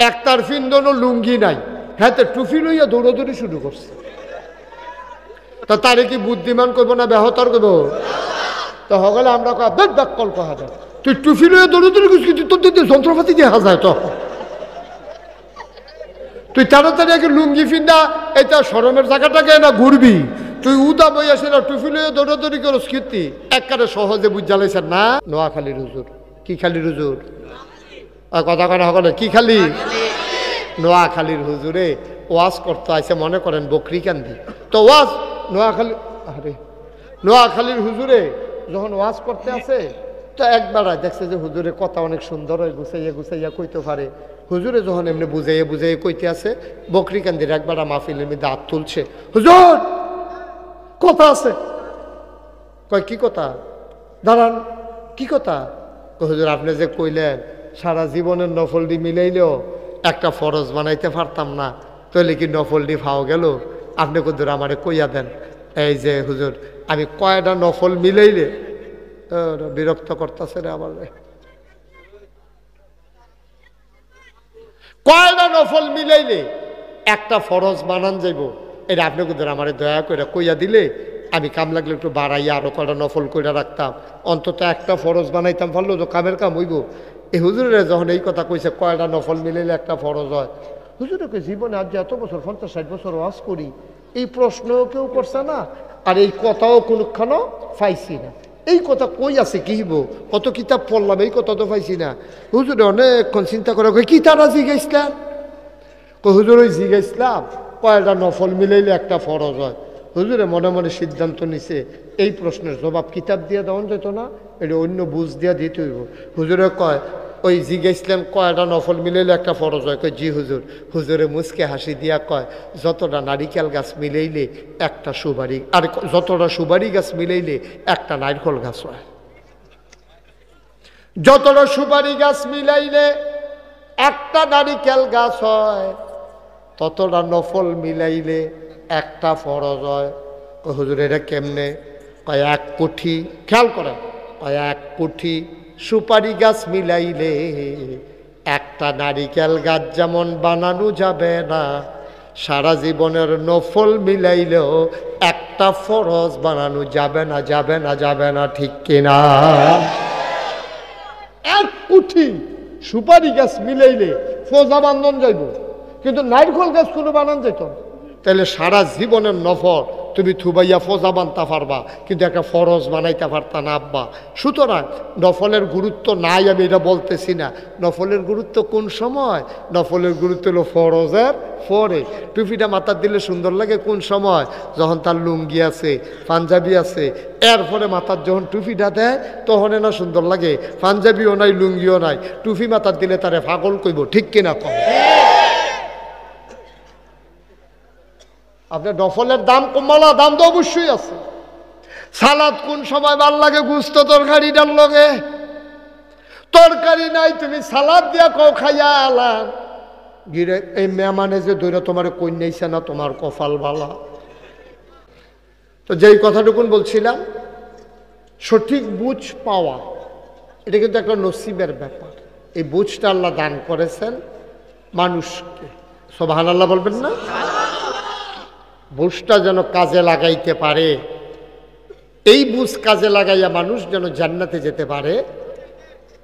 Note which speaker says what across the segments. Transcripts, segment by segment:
Speaker 1: একটার ফিন্দনো লুঙ্গি নাই, হ্যাঁ তো টুফি লইয়া দৌড়াদৌড়ি শুরু করছে। তা তারে কি বুদ্ধিমান করবো না বেহতর করবো? তো হগলে আমরা কল কহা যায়, তুই টুফি লইয়া দৌড়াদৌড়ি করছিস, তোর দিতে যন্ত্রপাতি দেখা যায় তো। তুই তাড়াতাড়ি আগে লুঙ্গি ফিন্দা এটা শরমের জায়গাটাকে না ঘুরবি, তুই উদা বই আসে না টুফি লইয়া দৌড়াদৌড়ি করো কীর্তি একবারে সহজে বুঝা লাইছেন না। নোয়াখালীর হুজুর, কি খালির হুজুর কথা কয় হগলে, কি খালি নোয়াখালীর হুজুরে ওয়াজ করতে আইসে, মনে করেন বকরি কান্দি তো ওয়াজ নোয়াখালীর হুজুরে যখন ওয়াজ করতে আসে তো একবার দেখছে যে হুজুরে কথা অনেক সুন্দর হয়, গুছাইয়া গুছাইয়া কইতে পারে। হুজুরে যখন এমনি বুঝাইয়া বুঝাইয়া কইতে আসে, বকরি কান্দির একবার মাহফিলের মধ্যে হাত তুলছে, হুজুর কথা আছে। কয় কি কথা? দাঁড়ান, কি কথা? হুজুর আপনি যে কইলেন সারা জীবনের নফলডি মিলাইলেও একটা ফরজ বানাইতে পারতাম না, তাহলে কি নফলডি ফাও গেল? আপনি হুজুর আমারে কইয়া দেন, এই যে হুজুর আমি কয়টা নফল মিলাইলে, বিরক্ত করতেছে রে আবার, কয়টা নফল মিলাইলে একটা ফরজ বানান যাইব, এটা আপনি হুজুর আমারে দয়া করে কইয়া দিলে আমি কাম লাগলে একটু বাড়াইয়া আরো কয়টা নফল কইরা রাখতাম, অন্তত একটা ফরজ বানাইতাম, পারলো তো কামের কাম হইব। এই হুজুরে যখন এই কথা কইছে কয়টা নফল মিলাইলে একটা ফরজ হয়, হুজুরে কই জীবনে আজ এত বছর 50-60 বছর ওয়াজ করি, এই প্রশ্ন কেউ করছে না, আর এই কথাও কোনখানো পাইছি না। এই কথা কই আছে কি হইব, কত কিতাব পড়লাম, এই কথা তো পাইছি না। হুজুরে অনেকক্ষণ চিন্তা করে কি তারা জিজ্ঞাসলাম, হুজুর ওই জিজ্ঞাসলাম কয়টা নফল মিলাইলে একটা ফরজ হয়। হুজুরে মনে মনে সিদ্ধান্ত নিছে এই প্রশ্নের জবাব কিতাব দিয়ে দেওয়া যেত না, এটা অন্য বুঝ দিয়া দিতে হইব। হুজুরে কয় ওই জিজ্ঞাসলাম কয়টা নফল মিলাইলে একটা ফরজ হয়? কয় জি হুজুর। হুজুরে মুচকে হাসি দিয়া কয় যতটা নারিকেল গাছ মিলাইলে একটা সুপারি, আর যতটা সুপারি গাছ মিলাইলে একটা নারকেল গাছ হয়, যতটা সুপারি গাছ মিলাইলে একটা নারিকেল গাছ হয়, ততটা নফল মিলাইলে একটা ফরজ হয়। হুজুর এটা কেমনে? কয় 1 কোটি, খেয়াল করেন, কয় 1 কোটি সুপারি গাছ মিলাইলে একটা নারিকেল গাছ যেমন বানানো যাবে না, সারা জীবনের নফল মিলাইলেও একটা ফরজ বানানো যাবে না, যাবে না, যাবে না, ঠিক কিনা? 1 কোটি সুপারি গাছ মিলাইলে ফোজা বান্ধন যাইব, কিন্তু নারকেল গাছ কোনো বানান যেত না। তাহলে সারা জীবনের নফল তুমি থুবাইয়া ফোজা বানতে পারবা, কিন্তু একটা ফরজ বানাইতে পারতা না আব্বা। সুতরাং নফলের গুরুত্ব নাই আমি এটা বলতেছি না, নফলের গুরুত্ব কোন সময়? নফলের গুরুত্ব হলো ফরজের পরে। টুপিটা মাথার দিলে সুন্দর লাগে কোন সময়? যখন তার লুঙ্গি আছে, পাঞ্জাবি আছে, এরপরে মাথার যখন টুপিটা দেয় তখন না সুন্দর লাগে, পাঞ্জাবিও নাই লুঙ্গিও নাই, টুপি মাথার দিলে তারে পাগল কইব, ঠিক কিনা কম? আপনার নফলের দাম কমালা, দাম তো অবশ্যই আছে। সালাদ কোন সময় ভাল লাগে? গুস্ত তরকারিটার লগে, তরকারি নাই তুমি সালাদ দিয়া কও খাইয়া আলাম গিরে, এই মেহমানে যে দৈরা তোমার কন্যাইছে না, তোমার কপাল ভালা। তো যেই কথাটুকুন বলছিলাম, সঠিক বুঝ পাওয়া এটা কিন্তু একটা নসিবের ব্যাপার। এই বুঝটা আল্লাহ দান করেছেন মানুষকে, সুবহানাল্লাহ বলবেন না? বুঝটা যেন কাজে লাগাইতে পারে, এই বুঝ কাজে লাগাইয়া মানুষ যেন জান্নাতে যেতে পারে,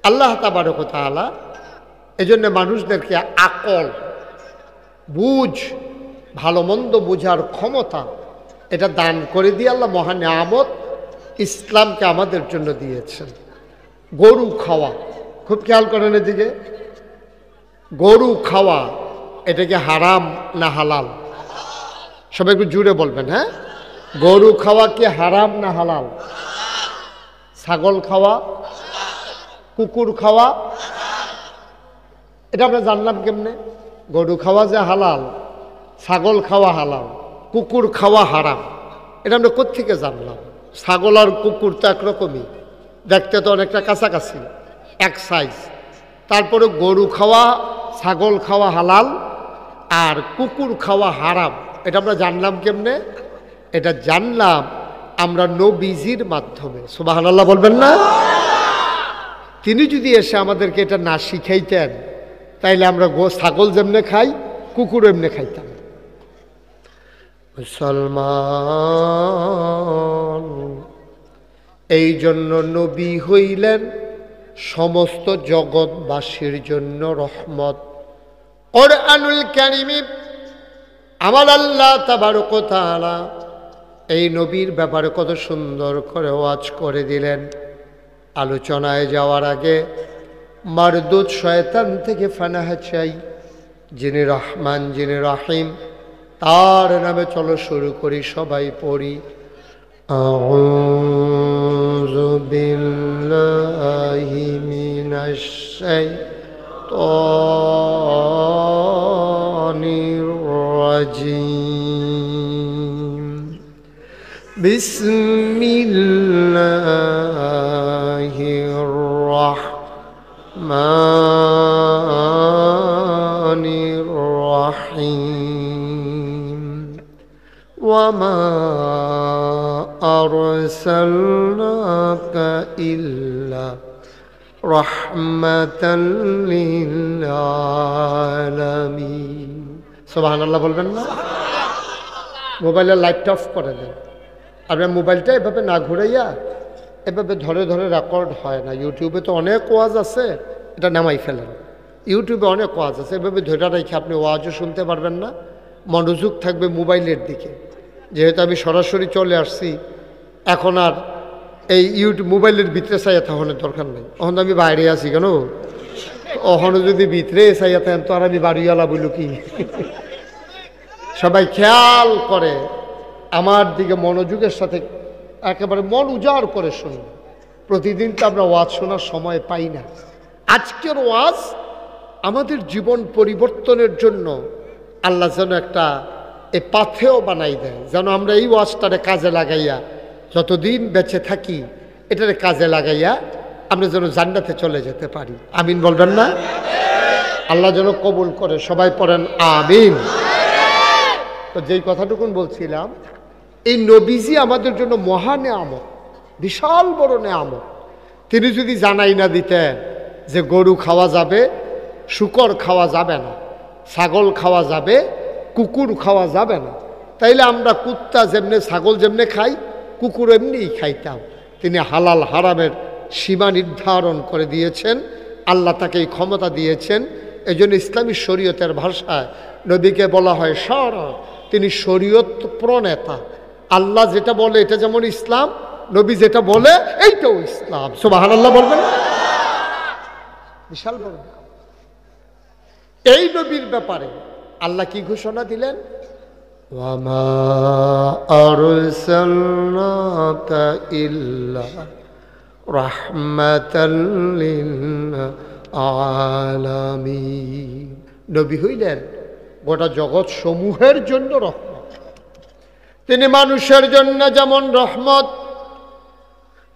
Speaker 1: আল্লাহ তাবারক ওয়া তাআলা এজন্য মানুষদেরকে আকল, বুঝ, ভালো মন্দ বুঝার ক্ষমতা এটা দান করে দিয়ে আল্লাহ মহা নিয়ামত ইসলামকে আমাদের জন্য দিয়েছেন। গরু খাওয়া, খুব খেয়াল করেন এদিকে, গরু খাওয়া এটা কি হারাম না হালাল? সবাই একটু জুড়ে বলবেন, হ্যাঁ? গরু খাওয়া কি হারাম না হালাল? ছাগল খাওয়া, কুকুর খাওয়া, এটা আমরা জানলাম কেমনে? গরু খাওয়া যে হালাল, ছাগল খাওয়া হালাল, কুকুর খাওয়া হারাম, এটা আমরা কোত্থেকে জানলাম? ছাগল আর কুকুর তো একরকমই, দেখতে তো অনেকটা কাছাকাছি, এক সাইজ। তারপরে গরু খাওয়া, ছাগল খাওয়া হালাল আর কুকুর খাওয়া হারাম, এটা আমরা জানলাম কেমনে? এটা জানলাম আমরা নবীজির মাধ্যমে। সুবহানাল্লাহ বলবেন না? তিনি যদি এসে আমাদেরকে এটা না শিখাইতেন তাইলে আমরা ছাগল যেমনে খাই কুকুর এমনি খাইতাম। মুসলমান, এই জন্য নবী হইলেন সমস্ত জগৎবাসীর জন্য রহমত। কুরআনুল কারীমে আমার আল্লাহ তাবারক ওয়া তাআলা এই নবীর ব্যাপারে কত সুন্দর করে ওয়াজ করে দিলেন। আলোচনায় যাওয়ার আগে মারদুদ শয়তান থেকে ফানাহ চাই, যিনি রহমান যিনি রহিম, তার নামে চলো শুরু করি, সবাই পড়ি। আউযু বিল্লাহি মিনাশ শাইতানির রাজিম। বিসমিল্লাহির রাহমানির রাহিম। ওয়ামা আরসালনাকা ইল্লা রাহমাতাল লিল আলামিন। সুবহানাল্লাহ বলবেন না? মোবাইলের লাইটটা অফ করে দেন। আপনার মোবাইলটা এভাবে না ঘুরাইয়া এভাবে ধরে ধরে রেকর্ড হয় না। ইউটিউবে তো অনেক ওয়াজ আছে, এটা নামাই ফেলেন। ইউটিউবে অনেক ওয়াজ আছে, এভাবে ধরে রেখে আপনি ওয়াজও শুনতে পারবেন না, মনোযোগ থাকবে মোবাইলের দিকে। যেহেতু আমি সরাসরি চলে আসছি, এখন আর এই ইউটিউব মোবাইলের ভিতরে চাইয়া থাকানোর দরকার নেই। এখন আমি বাইরে আছি কেন, ওখানে যদি ভিতরে চাইয়া থাকেন তো আর আমি বাড়িওয়ালা বলু কি? সবাই খেয়াল করে আমার দিকে মনোযোগের সাথে একেবারে মন উজাড় করে শুনুন। প্রতিদিন তো আমরা ওয়াজ শোনার সময় পাই না। আজকের ওয়াজ আমাদের জীবন পরিবর্তনের জন্য আল্লাহ যেন একটা এই পাথেও বানাই দেয়, যেন আমরা এই ওয়াজটারে কাজে লাগাইয়া যতদিন বেঁচে থাকি এটারে কাজে লাগাইয়া আমরা যেন জান্নাতে চলে যেতে পারি। আমিন বলবেন না? আল্লাহ যেন কবুল করে, সবাই পড়েন আমিন। তো যেই কথাটুকুন বলছিলাম, এই নবীজি আমাদের জন্য মহা নেয়ামত, বিশাল বড় নেয়ামত। তিনি যদি জানাই না দিতেন যে গরু খাওয়া যাবে, শূকর খাওয়া যাবে না, ছাগল খাওয়া যাবে, কুকুর খাওয়া যাবে না, তাইলে আমরা কুত্তা যেমনে ছাগল যেমনে খাই কুকুর এমনিই খাইতাম। তিনি হালাল হারামের সীমা নির্ধারণ করে দিয়েছেন, আল্লাহ তাকে এই ক্ষমতা দিয়েছেন। এই জন্য ইসলামী শরীয়তের ভাষায় নবীকে বলা হয় শরআ। তিনি শরীয়ত প্রণেতা। আল্লাহ যেটা বলে এটা যেমন ইসলাম, নবী যেটা বলে এইটাও ইসলাম। সুবহানাল্লাহ বলবেন? বিশাল বড়। এই নবীর ব্যাপারে আল্লাহ কি ঘোষণা দিলেন? ওয়ামা আরসালনাকা ইল্লা রাহমাতাল লিল আলামিন। নবী হইলেন গোটা জগৎ সমূহের জন্য রহমত। তিনি মানুষের জন্য যেমন রহমত,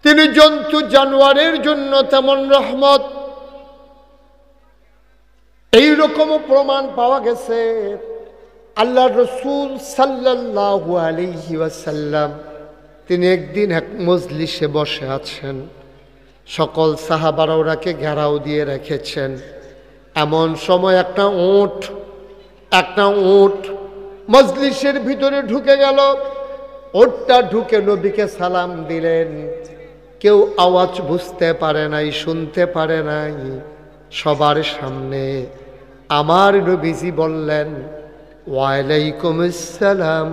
Speaker 1: তিনি জন্তু জানোয়ারের জন্য তেমন রহমত। এইরকমও প্রমাণ পাওয়া গেছে আল্লাহ রসুল সাল্লাল্লাহু আলাইহি ওয়াসাল্লাম তিনি একদিন এক মজলিসে বসে আছেন, সকল সাহাবারা ওনাকে ঘেরাও দিয়ে রেখেছেন। এমন সময় একটা উট মজলিসের ভিতরে ঢুকে গেল। উটটা ঢুকে নবীকে সালাম দিলেন। কেউ আওয়াজ বুঝতে পারে নাই, শুনতে পারে নাই। সবার সামনে আমার নবীজি বললেন ওয়ালাইকুম আসসালাম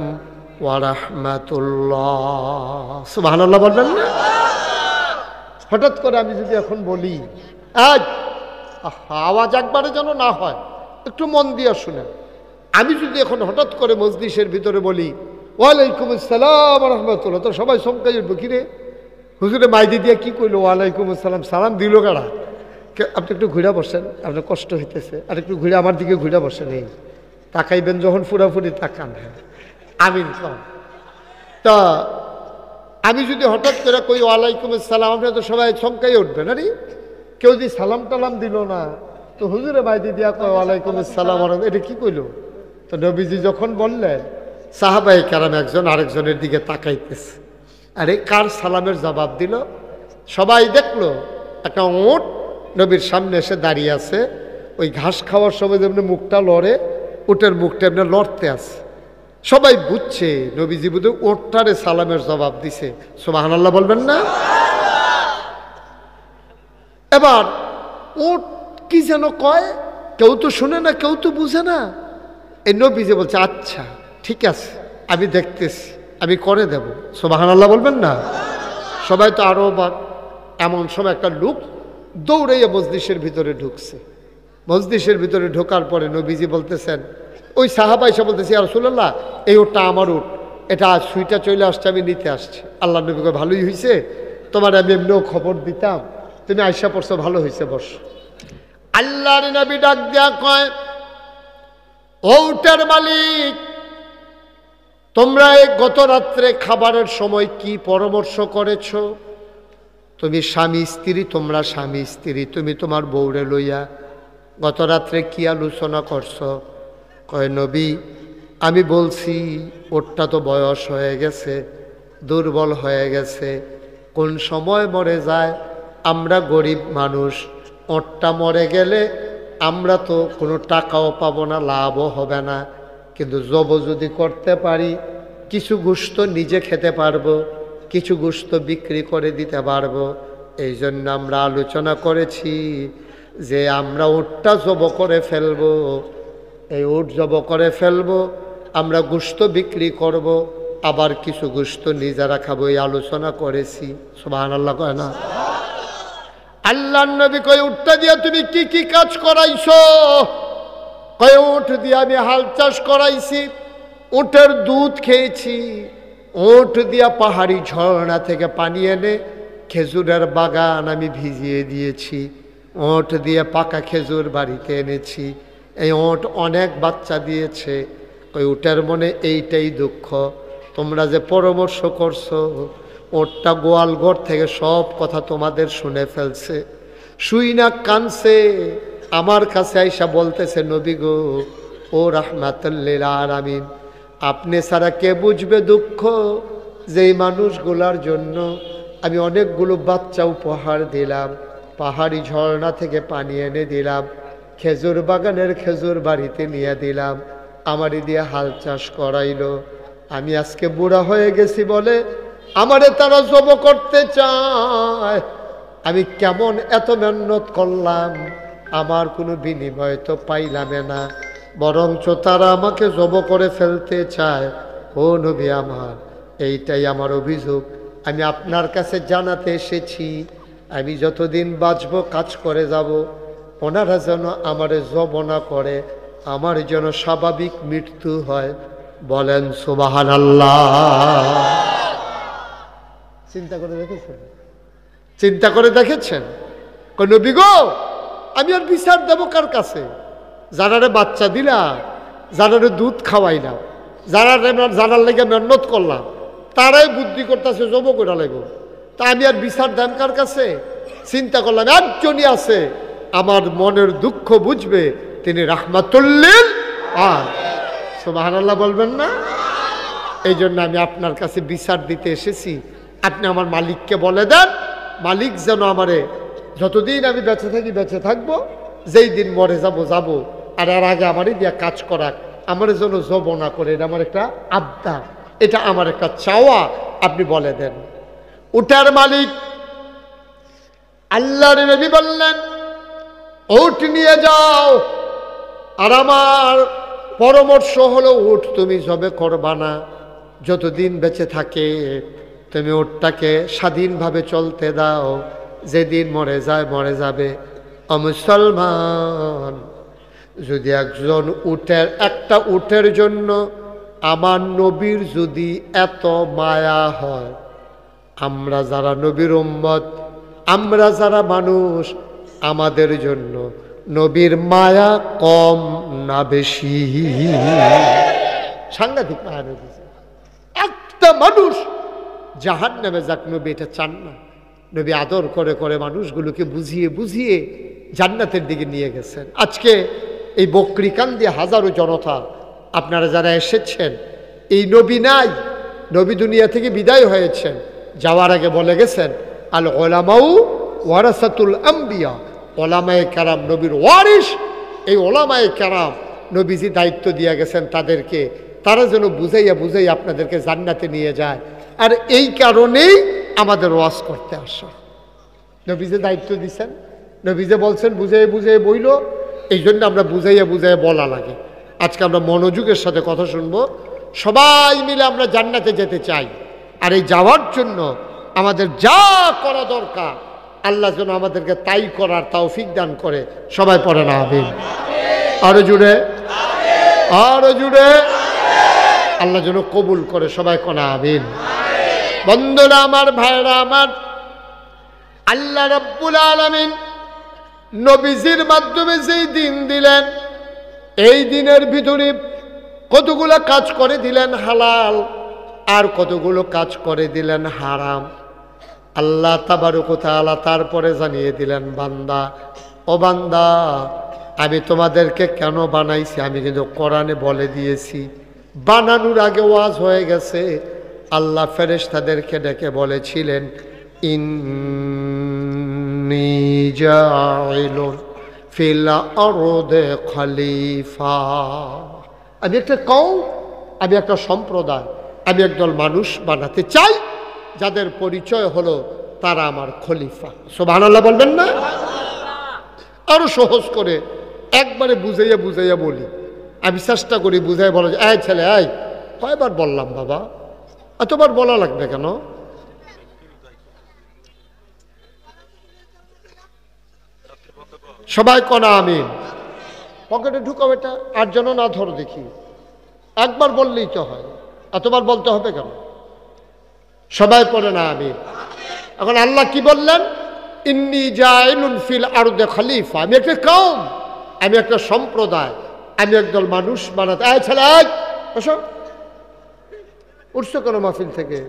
Speaker 1: ওয়া রাহমাতুল্লাহ। সুবহানাল্লাহ বলবেন না? হঠাৎ করে আমি যদি এখন বলি, আওয়াজ একবারে যেন না হয়, একটু মন দিয়ে শুনেন। আমি যদি এখন হঠাৎ করে মজলিসের ভিতরে বলি ওয়ালাইকুম আসসালাম ওয়া রাহমাতুল্লাহ, তো সবাই চমকাই উঠবো, কিরে হুজুরে মাইদি দিয়ে কি কইলো ওয়ালাইকুম আসসালাম, সালাম দিল কারা? আপনি একটু ঘুরে বসেন, আপনার কষ্ট হইতেছে, আর একটু ঘুরে আমার দিকে ঘুরে বসেন। এই তাকাইবেন যখন ফুরাফুরি তাকান, হ্যাঁ আমিন কম। তা আমি যদি হঠাৎ করে কই ওয়ালাইকুম আসসালাম, আপনারা তো সবাই চমকাই উঠবেন। আরে কেউ যদি সালাম টালাম দিল না, তো হুজুরে মাইদি দিয়া কয় ওয়ালাইকুম আসসালাম, এটা কি কইল? তো নবীজি যখন বললেন, সাহাবায়ে কেরাম একজন আরেকজনের দিকে তাকাইতেছে, আরে কার সালামের জবাব দিল? সবাই দেখলো একটা উট নবীর সামনে এসে দাঁড়িয়ে আছে। ওই ঘাস খাওয়ার সময় যেমনি মুখটা লড়ে, উটের মুখটা এমনি লড়তে আছে। সবাই বুঝছে নবীজি বুধ ওটটারে সালামের জবাব দিছে। সুবহানাল্লাহ বলবেন না? এবার ওট কি যেন কয়, কেউ তো শুনে না, কেউ তো বুঝে না। এই নবীজি বলছে আচ্ছা ঠিক আছে, আমি দেখতেছি, আমি করে দেব। সুবহানাল্লাহ বলবেন না? সবাই তো আরো অবাক। এমন সময় একটা লোক দৌড়াইয়া মজলিসের ভিতরে ঢুকছে। মজলিসের ভিতরে ঢোকার পরে নবীজি বলতেছেন, ওই সাহাবা এসে বলতেছে, ইয়া রাসূলুল্লাহ, এই ওটটা আমার উট, এটা সুইটা চলে আসছে, আমি নিতে আসছি। আল্লাহ নবী কয়, ভালোই হয়েছে, তোমার আমি এমনিও খবর দিতাম, তুমি আইসা পড়ছো, ভালো হয়েছে, বস। আল্লাহর নবী ডাক দেয়া কয়, ও উটের মালিক, তোমরা এই গত রাত্রে খাবারের সময় কি পরামর্শ করেছ? তুমি স্বামী স্ত্রী, তোমরা স্বামী স্ত্রী, তুমি তোমার বউরে লইয়া গত রাত্রে কি আলোচনা করছো? কয়, নবী আমি বলছি ওরটা তো বয়স হয়ে গেছে, দুর্বল হয়ে গেছে, কোন সময় মরে যায়, আমরা গরিব মানুষ, ওরটা মরে গেলে আমরা তো কোনো টাকাও পাবো না, লাভও হবে না, কিন্তু জব যদি করতে পারি কিছু গোশত নিজে খেতে পারবো, কিছু গোশত বিক্রি করে দিতে পারবো। এই জন্য আমরা আলোচনা করেছি যে আমরা উটটা জব করে ফেলবো, এই উট জব করে ফেলবো, আমরা গোশত বিক্রি করব, আবার কিছু গোশত নিজেরা খাবো, এই আলোচনা করেছি। সুবহানাল্লাহ কয় না? আল্লাহর নবী কয়, উটটা দিয়া তুমি কি কি কাজ করাইছো? কয়, উট দিয়ে আমি হাল চাষ করাইছি, উটের দুধ খেয়েছি, উট দিয়া পাহাড়ি ঝর্ণা থেকে পানি এনে খেজুরের বাগান আমি ভিজিয়ে দিয়েছি, উট দিয়ে পাকা খেজুর বাড়িতে এনেছি, এই উট অনেক বাচ্চা দিয়েছে। ওই উটের মনে এইটাই দুঃখ, তোমরা যে পরামর্শ করছো, উটটা গোয়াল ঘর থেকে সব কথা তোমাদের শুনে ফেলছে, শুই না কানছে, আমার কাছে আইসা বলতেছে, নবী গো, ও রাহমাতুল লিল আলামিন, আপনি ছাড়া কে বুঝবে দুঃখ, যেই মানুষগুলার জন্য আমি অনেকগুলো বাচ্চা উপহার দিলাম, পাহাড়ি ঝর্ণা থেকে পানি এনে দিলাম, খেজুর বাগানের খেজুর বাড়িতে নিয়ে দিলাম, আমারই দিয়ে হাল চাষ করাইলো, আমি আজকে বুড়া হয়ে গেছি বলে আমারে তারা জব করতে চায়, আমি কেমন এত মেহনত করলাম, আমার কোনো বিনিময় তো পাইলাম না, বরঞ্চ তারা আমাকে জব করে ফেলতে চায়। ও নবী আমার, এইটাই আমার অভিযোগ, আমি আপনার কাছে জানাতে এসেছি, আমি যতদিন বাঁচবো কাজ করে যাব, ওনারা যেন আমারে জব না করে, আমার যেন স্বাভাবিক মৃত্যু হয়। বলেন সুবহানাল্লাহ। চিন্তা করে দেখেছেন? চিন্তা করে দেখেছেন? নবী গো, আমি আর বিচার দেব কার কাছে? যারারে বাচ্চা দিলাম, যারারে দুধ খাওয়াইলাম, যারার লেগে মেহনত করলাম, তারাই বুদ্ধি করতেছে জব করে লাগবো, তা আমি আর বিচার দেন কার কাছে? চিন্তা করলাম একজনই আছে আমার মনের দুঃখ বুঝবে, তিনি রাহমাতুল লিল আলামিন। সুবহানাল্লাহ বলবেন না? এই জন্য আমি আপনার কাছে বিচার দিতে এসেছি, আপনি আমার মালিককে বলে দেন, মালিক যেন আমারে যতদিন আমি বেঁচে থাকি বেঁচে থাকবো, যেই দিন মরে যাব যাব, আর এর আগে আমারই দিয়া কাজ করাক, আমার যেন জব না করে, এটা আমার একটা আবদার, এটা আমার একটা চাওয়া, আপনি বলে দেন। উটের মালিক আল্লাহর নবী বললেন, উট নিয়ে যাও, আর আমার পরামর্শ হলো উট তুমি জবে করবা না, যতদিন বেঁচে থাকে তুমি উটটাকে স্বাধীনভাবে চলতে দাও, যেদিন মরে যায় মরে যাবে। মুসলমান, যদি একজন একটা উটের জন্য আমার নবীর যদি এত মায়া হয়, আমরা যারা নবীর উম্মত, আমরা যারা মানুষ, আমাদের জন্য নবীর মায়া কম না বেশি? সাংঘাতিক মায়া নবী। একটা মানুষ জাহান্নামে যাক, নবী এটা চান না। নবী আদর করে করে মানুষগুলোকে বুঝিয়ে বুঝিয়ে জান্নাতের দিকে নিয়ে গেছেন। আজকে এই বকরিকান্দি হাজারো জনতা, আপনারা যারা এসেছেন, এই নবী নাই, নবী দুনিয়া থেকে বিদায় হয়েছেন, যাওয়ার আগে বলে গেছেন, আল উলামাউ ওয়ারাসাতুল আম্বিয়া, ওলামায়ে কেরাম নবীর ওয়ারিস, এই ওলামায়ে কেরাম নবীজি দায়িত্ব দিয়ে গেছেন তাদেরকে, তারা যেন বুঝাইয়া আপনাদেরকে জান্নাতে নিয়ে যায়। আর এই কারণেই আমাদের ওয়াজ করতে আসা। নবীজি দায়িত্ব দিচ্ছেন, নবীজি বলছেন বুঝাইয়া বইল, এই জন্য আমরা বুঝাইয়া বলা লাগে। আজকে আমরা মনোযোগের সাথে কথা শুনবো। সবাই মিলে আমরা জান্নাতে যেতে চাই, আর এই যাওয়ার জন্য আমাদের যা করা দরকার আল্লাহ যেন আমাদেরকে তাই করার তৌফিক দান করে। সবাই পড়ে না আমিন। আরো জুড়ে আল্লাহ যেন কবুল করে। সবাই কোনা আমিন। বন্ধুরা আমার, ভাইরা আমার, আল্লাহ রাব্বুল আলামিন নবীজির মাধ্যমে যেই দিন দিলেন, এই দিনের ভিতরে কতগুলো কাজ করে দিলেন হালাল, আর কতগুলো কাজ করে দিলেন হারাম। আল্লাহ তাবারক ওয়া তাআলা তারপরে জানিয়ে দিলেন, বান্দা ও বান্দা, আমি তোমাদেরকে কেন বানাইছি আমি কিন্তু কোরআনে বলে দিয়েছি। বানানোর আগে ওয়াজ হয়ে গেছে। আল্লাহ ফেরেশতাদেরকে ডেকে বলেছিলেন, ইন্নী জাইলুন ফিল আরদি খলিফা। আমি একটা কওম, আমি একটা সম্প্রদায়, আমি একদল মানুষ বানাতে চাই যাদের পরিচয় হলো তারা আমার খলিফা। সুবহানাল্লাহ বলবেন না? আরো সহজ করে একবারে বুঝাইয়া বলি। আমি চেষ্টা করি বুঝাই বলা যায়। এই ছেলে, এই কয়বার বললাম বাবা, এতবার বলা লাগবে কেন? সবাই কোনা আমিন। পকেটে ঢুকাও এটা, আর যেন না ধরো দেখি। একবার বললেই তো হয়, এতবার বলতে হবে কেন? সবাই পড়ে না আমিন। এখন আল্লাহ কি বললেন? ইন্নী জাইলুন ফিল আরদি খলিফা। আমি একটা কওম, আমি একটা সম্প্রদায়, আমি একদল মানুষ বানাতে। এই ছেলে, বসো। উঠছো কেন মাহফিল থেকে?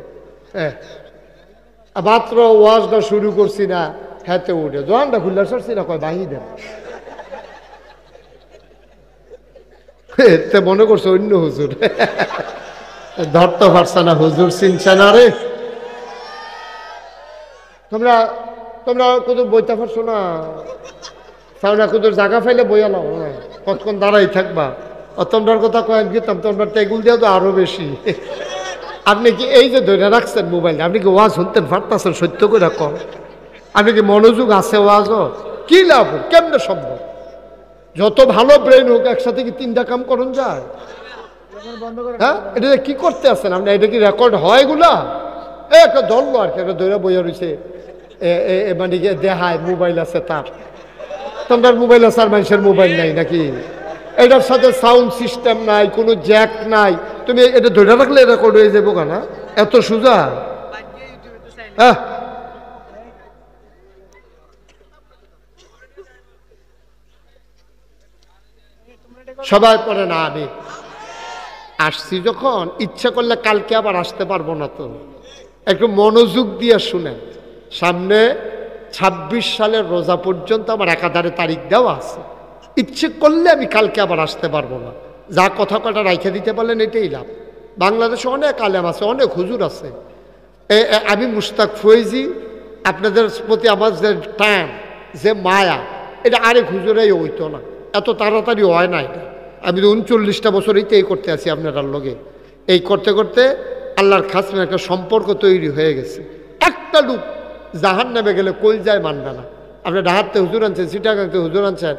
Speaker 1: মাত্র ওয়াজটা শুরু করছি না, হাতে উঠে দোকানটা খুললে সরছি না, কয় বাহি দেন। এতে মনে করছো অন্য হুজুর, ধরতে পারছে না, হুজুর চিনছে না রে। তোমরা কোথাও বইতে পারছো না, তাহলে কোথাও জায়গা ফাইলে বইয়া নাও, কতক্ষণ দাঁড়াই থাকবা। তোমরার কথা কয়েক গেতাম, তোমরা টেগুল দিয়ে তো আরো বেশি। আপনি কি এই যে ধরে রাখছেন মোবাইল, আপনি কি ওয়াজ শুনতেন পারতেছেন? সত্য করে কর, আপনি কি মনোযোগ আছে ওয়াজও? কি লাভ, কেমনে সম্ভব? যত ভালো ব্রেন হোক, একসাথে কি তিনটা কাম করুন যায়? হ্যাঁ, এটা কি করতে আছেন আপনি? এটা কি রেকর্ড হয় এগুলা? একটা ধরলো আর কি, একটা ধরে বইয়া রয়েছে, মানে দেহায় মোবাইল আছে তার। তোমার মোবাইল আছে আর মানুষের মোবাইল নাই নাকি? এটার সাথে সাউন্ড সিস্টেম নাই, কোনো জ্যাক নাই, তুমি এটা ধরে রাখলে রেকর্ড হয়ে যাবো কেনা? এত সোজা? হ্যাঁ, সবাই পড়ে না আমি। আসছি যখন, ইচ্ছা করলে কালকে আবার আসতে পারবো না। তো একটু মনোযোগ দিয়ে শুনেন। সামনে 26 সালের রোজা পর্যন্ত আমার একাধারে তারিখ দেওয়া আছে। ইচ্ছে করলে আমি কালকে আবার আসতে পারবো না। যা কথা কটা রাইখে দিতে পারলেন এটাই লাভ। বাংলাদেশে অনেক আলেম আছে, অনেক হুজুর আছে। আমি মুশতাক ফয়েজি, আপনাদের প্রতি আমার যে টান, যে মায়া, এটা আরেক হুজুরাই হইতো না, এত তাড়াতাড়ি হয় না। এটা আমি তো 39টা বছর এই করতে আছি আপনার লগে। এই করতে করতে আল্লাহর খাসমে একটা সম্পর্ক তৈরি হয়ে গেছে। একটা লোক জাহান নামে গেলে কই যায় মানবে না। আপনি ডাহাতে হুজুর আনছেন, চিটাগাংতে হুজুর আনছেন,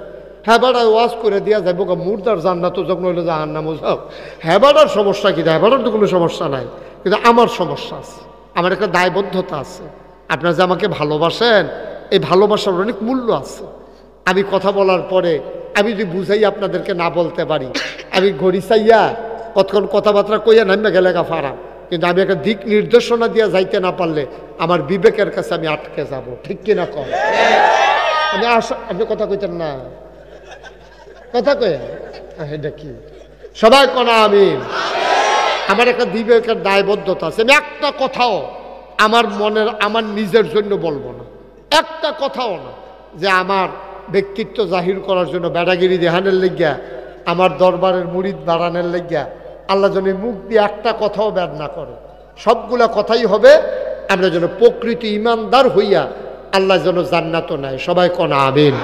Speaker 1: হ্যাঁ ওয়াজ করে দিয়া যাবো মুর্দার জান্নাত যখন হইলো জাহান নামও যাও। হ্যাঁ সমস্যা কি? হ্যাঁ তো কোনো সমস্যা নাই, কিন্তু আমার সমস্যা আছে, আমার একটা দায়বদ্ধতা আছে। আপনারা যে আমাকে ভালোবাসেন, এই ভালোবাসার অনেক মূল্য আছে। আমি কথা বলার পরে আমি যদি বুঝাই আপনাদেরকে না বলতে পারি, আমি ঘড়ি চাইয়া কতক্ষণ কথাবার্তা কইয়া নামে গেলে ফারা, কিন্তু আমি একটা দিক নির্দেশনা দিয়ে যাইতে না পারলে আমার বিবেকের কাছে আমি আটকে যাব। ঠিক কিনা কম? আমি আপনি কথা কইতেন না, কথা কয়ে এটা কি? সবাই কনা আমিন। আমার একটা বিবেকের দায়বদ্ধতা আছে। আমি একটা কথাও আমার মনের, আমার নিজের জন্য বলবো না, একটা কথাও না যে আমার ব্যক্তিত্ব জাহির করার জন্য, বেড়াগিরি দেহানের লেগিয়া, আমার দরবারের মুরিদ বাড়ানোর লেগিয়া আল্লাহ যেন মুখ দিয়ে একটা কথাও বের না করে। সবগুলা কথাই হবে আমরা যেন প্রকৃত ইমানদার হইয়া আল্লাহ যেন জান্নাতও নেয়। সবাই কোনা আমিন।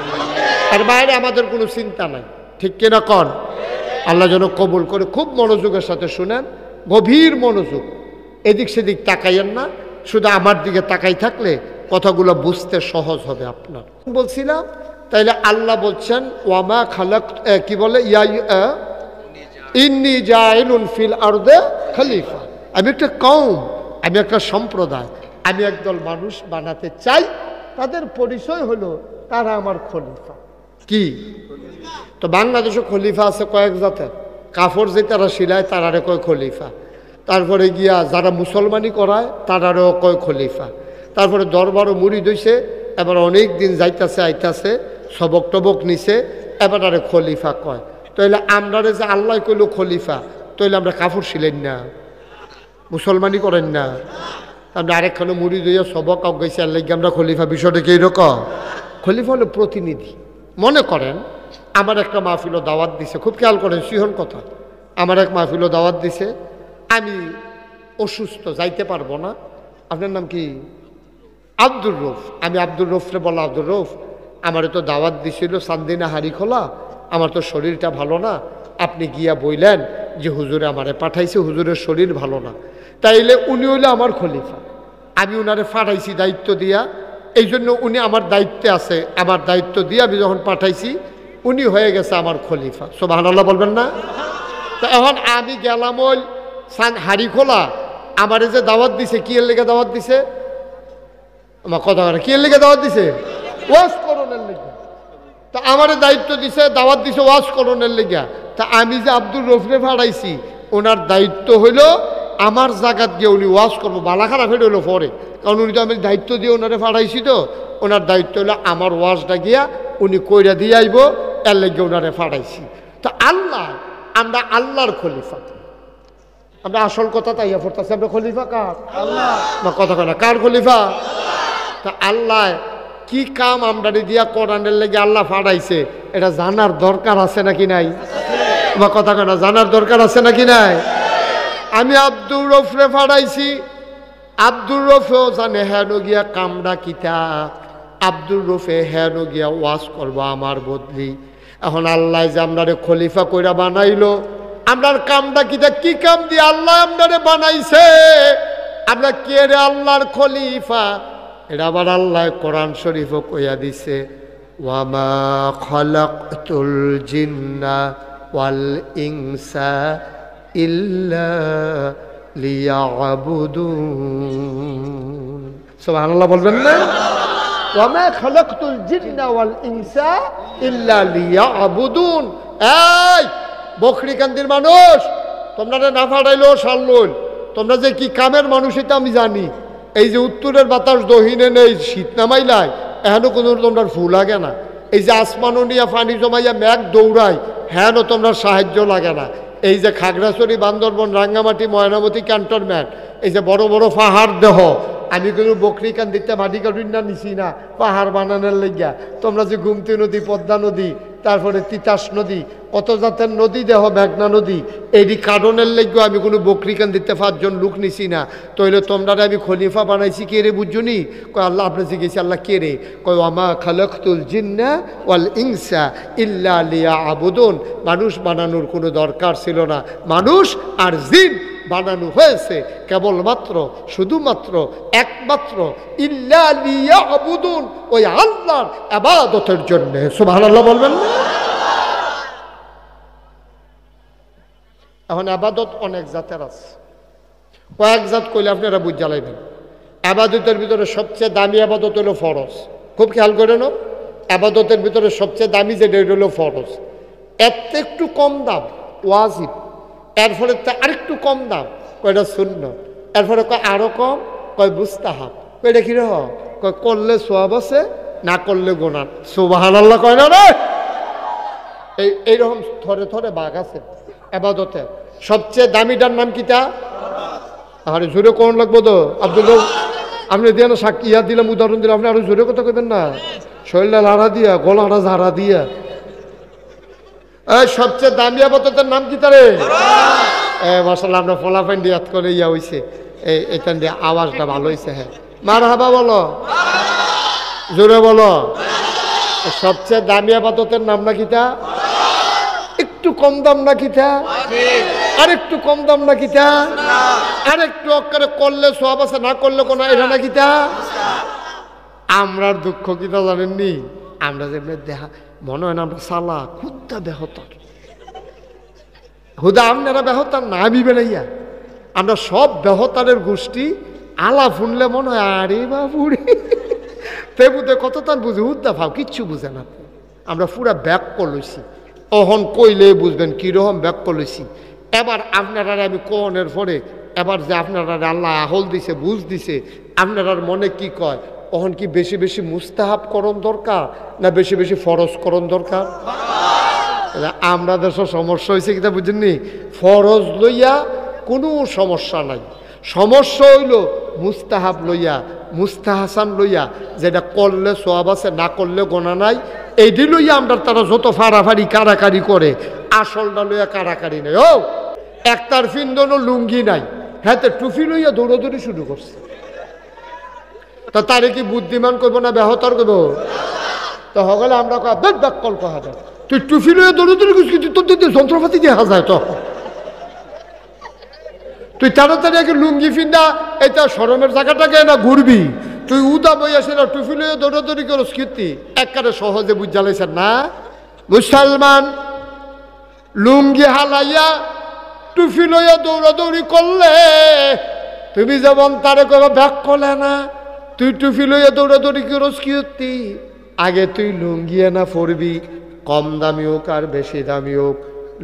Speaker 1: আর বাইরে আমাদের কোনো চিন্তা নাই। ঠিক কিনা কন? আল্লাহ যেন কবুল করে। খুব মনোযোগের সাথে শুনেন, গভীর মনোযোগ, এদিক সেদিক তাকাইয়েন না, শুধু আমার দিকে তাকাই থাকলে কথাগুলো বুঝতে সহজ হবে আপনার। বলছিলাম তাইলে আল্লাহ বলছেন ওয়ামা খালাক, কি বলে, ইন্নী জাইলুন ফিল আরদে খলিফা, আমি একটা কওম, আমি একটা সম্প্রদায়, আমি একদল মানুষ বানাতে চাই, তাদের পরিচয় হলো তারা আমার খলিফা। কি? তো বাংলাদেশে খলিফা আছে কয়েক জাতের, কাপড় যে তারা সিলায় তারারে কয় খলিফা, তারপরে গিয়া যারা মুসলমানি করায় তারারও কয় খলিফা, তারপরে দরবারও মুড়ি দইছে, এবার অনেক দিন যাইতাছে আইতাছে, সবক টবক নিছে, এবার আরে খলিফা কয়। তাইলে আমরা যে আল্লাহ কইল খলিফা, তাইলে আমরা কাপড় সিলেন না, মুসলমানি করেন না, আমরা আরেকখানে মুড়ি দইয়া সবক গেছে আল্লাহ আমরা খলিফা। বিষয়টা কি এরকম? খলিফা হলো প্রতিনিধি। মনে করেন আমার একটা মাহফিলও দাওয়াত দিছে, খুব খেয়াল করেন সিহন কথা, আমার এক মাহফিলও দাওয়াত দিছে, আমি অসুস্থ, যাইতে পারবো না। আপনার নাম কি? আব্দুর রৌফ। আমি আব্দুর রৌফরে বলো, আব্দুর রৌফ আমারে তো দাওয়াত দিছিল চান্দিনা হাড়িখোলা, আমার তো শরীরটা ভালো না, আপনি গিয়া বইলেন যে হুজুরে আমারে পাঠাইছে, হুজুরের শরীর ভালো না, তাইলে উনি হইলে আমার খলিফা, আমি উনারে পাঠাইছি দায়িত্ব দিয়া, এই জন্য উনি আমার দায়িত্বে আছে, আমার দায়িত্ব দিয়ে আমি যখন পাঠাইছি উনি হয়ে গেছে আমার খলিফা। সুবহানাল্লাহ বলবেন না? তো এখন আমি গেলাম ওই হাড়িখোলা, আমারে যে দাওয়াত দিছে, কি এর লেগে দাওয়াত দিছে? আমার কথা কি এর লেগে দাওয়াত দিছে? ওয়াজ করণের লেগে। তা আমারে দায়িত্ব দিছে, দাওয়াত দিছে ওয়াজ করণের লেগে। তা আমি যে আব্দুর রফরে ফাড়াইছি, ওনার দায়িত্ব হইল আমার জায়গাত গিয়ে উনি ওয়াজ করবো, বালা খারাপ হইলে হইলো পরে, কারণ উনি তো আমি দায়িত্ব দিয়ে ওনারে ফাড়াইছি, তো ওনার দায়িত্ব হলো আমার ওয়াজটা গিয়া উনি কইরা দিয়ে আইব, এর লেগে ওনারে ফাড়াইছি। তো আল্লাহ, আমরা আল্লাহর খলিফা, আমরা আসল কথা তাইয়া পড়তেছি, আমরা খলিফা কার? আল্লাহ। না কথা কয় না, কার খলিফা? তা আল্লাহ কি কাম আমরা দিয়া কোরআনের লেগে আল্লাহ ফাড়াইছে, এটা জানার দরকার আছে নাকি নাই? বা কথা কয় না, জানার দরকার আছে নাকি নাই? আমি আব্দুর রফরে ফাড়াইছি, আব্দুর রফেও জানে হেন গিয়া কামড়া কিতা, আব্দুর রফে হেন গিয়া ওয়াজ করবো আমার বদলি। এখন আল্লাহ যে আমরারে খলিফা কইরা বানাইলো, আমরার কামটা কিতা, কি কাম দিয়ে আল্লাহ আমরারে বানাইছে, আমরা কে রে আল্লাহর খলিফা, এটা আবার আল্লাহ কোরআন শরীফও কইয়া দিছে, ওয়ামা খালাকতুল জিন্না ওয়াল ইনসা ইল্লা লিয়াবুদুন। সুবহানাল্লাহ বলবেন না? ওয়ামা খালাকতুল জিন্না ওয়াল ইনসা ইল্লা লিয়াবুদুন। এই বকরিকান্দির মানুষ, তোমরা না ফাটাইলো সারলুন, তোমরা যে কি কামের মানুষ এটা আমি জানি। এই যে উত্তরের বাতাস দহিনে নেই, শীত নামাইলাই, এখনো কোনো তোমরা ফুল লাগে না। এই যে আসমানো নিয়ে পানি জমাইয়া মেঘ দৌড়ায়, হ্যাঁ তোমরা সাহায্য লাগে না। এই যে খাগড়াছড়ি, বান্দরবন, রাঙ্গামাটি, ময়নামতি ক্যান্টনমেন্ট, এই যে বড় বড় পাহাড় দেহ, আমি কিন্তু বকরিকান্দিতে মাটি কাটুন না নিছি না পাহাড় বানানোর লেগিয়া। তোমরা যে গুমতি নদী, পদ্মা নদী, তারপরে তিতাস নদী, কত জাতের নদী দেহ, মেঘনা নদী, এই কারণের লেগেও আমি কোনো বকরিকান্দিতে 5 জন লোক নিছি না। তইলে তোমরা আমি খলিফা বানাইছি কে রে বুঝছনি? কয় আল্লাহ। আপনি জিজ্ঞেস আল্লাহ কে রে? কয় ওয়ামা খালাকতুল জিন্না ওয়াল ইনসা ইল্লা লিয়াবুদুন। মানুষ বানানোর কোনো দরকার ছিল না, মানুষ আর জিন বানানো হয়েছে কেবলমাত্র, শুধুমাত্র, একমাত্র ইল্লা লিয়াবুদুন, ওই আল্লাহর ইবাদতের জন্য। সুবহানাল্লাহ বলবেন না? এখন আবাদত অনেক জাতের আছে, কয়েক জাত কইলে আপনারা বুঝ জ্বালাইবেন। আবাদতের ভিতরে সবচেয়ে দামি আবাদত হলো ফরজ। খুব খেয়াল করে নাও, আবাদতের ভিতরে সবচেয়ে দামি যেটা হলো ফরজ। এর একটু কম দাম ওয়াজিব, এরপরে আরেকটু কম দাম কয়টা সুন্নাত, এরপরে কয় আরো কম, কয় মুস্তাহাব। কয়টা কি রকম? কয় করলে সওয়াব আছে, না করলে গুনাহ। সুবহানাল্লাহ কয় না রে? এইরকম থরে থরে ভাগ আছে আবাদতের। সবচেয়ে দামিটার নাম কিতা? আরে জোরে কোন লাগবো তো আব্দুল্লাহ, আপনি দিয়ে না সাক্ষী ইয়া দিলাম, উদাহরণ দিলাম, আপনি আরো জোরে কথা কইবেন না, শরীরটা লাড়া দিয়া, গলাটা ঝাড়া দিয়া। সবচেয়ে দামি আবাদতের নাম কি তারে? মাশাআল্লাহ, আমরা ফলাফাইন দিয়াত করে ইয়া হইছে, এখান দিয়ে আওয়াজটা ভালো হয়েছে। হ্যাঁ মারহাবা বলো, জোরে বলো। সবচেয়ে দামি আবাদতের নাম না কিতা? কম দাম না কিতা, আরেকটু কম দাম না কিতা, আরেকটু অক্কারে করলে সওয়াব আছে, না করলে কোনো এটা না কিতা। আমরার দুঃখ কিতা জানেননি, আমরা যে দেখা মনে হয় না আমরা সালা খুদ্া বেহতার, হুদা আপনারা বেহতার না, আমি বেড়াইয়া আমরা সব বেহতারের গোষ্ঠী। আলা ফুনলে মনে হয় আরে বাবুরে তেবুতে কত তার বুঝে, হুদ্দা ভাব কিচ্ছু বুঝে না। আমরা পুরা ব্যাক করলইছি, অহন কইলে বুঝবেন কিরকম ব্যাক করলইছি। এবার আপনারা আমি কোনের পরে এবার যে আপনারা আল্লাহ আহল দিছে, বুঝ দিছে, আপনার মনে কি কয়, অহন কি বেশি বেশি মুস্তাহাব করণ দরকার না বেশি বেশি ফরজ করণ দরকার? আমরা দেশের সমস্যা হয়েছে কিনা বুঝেননি, ফরজ লইয়া কোনো সমস্যা নাই, সমস্যা হইল মুস্তাহাব লইয়া, মুস্তাহাসান লইয়া, যেটা করলে সওয়াব আছে, না করলে গোনা নাই, এইটি লইয়া আমরা তারা যত ফাড়াফাড়ি কারাকারি করে, আসলটা লইয়া কারাকারি নাই। ও একটার ফিন্দনও লুঙ্গি নাই, হ্যাঁ তো টুফি লইয়া দৌড়াদৌড়ি শুরু করছে, তা তারে কি বুদ্ধিমান করবো না বেহতর করবো? তো হগলে আমরা কল কহা যায়, তুই টুফি লইয়া দৌড়াদৌড়ি করছিস, তোর দিতে যন্ত্রপাতি দেখা যায় তো, তুই তাড়াতাড়ি আগে লুঙ্গি ফিন্দা এটা শরমের জায়গাটাকে না ঘুরবি, তুই উদা বই আসে না টুফি লইয়া দৌড়াদৌড়ি করো কীর্তি একবারে সহজে বুঝা লাইছেন না। মুসলমান লুঙ্গি হালাইয়া টুফি লইয়া দৌড়াদৌড়ি করলে তুমি যেমন তারে কবে ব্যাক করলে না, তুই টুফি লইয়া দৌড়াদৌড়ি করস কীর্তি, আগে তুই লুঙ্গি না পরবি, কম দামি হোক আর বেশি দামি হোক,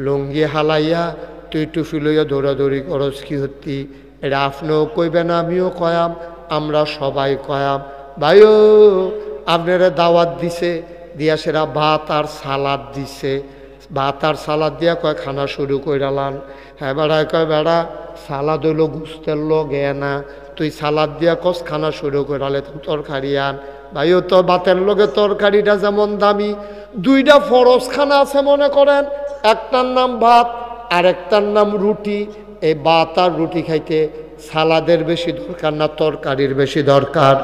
Speaker 1: লুঙ্গি হালাইয়া তুই টুফি লইয়া দৌড়াদৌড়ি করস কি হতি। এটা আপনিও কইবেন, আমিও কয়াম, আমরা সবাই কয়াম। ভাইও আপনারা দাওয়াত দিছে, দিয়া সেরা ভাত আর সালাদ দিছে, ভাত আর সালাদ দিয়া কয় খানা শুরু কইরালান। হ্যাঁ বেড়ায় কয় বেড়া সালাদ হইলো গুস্তের লগে না, তুই সালাদ দিয়া কস খানা শুরু কইরালে তুই তরকারি আন। ভাইও তো ভাতের লগে তরকারিটা যেমন দামি, দুইটা ফরজ খানা আছে মনে করেন, একটার নাম ভাত আর একটার নাম রুটি। এই ভাত আর রুটি খাইতে সালাদের বেশি দরকার না তরকারির বেশি দরকার?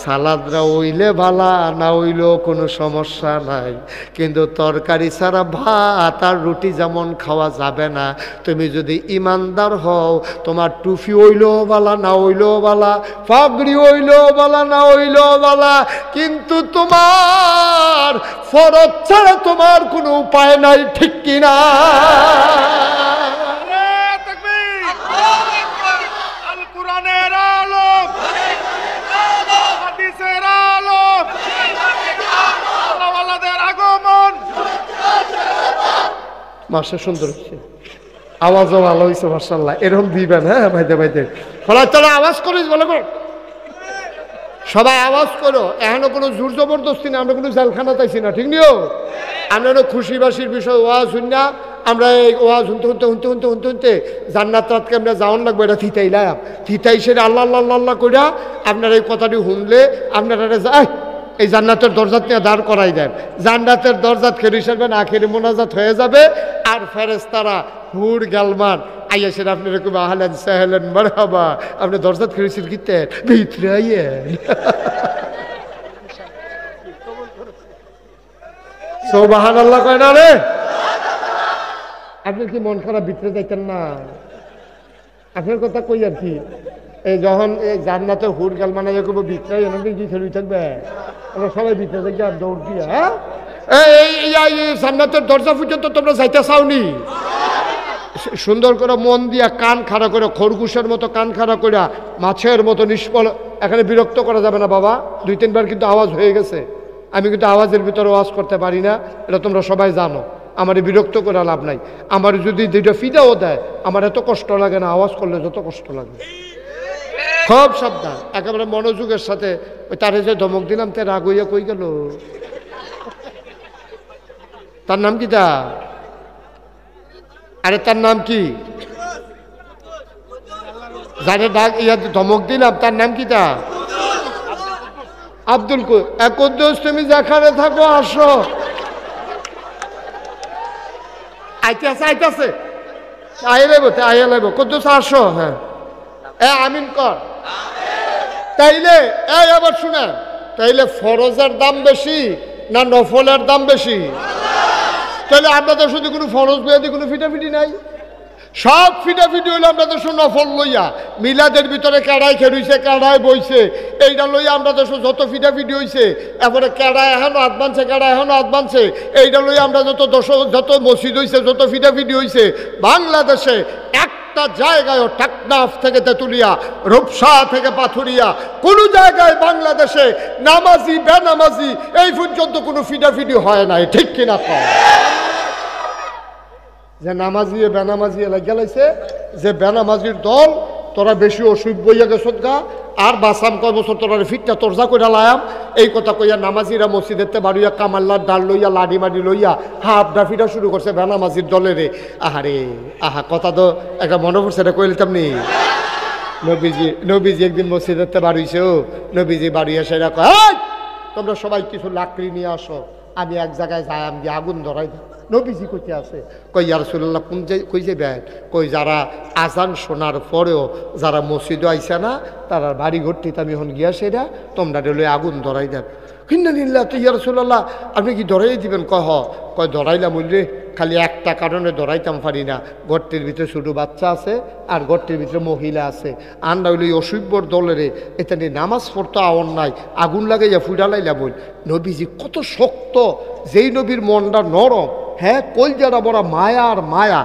Speaker 1: সালাদরা হইলে ভালা, না হইলেও কোনো সমস্যা নাই, কিন্তু তরকারি ছাড়া ভাত আর রুটি যেমন খাওয়া যাবে না। তুমি যদি ইমানদার হও, তোমার টুফি হইলেও বালা, না হইলেও বালা, পাগড়ি হইলেও বালা, না হইলেও বালা, কিন্তু তোমার ফরজ ছাড়া তোমার কোনো উপায় নাই, ঠিক কিনা? মাসে সুন্দর হচ্ছে, আওয়াজও ভালো হয়েছে মার্শাল্লাহ, এরকম দিবেন। হ্যাঁ ভাইতে ভাইতে তোরা আওয়াজ করিস, বলে সবাই আওয়াজ করো, এখনো কোনো জোর জবরদস্তি না, আমরা কোনো জেলখানা চাইছি না, ঠিক নিও। আমরা খুশি বাসির বিষয় ওয়াজ শুন না, আমরা এই ওয়াজ শুনতে শুনতে শুনতে শুনতে শুনতে শুনতে জান্নাত রাতকে আমরা যাওয়ান লাগবো, এটা থিতাইলাম, থিতাই সেটা আল্লাহ আল্লাহ আল্লাহ কইরা আপনার এই কথাটি শুনলে আপনারা যায় এই জান্নাতের দরজাত নিয়ে দাঁড় করাই দেন, জান্নাতের দরজাত খেরি সারবেন, আখেরি মোনাজাত হয়ে যাবে, আর ফেরেশতারা হুর গালমান আইয়া সেটা আপনারা খুব আহলেন সাহেলেন মারহাবা, আপনি দরজাত খেয়েছেন কিতে ভিতরে আইয়েন। সুবহানাল্লাহ কয় না রে? আপনি কি মন খারাপ ভিতরে যাইতেন না? আপনার কথা কই আর কি, এই যখন এই জান্নাতে হুর গাল মানে ভিতরে এনাদের কি খেলুই থাকবে, আমরা সবাই ভিতরে থেকে আর দৌড় দিয়ে। হ্যাঁ এই জান্নাতের দরজা পর্যন্ত তোমরা যাইতে চাওনি? সুন্দর করে মন দিয়া কান খাড়া করে, খরগোশের মতো কান খাড়া করে, মাছের মতো নিষ্ফল, এখানে বিরক্ত করা যাবে না বাবা। 2-3 বার কিন্তু আওয়াজ হয়ে গেছে, আমি কিন্তু আওয়াজের ভিতরে আওয়াজ করতে পারি না, এটা তোমরা সবাই জানো। আমার বিরক্ত করে লাভ নাই, আমার যদি 2টা ফিদাও দেয় আমার এত কষ্ট লাগে না, আওয়াজ করলে যত কষ্ট লাগে। খুব সাবধান, একেবারে মনোযোগের সাথে। ওই তারে যে ধমক দিলাম তে রাগ হইয়া কই গেল, তার নাম কি? তা আরে তার নাম কি? যারে ডাক ইয়া ধমক দিলাম তার নাম কি? তা আব্দুল কুদ্দুস, তুমি যেখানে থাকো আসো। আইতেছে আইতেছে, আইয়া লাইব কুদ্দুস আসো। হ্যাঁ আমিন কর। তাইলে এই আবার শুনেন, তাইলে ফরজের দাম বেশি না নফলের দাম বেশি? তাহলে আপনাদের শুধু কোনো ফরজ বিয়াদি কোনো ফিটাফিটি নাই, সব ফিটাফিটি হইলে আমরা দেশ নফল লইয়া মিলাদের ভিতরে কেড়াই খেরুইছে, কেড়াই বইছে, এইটা লইয়া আমরা দেশ যত ফিটাফিটি হইছে, এরপরে কেড়াই এখনো হাত বানছে, কেড়াই এখনো হাত বানছে, এইটা লইয়া আমরা যত মসজিদ হইছে, যত ফিটাফিটি হইছে, বাংলাদেশে একটা জায়গায় টাকনাফ থেকে তেতুলিয়া, রূপসা থেকে পাথুরিয়া, কোনো জায়গায় বাংলাদেশে নামাজি বেনামাজি এই পর্যন্ত কোনো ফিটাফিটি হয় নাই, ঠিক কিনা কয়? যে নামাজি বেনামাজি লাগিয়া লাইছে, যে বেনামাজির দল তোরা বেশি অসুখ বইয়া গেছ গা, আর বাসাম কয় বছর তোরা ফিটটা তরজা কইরা লায়াম, এই কথা কইয়া নামাজিরা মসজিদেতে বাড়িয়া কামাল্লার ডাল লইয়া লাডি মাডি লইয়া হাফ ডাফিটা শুরু করছে বেনামাজির দলেরে। আহারে আহা, কথা তো একটা মনে পড়ছে, এটা কইলে তেমনি নবীজি একদিন মসজিদেতে বাড়িছে, ও নবীজি বাড়ি এসে এরা কয়, তোমরা সবাই কিছু লাকড়ি নিয়ে আসো, আমি এক জায়গায় যাই, আমি আগুন ধরাই দিই। নবীজি কইতে আছে, কই ইয়া রাসূলুল্লাহ কই যাবেন? কই যারা আজান শোনার পরেও যারা মসজিদে আইসা না, তারা বাড়ি ঘরটিতে আমি এখন গিয়া সেটা তোমরা ডেলে আগুন ধরাই দেন। কিন্না নিল্লা তো ইয়া রাসূলুল্লাহ আপনি কি ধরাই দিবেন? কয় ধরাইলাম বললে, খালি একটা কারণে ধরাইতাম পারি না, ঘরটির ভিতরে ছোটো বাচ্চা আছে আর ঘরটির ভিতরে মহিলা আছে, আন্ডা হইলে অসভ্যর দলেরে এটা নিয়ে নামাজ পড়তো আওয়ার নাই, আগুন লাগাইয়া ফুডালাইলা বল। নবীজি কত শক্ত, যেই নবীর মনটা নরম, হ্যাঁ কলজাটা বড় মায়া আর মায়া,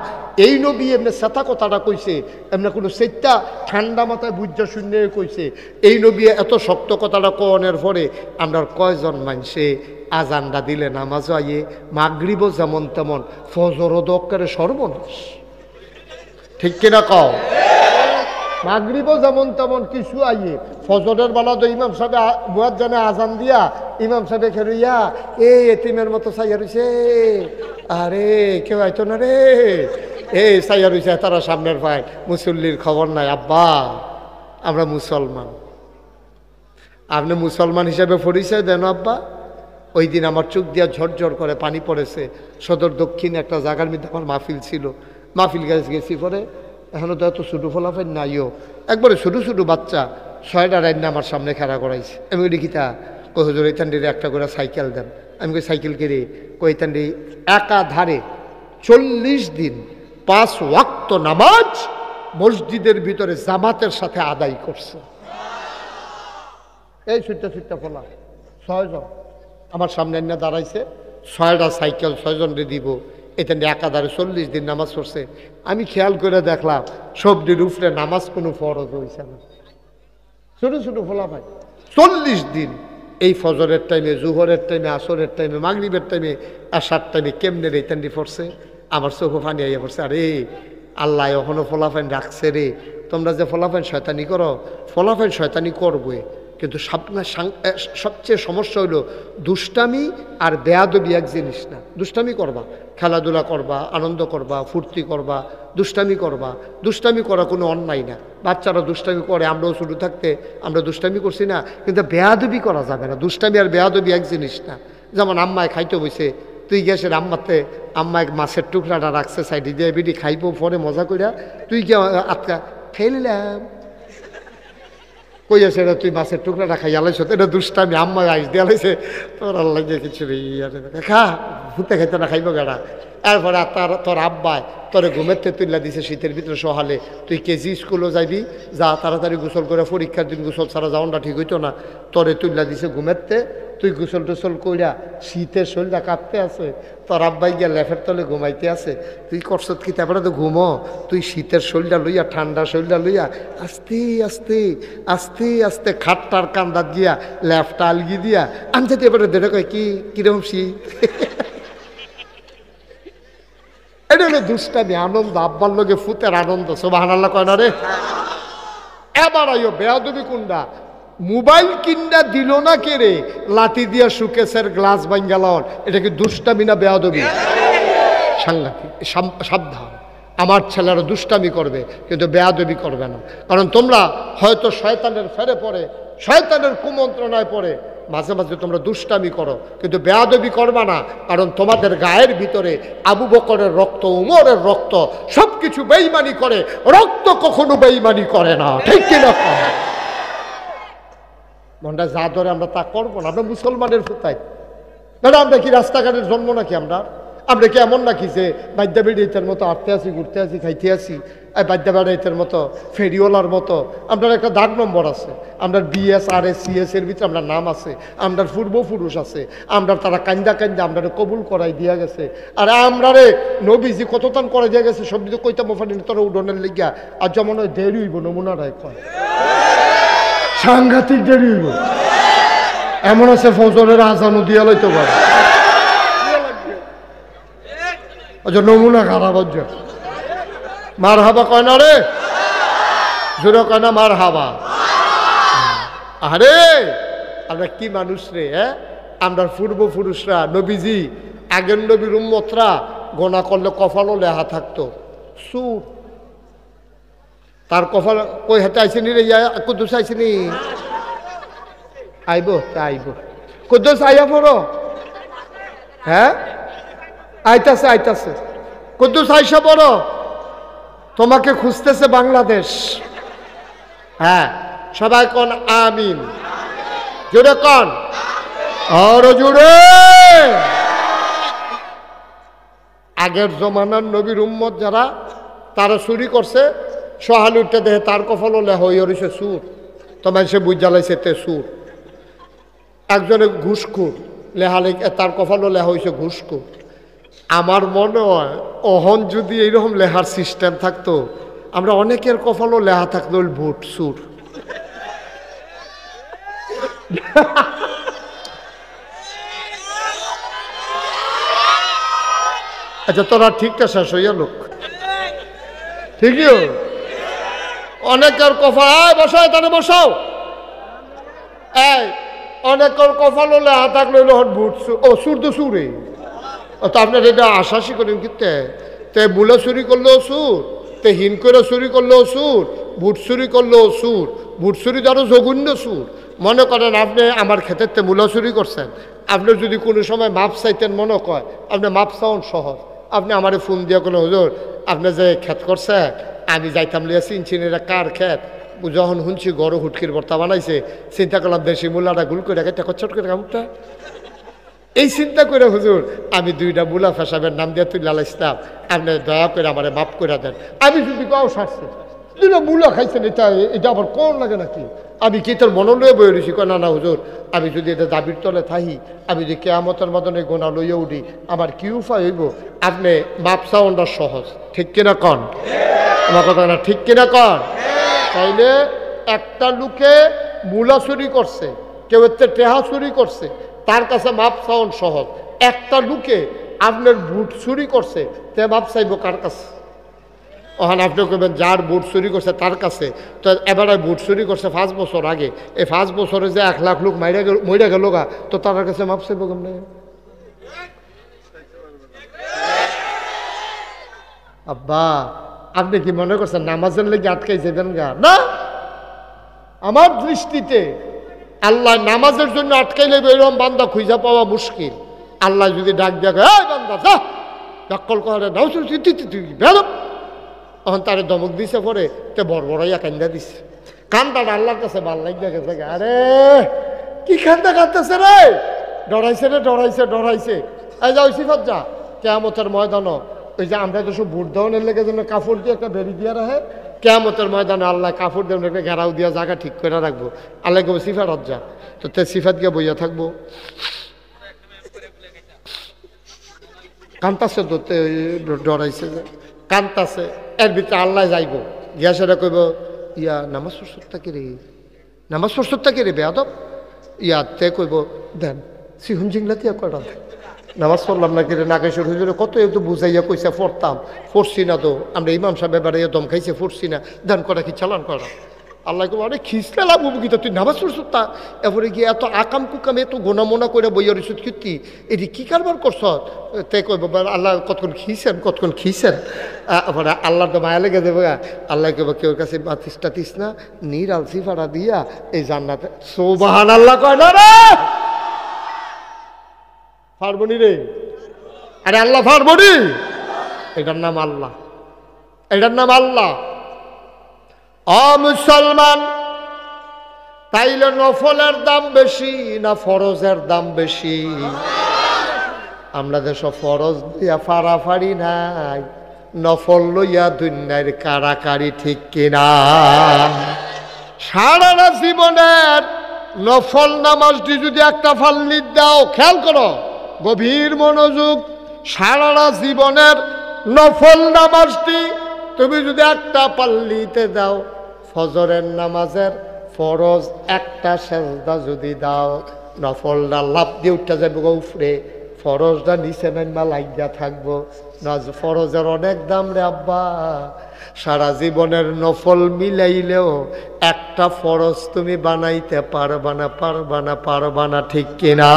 Speaker 1: এই নবী এমনি সেতা কথাটা কইছে, এমনি কোনো সেটা ঠান্ডা মাথায় বুঝা শূন্য কইছে। এই নবী এত শক্ত কথাটা কনের পরে আমরা কয়জন মানুষে আজানটা দিলে নামাজ আইয়ে, মাগরিবও যেমন তেমন, ফজরও দক্কারে সর্বনাশ, ঠিক কিনা কও? মাগরিবও যেমন তেমন কিছু আইয়ে, ফজরের বেলা তো ইমাম সাহেব মুয়াজ্জিনে আজান দিয়া ইমাম সাহেব খেরুইয়া এই এতিমের মতো চাইয়া রইছে, আরে কেউ আইতো না রে, এই চাইয়া রইছে তারা সামনের ভাই, মুসল্লির খবর নাই। আব্বা আমরা মুসলমান, আপনি মুসলমান হিসাবে পরিচয় দেন আব্বা। ওই দিন আমার চোখ দিয়া ঝরঝর করে পানি পড়েছে, সদর দক্ষিণ একটা জায়গার মধ্যে আমার মাহফিল ছিল, মাহফিল গেছি পরে, এখনও তো এত ছোটো ফলাফল নাইও, একবারে ছোটো ছোটো বাচ্চা 6টা রাইন আমার সামনে খেলা করাইছে। আমি ওই দেখিতা কই হুজুর এইতান্ডিরে একটা করে সাইকেল দেন। আমি কই সাইকেল কিনে, কইতান্ডি একাধারে 40 দিন 5 ওয়াক্ত নামাজ মসজিদের ভিতরে জামাতের সাথে আদায় করছে। এই ছুটটা ফলা 6 জন আমার সামনে এনে দাঁড়াইছে, 6টা সাইকেল 6 জনরে দিব, এটা নিয়ে একাধারে 40 দিন নামাজ পড়ছে। আমি খেয়াল করে দেখলাম সবজির উপরে নামাজ কোনো ফরজ হয়েছে না, ছোটো ছোটো ফোলা ভাই 40 দিন এই ফজরের টাইমে, জুহরের টাইমে, আসরের টাইমে, মাগরিবের টাইমে, আসার টাইমে কেমনে রে ইত্যাদি পড়ছে। আমার চোখে ফানি আইয়া পড়ছে, আরে আল্লাহ এখনো ফলাফাইন রাখছে রে। তোমরা যে ফলাফাইন শয়তানি করো, ফলাফাইন শয়তানি করবে, কিন্তু সবচেয়ে সমস্যা হইল দুষ্টামি আর বেয়াদবি এক জিনিস না। দুষ্টামি করবা, খেলাধুলা করবা, আনন্দ করবা, ফুর্তি করবা, দুষ্টামি করবা, দুষ্টামি করা কোনো অন্যায় না। বাচ্চারা দুষ্টামি করে, আমরাও ছোটো থাকতে আমরা দুষ্টামি করছি না, কিন্তু বেয়াদবি করা যাবে না। দুষ্টামি আর বেয়াদবি এক জিনিস না। যেমন আম্মায় খাইতে বসে, তুই গ্যাসের আম্মাতে আম্মায় মাছের টুকরাটা রাখছে সাইডে দিয়ে, বিডি খাইবো পরে মজা করিয়া, তুই গিয়ে আটকা খেয়ে নিলাম, কই আছে এটা তুই মাছের টুকরাটা খাই আলাইছ, এটা দুষ্টামি, আম্মা আইস দিয়ে আলাইছে, তোর আল্লাহ কিছু খা ভূতে খাইতে না খাইব গাড়া। এরপরে তোর আব্বায় তোরে ঘুমেতে তুললা দিছে শীতের ভিতরে সহালে, তুই কেজি স্কুলও যাইবি, যা তাড়াতাড়ি গোসল করে, পরীক্ষার দিন গোসল ছাড়া যাওয়াটা ঠিক হইতো না, তোরে তুললা দিছে ঘুমেতে, তুই গোসল টোসল কইরা শীতের শরীরটা কাঁপতে আছে, তোর আব্বাই গিয়া লেফের তলে ঘুমাইতে আছে, তুই করছত কি তারপরে তো ঘুমো, তুই শীতের শরীরটা লইয়া ঠান্ডা শরীরটা লইয়া আস্তে আস্তে আস্তে আস্তে খাটটার কান্দাত গিয়া লেফটা আলগি দিয়া আনতে এবারে দেড়ে কয় কি কিরকম শীত। এটা হলো দুষ্টামি, আনন্দ, আব্বার লোকে ফুতের আনন্দ, সুবহানাল্লাহ কয় না রে। এবার আইও বেয়াদবি কোনটা, মোবাইল কিনা দিল না কে রে, লাঠি দিয়া সুকেশের গ্লাস ভাঙ্গালন, এটা কি দুষ্টামি না বেয়াদবি? সাংঘাতিক, সাবধান। আমার ছেলেরা দুষ্টামি করবে কিন্তু বেয়াদবি করবে না, কারণ তোমরা হয়তো শয়তানের ফেরে পড়ে, শয়তানের কুমন্ত্রণায় পড়ে মাঝে মাঝে তোমরা দুষ্টামি করো, কিন্তু বেয়াদবি করবা না, কারণ তোমাদের গায়ের ভিতরে আবু বকরের রক্ত, উমরের রক্ত, সব কিছু বেঈমানি করে, রক্ত কখনো বেঈমানি করে না, ঠিক কিনা? মনটা যা ধরে আমরা তা করবো না। আমরা মুসলমানের ফুতাই, দাদা আমরা কি রাস্তাঘাটের জন্ম নাকি? আমরা আমরা কি এমন নাকি যে বাদ্যা বেড়াইতের মতো আটতে আসি, ঘুরতে আসি, খাইতে আসি, বাদ্যা বেড়াইতের মতো, ফেরিওয়ালার মতো? আপনার একটা দাগ নম্বর আছে, আমরা BS RS CS এর ভিতরে আপনার নাম আছে, আমরা পূর্বপুরুষ আছে, আমরা তারা কান্দা কান্দা আমরা কবুল করাই দিয়া গেছে। আর আমরা রে নবীজি কতটান করাই দিয়া গেছে সব কিছু কইতাম ওখানে তোরা উডনের লিগা। আর যেমন ওই দেরি হইব নমুনারাই কয়, সাংঘাতিক দেরি হইব। এমন আছে ফজরের আজানও দিয়া লইতে পারে, নমুনা খারাপ হচ্ছে। মার হাবা কয় না রে, জোরে কয় না মার হাবা। আরে আমরা কি মানুষ রে, হ্যাঁ? আমরা পূর্বপুরুষরা নবীজি আগের নবীর উম্মতরা গোনা করলে কপালও লেহা থাকতো সুর। তার কপাল কই হাতে আইসিনি রে, কুদ্দুস আইসিনি, আইব আইব কুদ্দুস আইয়া পড়ো, হ্যাঁ আইতাছে আইতাছে, কুদ্দুস আইসা পড়ো, তোমাকে খুঁজতেছে বাংলাদেশ। হ্যাঁ সবাই কন আমিন, জোরে কন আরো জোরে। আগের জমানার নবীর উম্মত যারা তারা চুরি করছে, সহাল উঠতে দেখে তার কপালও লেহ হইছে সুর, তোমার সে বুঝ জ্বালাইছে তে সুর। একজনে ঘুষখুর লেহালে তার কপালও লেহা হয়েছে ঘুষখুর। আমার মনে হয় অহন যদি এইরকম লেহার সিস্টেম থাকতো, আমরা অনেকের কপালও লেহা থাকতো ভোট সুর। আচ্ছা তোরা ঠিকটা শেষ হইয়া লোক ঠিকই, অনেকের কপাল বসাও, তাহলে বসাও, এই অনেকের কপাল হলে হাতাক লইল হন ভুট ও সুর তো সুরে। তো আপনার এটা আশাসি করেন কিতে, তে মূলা চুরি করলেও সুর, তে হিন করে চুরি করলেও সুর, বুট চুরি করলেও সুর, বুট চুরি তো আরও জঘন্য সুর। মনে করেন আপনি আমার ক্ষেতের তে মূলা চুরি করছেন, আপনি যদি কোনো সময় মাপ চাইতেন মনে কয়, আপনি মাপ চাওন সহজ। আপনি আমারে ফোন দিয়ে কোনো হুজুর আপনি যে ক্ষেত করছে আমি যাইতাম লিয়া চিনছি এটা কার ক্ষেত, যখন শুনছি গরু হুটকির ভর্তা বানাইছে চিন্তা করলাম দেশি মূলাটা গুল করে একটা কচ্ছট করে কামটা, এই চিন্তা করে হুজুর আমি দুইটা মূলা ফেসাবের নাম দিয়ে তুই লালাইছিলাম, আপনি দয়া করে আমার মাফ করে দেন। আমি যদি কাউ সারছে দুইটা মূলা খাইছেন, এটা আবার কোন লাগে নাকি? আমি কি তোর মনে লইয়া বই রয়েছি? না না হুজুর, আমি যদি এটা দাবির তলে থাকি, আমি যদি কেয়ামতের মতনে গোনা লইয়া উঠি, আমার কি উপায় হইব? আপনি মাপ চাওয়াটা সহজ, ঠিক কিনা কন? আমার কথা না ঠিক কিনা কন? তাইলে একটা লোকে মূলা চুরি করছে, কেউ এতে টেহা চুরি করছে, তার কাছে মাপ চাওয়ান সহজ। একটা লোকে আপনার বুট চুরি করছে, তে মাপ চাইব কার কাছে? ওখানে আপনি কবেন যার বুট চুরি করছে তার কাছে। তো এবারে বুট চুরি করছে 5 বছর আগে, এই 5 বছরে যে 1 লাখ লোক মরে গেল গা, তো তার কাছে মাপ চাইব কেমনে? আব্বা আপনি কি মনে করছেন নামাজের লেগে আটকাই যাবেন গা? না, আমার দৃষ্টিতে আল্লাহ নামাজের জন্য আটকাই লেবে এরকম বান্দা খুঁজা পাওয়া মুশকিল। আল্লাহ যদি ডাক দেয় এই বান্দা যা ডাক্কল করে নাও বেরো, তখন তারে দমক দিছে পরে তে বড় বড়াইয়া কান্দা দিছে, কান্দাটা আল্লাহর কাছে ভাল লাগিয়া গেছে। আরে কি কান্দা কাঁদতেছে রে, ডরাইছে রে, ডরাইছে ডরাইছে। এই যাও সিফাত যা, কেয়ামতের ময়দানও ওই যে আমরা তো সব ভোট দেওয়ানের লেগে যেন কাপড় দিয়ে একটা বেরি দিয়ে রাখে, কেয়ামতের ময়দানে আল্লাহ কাপড় দিয়ে একটা ঘেরাও দিয়া জায়গা ঠিক করে রাখবো। আল্লাহ কেবো সিফাত যা, তো তে সিফাত গিয়ে বইয়া থাকবো, কান্তাছে তো ডরাইছে যে কান্তাছে। এর ভিতরে আল্লাহ যাইব গিয়া সেটা কইব ইয়া নামাজ পড়ছটা কে রে, নামাজ পড়ছটা কে রে বেয়াদব, ইয়াতে কইব দেন সিহুন জিংলাতিয়া কয়টা নামাজ পড়লাম না কি রে, নাগেশ্বর হুজুরে কত একটু বুঝাইয়া কইছে পড়তাম, পড়ছি না তো, আমরা ইমাম সাহেব এবারে দম খাইছে পড়ছি না, দেন করা কি চালান করা। আল্লাহ কব আরে খিসলে লাভ কি তুই নামাজ পড়ছ তা, এরপরে গিয়ে এত আকাম কুকাম এত গোনামোনা করে বইয়া রইছত কীর্তি এটি কী কারবার করছ? তে কইব আল্লাহ কতক্ষণ খিসেন কতক্ষণ খিসেন, এরপরে আল্লাহর তো মায়া লেগে দেবে। আল্লাহ কেব কেউ কাছে বাতিস টাতিস না, নির আলসি ফাড়া দিয়া এই জান্নাতে সুবহান আল্লাহ কয় না রে, পারবনি রে, আরে আল্লাহ পারবনি, এটার নাম আল্লাহ, এটার নাম আল্লাহ। অ মুসলমান, তাইলে নফলের দাম বেশি না ফরজের দাম বেশি? আমরা যে সব ফরজ দিয়া ফাড়াফাড়ি নাই, নফল লইয়া দুনিয়ার কারাকারি, ঠিক কিনা? সারাটা জীবনের নফল নামাজটি যদি একটা ফাল্লির দাও, খেয়াল করো, গভীর মনোযোগ, সারাটা জীবনের নফল নামাজটি তুমি যদি একটা পাল্লিতে দাও, ফজরের নামাজের ফরজ একটা সেজদা যদি দাও, নফলটা লাভ দিয়ে উঠতে যাবে উপরে, ফরজটা নিচে নাইমা লাগিয়া থাকবো। ফরজের অনেক দাম রে আব্বা। সারা জীবনের নফল মিলাইলেও একটা ফরজ তুমি বানাইতে পারবা না, ঠিক কিনা?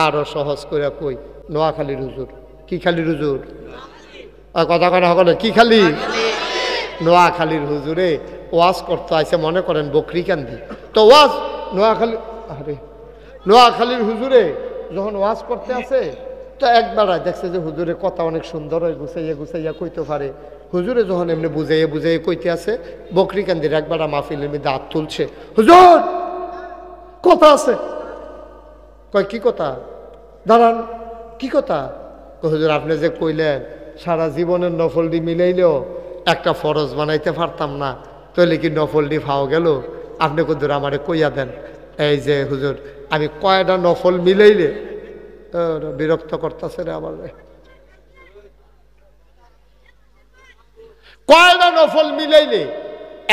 Speaker 1: আরো সহজ করে কই, নোয়াখালীর হুজুর, কি খালি হুজুর, কথা কথা সকলে কি খালি? নোয়াখালীর হুজুরে ওয়াজ করতে আইসে, মনে করেন বকরি কান্দি তো ওয়াজ। নোয়াখালীর হুজুরে যখন ওয়াজ করতে আসে, তো একবার দেখছে যে হুজুরের কথা অনেক সুন্দর হয়, গুছাইয়া কইতে পারে। হুজুরে যখন এমনি বুঝাইয়া কইতে আসে, বকরি কান্দির একবার মাহফিলের মধ্যে হাত তুলছে, হুজুর কথা আছে। কয় কি কথা? দাঁড়ান, কি কথা? হুজুর আপনি যে কইলেন সারা জীবনের নফলটি মিলাইলেও একটা ফরজ বানাইতে পারতাম না, তাহলে কি নফলটি ফাও গেল? আপনি হুজুর আমারে কইয়া দেন, এই যে হুজুর আমি কয়টা নফল মিলাইলে, বিরক্ত করতেছে রে আমার, কয়টা নফল মিলাইলে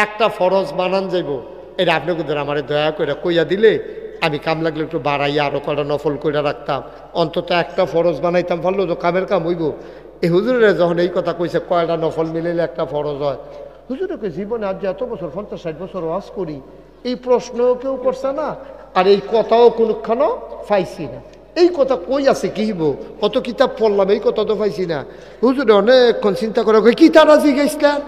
Speaker 1: একটা ফরজ বানান যাইব, এটা আপনি হুজুর আমারে দয়া করে কইয়া দিলে আমি কাম লাগলে একটু বাড়াইয়া আরো কয়টা নফল কইরা রাখতাম, অন্তত একটা ফরজ বানাইতাম, পারলো তো কামের কাম হইব। এই হুজুরে যখন এই কথা কইছে কয়টা নফল মিলাইলে একটা ফরজ হয়, হুজুরে কই জীবনে আজ এত বছর 50-60 বছর ওয়াজ করি, এই প্রশ্ন কেউ করছে না, আর এই কথাও কোনখানো পাইছি না। এই কথা কই আছে কি হইব, কত কিতাব পড়লাম, এই কথা তো পাইছি না। হুজুরে অনেকক্ষণ চিন্তা করে কি তারা জিজ্ঞাসলাম,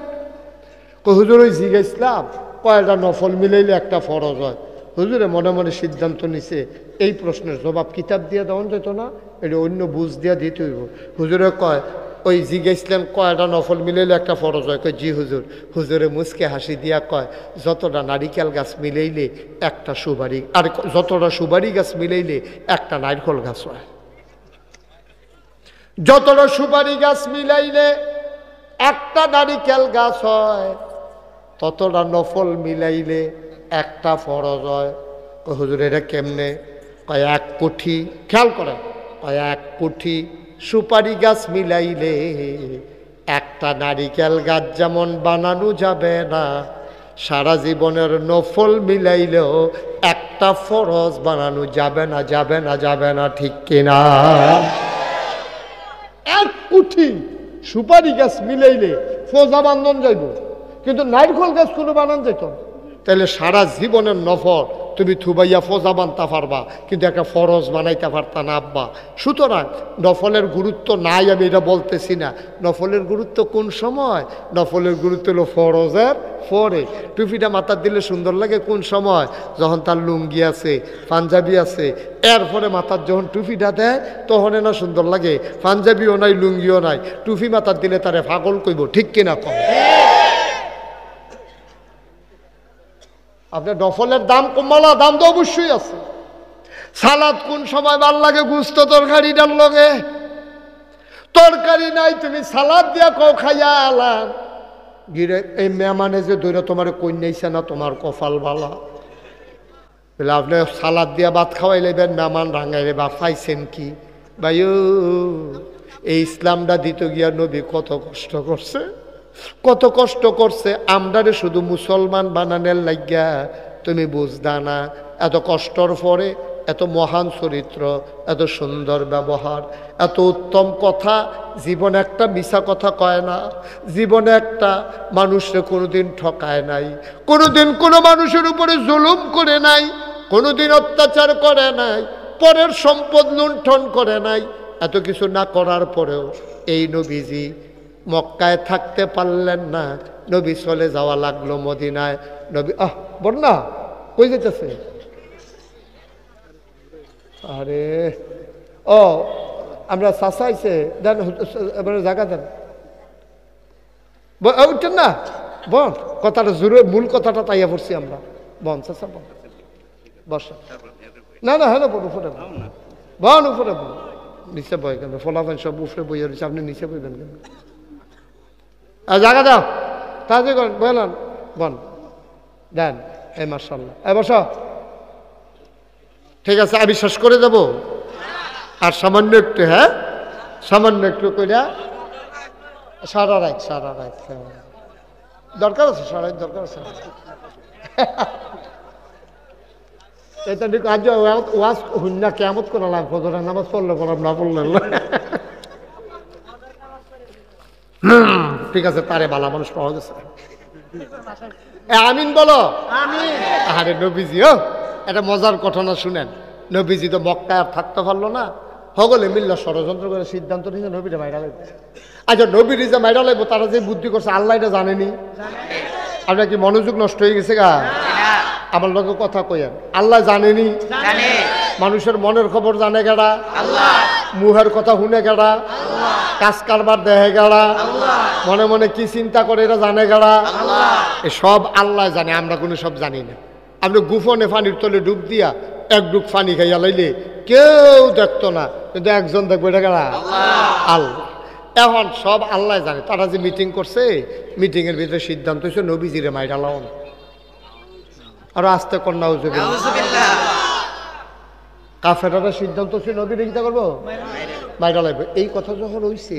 Speaker 1: হুজুর ওই জিজ্ঞাসলাম কয়টা নফল মিলাইলে একটা ফরজ হয়। হুজুরে মনে মনে সিদ্ধান্ত নিছে এই প্রশ্নের জবাব কিতাব দিয়ে দেওয়া যেত না, এটা অন্য বুঝ দিয়া দিতে হইব। হুজুরে কয় ওই জিজ্ঞাসলাম কয়টা নফল মিলাইলে একটা ফরজ হয়? কয় জি হুজুর। হুজুরে মুচকে হাসি দিয়া কয় যতটা নারিকেল গাছ মিলাইলে একটা সুপারি, আর যতটা সুপারি গাছ মিলাইলে একটা নারকেল গাছ হয়, যতটা সুপারি গাছ মিলাইলে একটা নারিকেল গাছ হয়, ততটা নফল মিলাইলে একটা ফরজ হয়। হুজুর এটা কেমনে? কয় 1 কোটি, খেয়াল করে, কয় 1 কোটি সুপারি গাছ মিলাইলে একটা নারিকেল গাছ যেমন বানানো যাবে না, সারা জীবনের নফল মিলাইলেও একটা ফরজ বানানো যাবে না, ঠিক কিনা? 1 কোটি সুপারি গাছ মিলাইলে ফোজা বান্ধন যাইব, কিন্তু নারকেল গাছ কোনো বানান যেত। তাহলে সারা জীবনের নফল তুমি থুবাইয়া ফোজা বানতে পারবা, কিন্তু একটা ফরজ বানাইতে পারতা না আব্বা। সুতরাং নফলের গুরুত্ব নাই আমি এটা বলতেছি না, নফলের গুরুত্ব কোন সময়? নফলের গুরুত্ব হলো ফরজের পরে। টুপিটা মাথার দিলে সুন্দর লাগে কোন সময়? যখন তার লুঙ্গি আছে, পাঞ্জাবি আছে, এরপরে মাথার যখন টুপিটা দেয় তখন না সুন্দর লাগে, পাঞ্জাবিও নাই লুঙ্গিও নাই, টুপি মাথার দিলে তারে পাগল কইব, ঠিক কিনা কম? আপনার নফলের দাম কমালা, দাম তো অবশ্যই আছে। সালাদ কোন সময় ভাল লাগে? গুস্ত তরকারিটার লগে, তরকারি নাই তুমি সালাদ দিয়া কও খাইয়া আলাম, গিরে এই মেহমানে যে ধরে তোমার কন্যাইছে না, তোমার কপাল বালা। বলে আপনি সালাদ দিয়া ভাত খাওয়াই লেবেন, মেহমান রাঙাইলে বা পাইছেন কি ভাই? এই ইসলামটা দিতে গিয়া নবী কত কষ্ট করছে, কত কষ্ট করছে আমরারে শুধু মুসলমান বানানোর লাগিয়া। তুমি বুঝদা না এত কষ্টর পরে এত মহান চরিত্র, এত সুন্দর ব্যবহার, এত উত্তম কথা, জীবনে একটা মিছা কথা কয় না, জীবনে একটা মানুষকে কোনোদিন ঠকায় নাই, কোনোদিন কোনো মানুষের উপরে জুলুম করে নাই, কোনোদিন অত্যাচার করে নাই, পরের সম্পদ লুণ্ঠন করে নাই। এত কিছু না করার পরেও এই নবীজি মক্কায় থাকতে পারলেন না, নবী চলে যাওয়া লাগলো মদিনায়। নবী বন্যা কই যেতেছে? আরে আমরা চাষাইছে দেন, জায়গা দেন, উঠছেন না বন, কথাটা জোরে মূল কথাটা তাইয়া পড়ছি আমরা। বন চাষা বন, বসা না হ্যাঁ বড় উপরে বন উপরে বন, নিচে বয় কেন? ফলাফল সব উপরে বইয়ে রয়েছে, আপনি নিচে বইবেন কেন? আর জায়গা দাও, তাড়াতাড়ি করেন, বলেন বন দেন। এই মাশাআল্লাহ, এই বসো। ঠিক আছে, আমি শেষ করে দেব। আর সামান্য একটু, হ্যাঁ সামান্য একটু কইরা সারা রাত দরকার আছে, সারা রাত দরকার আছে। এটা ঠিক আজ ওয়াজ হুন্না কেমত করালাম, ফজরের নামাজ পড়লে পড়লাম, না পড়লে ঠিক আছে। তারে বালা মানুষ পাওয়া গেছে। আমিন বলো। আরে নবীজি, ও একটা মজার ঘটনা শুনেন। নবীজি তো মক্কায় আর থাকতে পারলো না, সকলে মিল্লা ষড়যন্ত্র করে সিদ্ধান্ত নিয়েছে নবীরে মাইরা লাগবে। আচ্ছা, নবীর যে মাইরা লাগবো তারা যে বুদ্ধি করছে, আল্লাহ এটা জানেনি? আপনার কি মনোযোগ নষ্ট হয়ে গেছে গা? আমার লোক কথা কইেন, আল্লাহ জানেনি? মানুষের মনের খবর জানে গেড়া, মুহের কথা শুনে গেড়া, কাজ কারবার দেহে গেড়া, মনে মনে কি চিন্তা করে এটা জানে গেড়া, সব আল্লাহ জানে, আমরা কোনো সব জানি না। আপনি গুফনে পানির তলে ডুব দিয়া এক ডুব পানি খাইয়া লাইলে কেউ দেখতো না, কিন্তু একজন দেখবো, এটা গেড়া আল্লাহ। এখন সব আল্লাহ জানে। তারা যে মিটিং করছে, মিটিংয়ের ভিতরে সিদ্ধান্ত হয়েছে নবীজিরে মাইরা লাও। আর আস্তে কন্যা কাফেরারা সিদ্ধান্ত হচ্ছে নবীরে কিতা করবো, মাইরা লাগবে। এই কথা যখন হইছে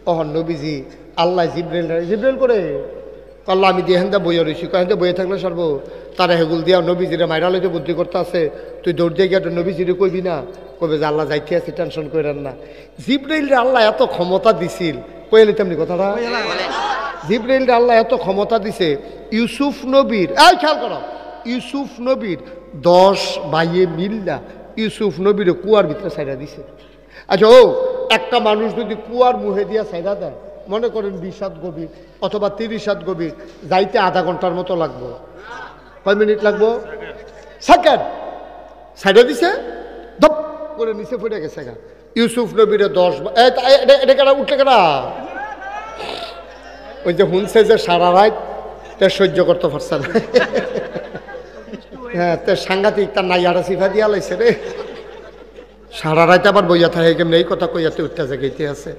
Speaker 1: তখন নবীজি আল্লাহ জিব্রাইল করে আল্লাহ, আমি দিয়ে হেন্দা বইয়া রয়েছি, হেন্দা বইয়ে থাকলে সর্ব তারা হেগুল দিয়া নবীজিরে মাইরা লাইতে বুদ্ধি করতে আছে, তুই দৌড় দিয়ে গিয়ে নবীজিরে কইবি না, কবে যে আল্লাহ যাইতে আছে, টেনশন করেন না। জিব্রাইলরে আল্লাহ এত ক্ষমতা দিছিল, কইলে তেমনি কথাটা, জিব্রাইলরে আল্লাহ এত ক্ষমতা দিছে, ইউসুফ নবীর, এই খেয়াল করো, ইউসুফ নবীর 10 ভাইয়ে মিল্লা ইউসুফ নবীরে কুয়ার ভিতরে সাইডা দিছে। আচ্ছা, ও একটা মানুষ যদি কুয়ার মুহে দিয়া সাইডা দেয়, মনে করেন 20 হাত গভীর অথবা 30 হাত গভীর, যাইতে আধা ঘন্টার মতো লাগবো। কয় মিনিট লাগবো? সেকেন্ড। সাইডা দিছে, ধপ করে নিচে পড়ে গেছে গা। ইউসুফ নবীরে 10, এটা কেনা উঠলে কেনা, ওই যে শুনছে যে সারা রাত তে সহ্য করতে পারছে না। হ্যাঁ, তে সাংঘাতিক, তার নাইয়ারা সিফা দিয়া লাইছে রে। সারা রাত আবার বইয়া থাকে কেমন, এই কথা কইয়াতে উঠতে জাগাইতে আছে।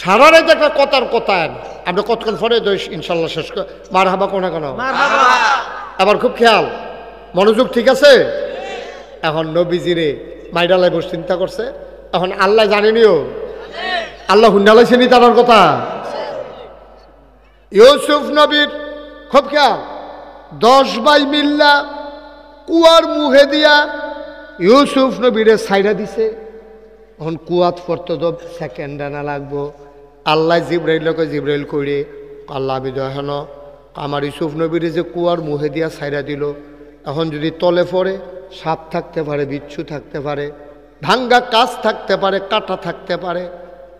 Speaker 1: সারা রাত একটা কথার কথা, আমরা কতক্ষণ পরে ইনশাল্লাহ শেষ করে মার হাবা কোনা কেন, আবার খুব খেয়াল মনোযোগ, ঠিক আছে? এখন নবীজিরে মাইরা লাইব চিন্তা করছে। এখন আল্লাহ জানেনিও, আল্লাহ হুন্ডালাইছেনি তার কথা। ইউসুফ নবীর খুব খেয়াল, 10 ভাই মিল্লা কুয়ার মুহে দিয়া ইউসুফ নবীরে সাইডা দিছে। এখন কুয়াত পড়তে তো সেকেন্ড আনা লাগবো। আল্লাহ জিব্রাইল করে, আল্লাহ আমি দেখেন আমার ইউসুফ নবীরে যে কুয়ার মুহে দিয়া সাইডা দিল, এখন যদি তলে পড়ে সাপ থাকতে পারে, বিচ্ছু থাকতে পারে, ভাঙ্গা কাজ থাকতে পারে, কাটা থাকতে পারে,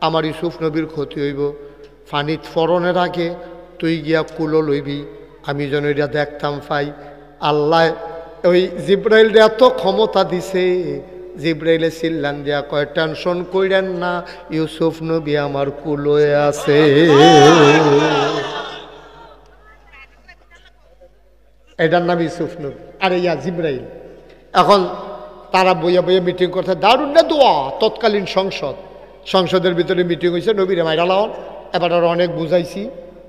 Speaker 1: আমার ইউসুফ নবীর ক্ষতি হইব। ফানিত ফরনের আগে তুই গিয়া কুলো লইবি, আমি যেন এটা দেখতাম পাই। আল্লাহ ওই জিব্রাইলরে এত ক্ষমতা দিছে, জিব্রাইলে চিল্লান দিয়া কয়, টেনশন কইরেন না, ইউসুফ নবী আমার কুলোয় আছে। এটার নাম ইউসুফ নবী, আরে ইয়া জিব্রাইল। এখন তারা বইয়া বইয়া মিটিং করতে, দারুণ না দোয়া। তৎকালীন সংসদের ভিতরে মিটিং হয়েছে, নবীরে মাইরা লাও। এবার অনেক বুঝাইছি,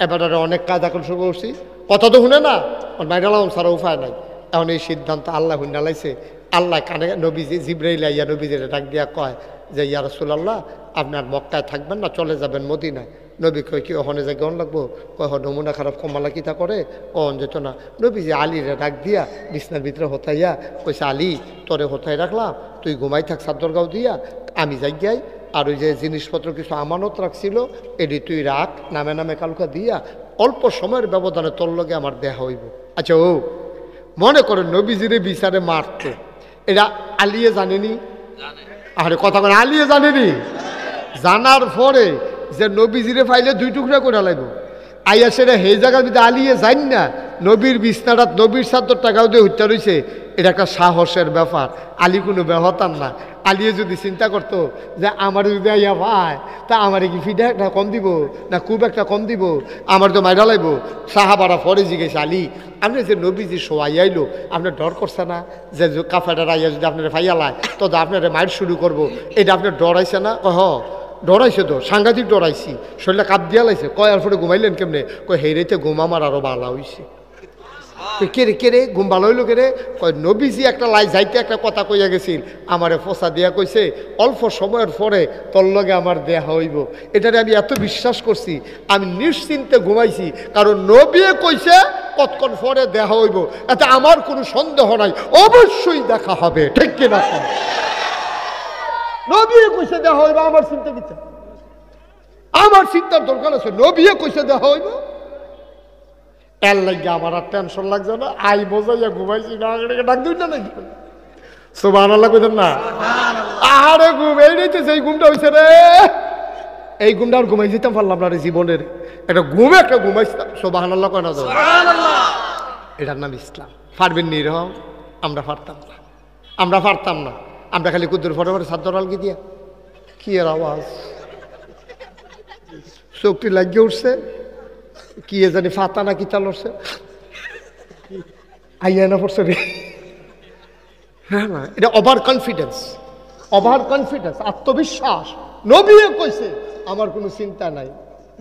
Speaker 1: এবার অনেক কাজ আকর্ষণ করছি, কথা তো শুনে না, মাইরা লাও সারা উপায় নাই। এখন এই সিদ্ধান্ত আল্লাহ হুন্ডালাইছে। আল্লাহ কানে নবীজি জিব্রাইল ইয়া নবীজির ডাক দিয়া কয় যে, ইয়া রাসূলুল্লাহ, আপনার মক্কায় থাকবেন না, চলে যাবেন মদিনায়। নবী কয়, কি ওখানে যাই কেমন লাগবো? কয়, নমুনা খারাপ, কমালা কিতা করে, কখন যেত না। নবীজি আলীরে ডাক দিয়া বিছনার ভিতরে হতাইয়া কইছে, আলী তোরে হতাই রাখলাম, তুই ঘুমাই থাক চাদর গাও দিয়া, আমি যাই যাই। আর ওই যে জিনিসপত্র কিছু আমানত রাখছিল, এটি তুই রাখ, নামে নামে কালকা দিয়া, অল্প সময়ের ব্যবধানে তোর লগে আমার দেহা হইব। আচ্ছা, ও মনে করে নবীজিরে বিচারে মারতো, এটা আলিয়ে জানেনি? আরে কথা করে, আলিয়ে জানেনি? জানার পরে যে নবীজিরে ফাইলে 2 টুকরা করে লাগব, আইয়া সেটা সেই জায়গার ভিতরে আলিয়ে যান না, নবীর বিছনাটাত নবীর চাদর টাকাও দিয়ে হত্যা রয়েছে, এটা একটা সাহসের ব্যাপার। আলী কোনো ব্যবহার না। আলিয়ে যদি চিন্তা করতো যে আমার যদি আইয়া ভাই তা আমারে কি ফিডা একটা কম দিব না খুব একটা কম দিব, আমার তো মাইরা লাইব। সাহাবারা পরে জিজ্ঞেস আলী আপনি যে নবীজি শোয়াই আইলো আপনার ডর করছে না যে কাফেররা আইয়া যদি আপনার ফাইয়ালায় তো আপনার মাইর শুরু করবো, এটা আপনার ডরাইছে না? হ ডরাইছে তো, সাংঘাতিক ডরাইছি, শরীরটা কাপ দিয়া লাইছে। কয় আর পরে ঘুমাইলেন কেমনে? কয় হেরেতে ঘুম আমার আরো ভালো হইছে। কেরে কেরে ঘুম ভালো হইলো কেরে? কয় নবীজি একটা লাই যাইতে একটা কথা কইয়া গেছিল, আমারে ফসা দিয়া কইছে অল্প সময়ের পরে তোর লগে আমার দেহা হইব। এটারে আমি এত বিশ্বাস করছি, আমি নিশ্চিন্তে ঘুমাইছি, কারণ নবী কইছে কতক্ষণ পরে দেহা হইব, এতে আমার কোনো সন্দেহ নাই, অবশ্যই দেখা হবে। ঠিক কিনা? নবী কইছে দেখা হইব, আমার চিন্তা কিচ্ছা, আমার চিন্তার দরকার আছে। নবী কইছে দেখা হইব, এর লাগে আমার আর টেনশন লাগছে না। আই বোঝাইয়া ঘুমাইছি না, ডাক দুই না নাকি সুবহানাল্লাহ কইতেন না? আরে ঘুম এই নিতেছে, এই ঘুমটা হইছে রে, এই ঘুমটা আর ঘুমাই যেতাম পারলাম না রে জীবনের। একটা ঘুমে একটা ঘুমাইছিলাম। সুবহানাল্লাহ কয় না? এটার নাম ইসলাম। পারবেন নি এরকম? আমরা পারতাম না, আমরা পারতাম না। আমরা খালি কুদ্দুর ফটো ফটো সাদ্দর আলগি দিয়া কি এর আওয়াজ, চোখটি লাগিয়ে উঠছে, কি জানি ফাতা না কি চালছে, আইয়া না পড়ছে রে। হ্যাঁ না, এটা ওভার কনফিডেন্স, ওভার কনফিডেন্স, আত্মবিশ্বাস। নবী কইছে আমার কোনো চিন্তা নাই,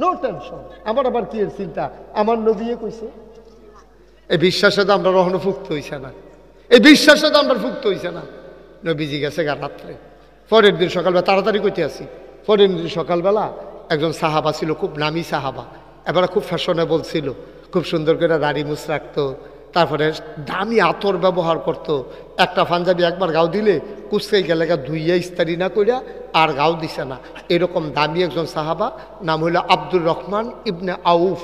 Speaker 1: নো টেনশন, আমার আবার কি এর চিন্তা, আমার নবী কইছে। এই বিশ্বাসে তো আমরা কখনো ফুক্ত হইছে না, এই বিশ্বাসে তো আমরা ফুক্ত হইছে না। নবীজি গেছে গা রাত্রে, পরের দিন সকালবেলা তাড়াতাড়ি কইতে আসি। পরের দিন সকালবেলা একজন সাহাবা ছিল, খুব নামি সাহাবা, এবার খুব ফ্যাশনেবল ছিল, খুব সুন্দর করে দাড়ি মুছ রাখতো, তারপরে দামি আতর ব্যবহার করত। একটা পাঞ্জাবি একবার গাও দিলে কুচকাই গেলে ধুইয়া ইস্তারি না কইরা আর গাও দিছে না। এরকম দামি একজন সাহাবা, নাম হইল আব্দুর রহমান ইবনে আউফ।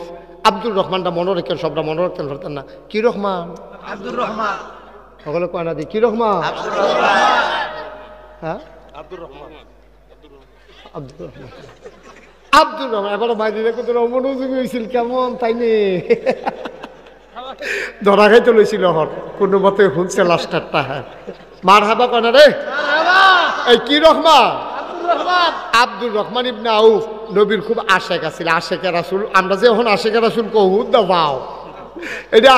Speaker 1: আব্দুর রহমানটা মনে রেখেন, সবটা মনে রাখতেন পারতেন না। কি রহমান? আব্দুর রহমান। সকলে কয় না দি কি রহমান? হ্যাঁ আব্দুর রহমান, আব্দুর রহমান, আব্দুর রহমান। এবার মাইদিনে কত অমনোযোগী হয়েছিল, কেমন তাই নে ধরা খাইতে লইছিল, হর কোনো মতে শুনছে লাস্টারটা। হ্যাঁ মার হাবা কনা রে, এই কি রহমান? আব্দুর রহমান ইবনে আউফ নবীর খুব আশেক আছিল, আশেকে রাসূল। আমরা যে এখন আশেকে রাসূল কহু দা বাও, এটা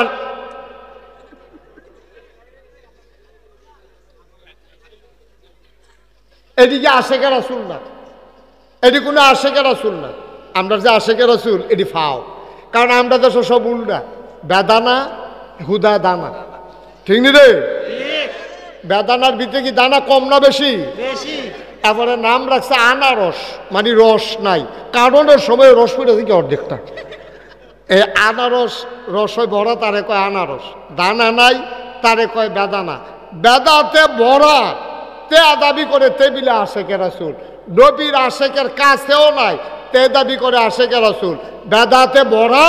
Speaker 1: এদিকে আশেকে রাসূল না, এটি কোনো আশেকে রাসূল না। আমরা যে আশেকে রাসূল এটি ফাও, কারণ আমরা তো সব উল্টা, বেদানা হুদা দানা, ঠিক নি রে? বেদানার ভিতরে কি দানা কম না বেশি? এবারে নাম রাখছে আনারস, মানে রস নাই, কারণের সময় রস পড়ে থেকে অর্ধেকটা। এই আনারস রস ভরা তারে কয় আনারস, দানা নাই তারে কয় বেদানা। বেদাতে ভরা তে দাবি করে টেবিলে আশেকে রাসূল, নবীর আশেকের কাছেও নাই তে দাবি করে আশেকে রাসূল। বেদাতে ভরা